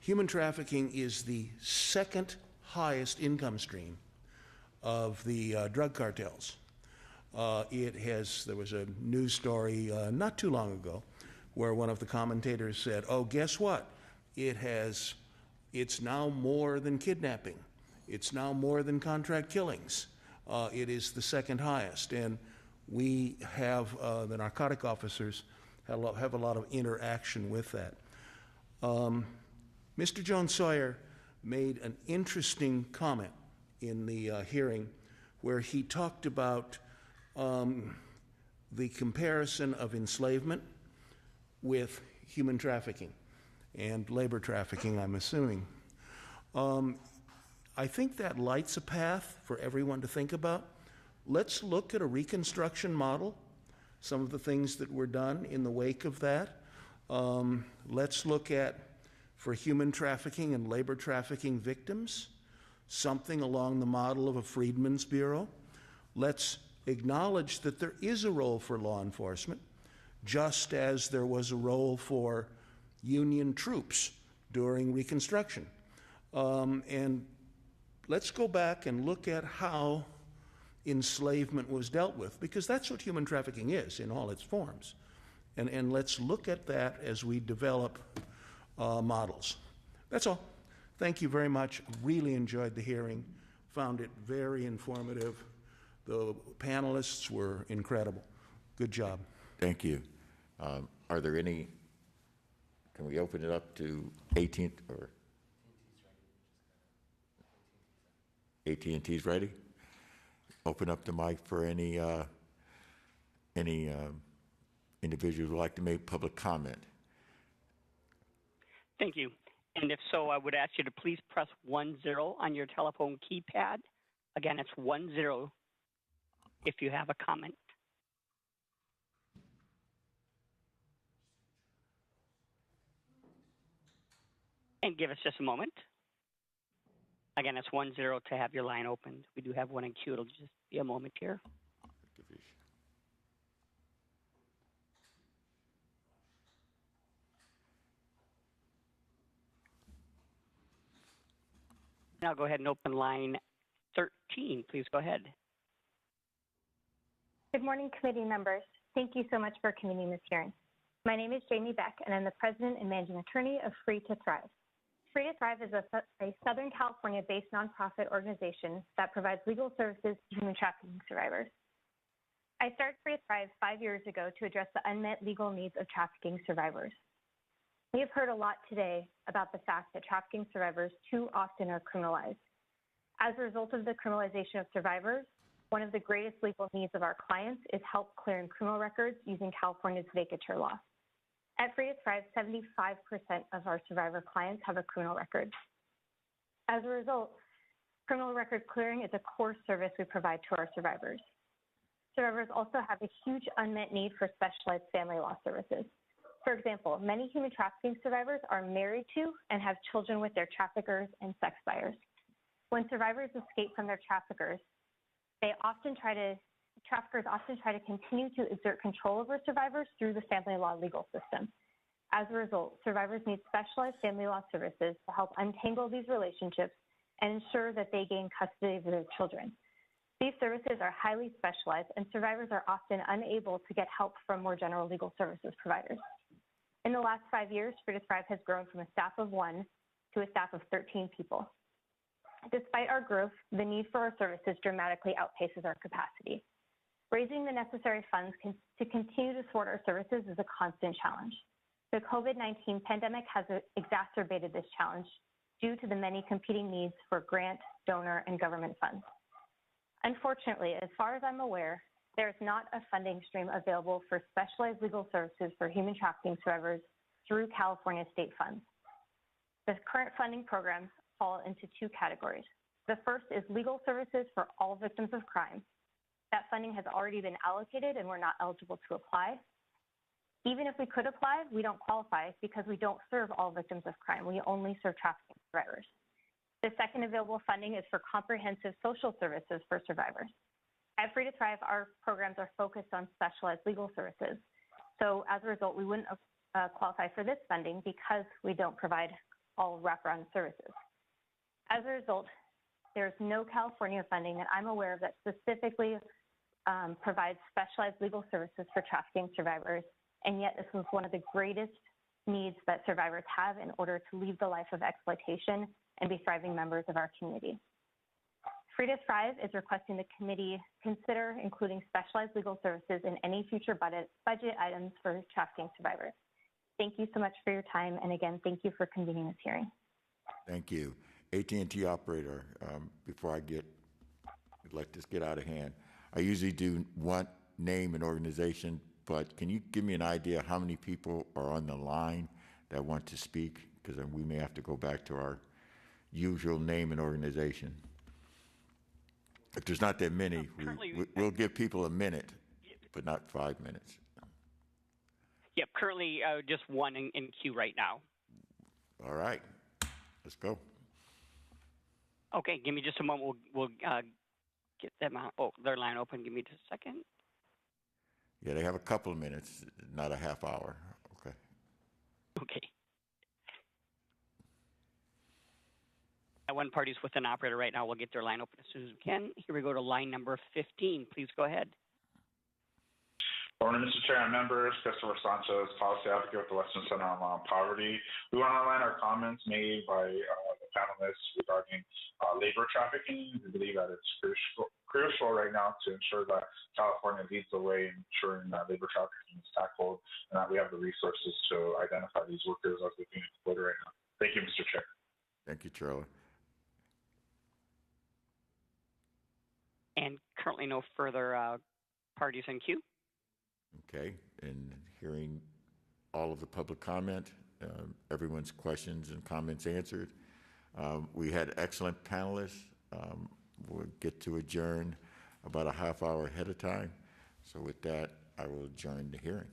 Human trafficking is the second highest income stream of the drug cartels. There was a news story not too long ago where one of the commentators said, oh, guess what? It's now more than kidnapping. It's now more than contract killings. It is the second highest. And we have, the narcotic officers have a lot of interaction with that. Mr. Jones Sawyer made an interesting comment in the hearing where he talked about the comparison of enslavement with human trafficking and labor trafficking, I'm assuming. I think that lights a path for everyone to think about. Let's look at a reconstruction model, some of the things that were done in the wake of that. Let's look at, for human trafficking and labor trafficking victims, something along the model of a Freedmen's Bureau. Let's acknowledge that there is a role for law enforcement, just as there was a role for Union troops during Reconstruction. And let's go back and look at how enslavement was dealt with, because that's what human trafficking is in all its forms. And let's look at that as we develop models. That's all. Thank you very much. Really enjoyed the hearing. Found it very informative. The panelists were incredible. Good job. Thank you. Are there any, can we open it up to 18th or AT&T's ready? Open up the mic for any individuals who would like to make public comment. Thank you. And if so, I would ask you to please press 10 on your telephone keypad. Again, it's 10 if you have a comment. And give us just a moment. Again, it's 10 to have your line opened. We do have one in queue. It'll just be a moment here. Now go ahead and open line 13. Please go ahead. Good morning, committee members. Thank you so much for convening this hearing. My name is Jamie Beck, and I'm the president and managing attorney of Free to Thrive. Free to Thrive is a Southern California-based nonprofit organization that provides legal services to human trafficking survivors. I started Free to Thrive 5 years ago to address the unmet legal needs of trafficking survivors. We have heard a lot today about the fact that trafficking survivors too often are criminalized. As a result of the criminalization of survivors, one of the greatest legal needs of our clients is help clearing criminal records using California's vacatur law. At Free to Thrive, 75% of our survivor clients have a criminal record. As a result, criminal record clearing is a core service we provide to our survivors. Survivors also have a huge unmet need for specialized family law services. For example, many human trafficking survivors are married to and have children with their traffickers and sex buyers. When survivors escape from their traffickers, traffickers often try to continue to exert control over survivors through the family law legal system. As a result, survivors need specialized family law services to help untangle these relationships and ensure that they gain custody of their children. These services are highly specialized, and survivors are often unable to get help from more general legal services providers. In the last 5 years, Free to Thrive has grown from a staff of 1 to a staff of 13 people. Despite our growth, the need for our services dramatically outpaces our capacity. Raising the necessary funds to continue to support our services is a constant challenge. The COVID-19 pandemic has exacerbated this challenge due to the many competing needs for grant, donor, and government funds. Unfortunately, as far as I'm aware, there is not a funding stream available for specialized legal services for human trafficking survivors through California state funds. The current funding programs fall into 2 categories. The first is legal services for all victims of crime. That funding has already been allocated and we're not eligible to apply. Even if we could apply, we don't qualify because we don't serve all victims of crime. We only serve trafficking survivors. The second available funding is for comprehensive social services for survivors. At Free to Thrive, our programs are focused on specialized legal services. So as a result, we wouldn't qualify for this funding because we don't provide all wraparound services. As a result, there's no California funding that I'm aware of that specifically provides specialized legal services for trafficking survivors, and yet this is one of the greatest needs that survivors have in order to leave the life of exploitation and be thriving members of our community. Free to Thrive is requesting the committee consider including specialized legal services in any future budget items for trafficking survivors. Thank you so much for your time, and again, thank you for convening this hearing. Thank you. AT&T operator, before I let this get out of hand, I usually do want name and organization, but can you give me an idea how many people are on the line that want to speak? Because then we may have to go back to our usual name and organization. If there's not that many, we'll give people a minute, but not 5 minutes. Yep, currently just one in queue right now. All right, let's go. Okay, give me just a moment. We'll get them out. Oh, their line open. Give me just a second. Yeah, they have a couple of minutes, not a half hour. Okay. Okay. One party's with an operator right now. We'll get their line open as soon as we can. Here we go to line number 15. Please go ahead. Morning, Mr. Chair and members. Christopher Sanchez, policy advocate with the Western Center on Law and Poverty. We want to outline our comments made by the panelists regarding labor trafficking. We believe that it's crucial right now to ensure that California leads the way in ensuring that labor trafficking is tackled and that we have the resources to identify these workers as they're being exploited right now. Thank you, Mr. Chair. Thank you, Charlie. And currently no further parties in queue. Okay, and hearing all of the public comment, everyone's questions and comments answered. We had excellent panelists. We'll get to adjourn about a half hour ahead of time. So with that, I will adjourn the hearing.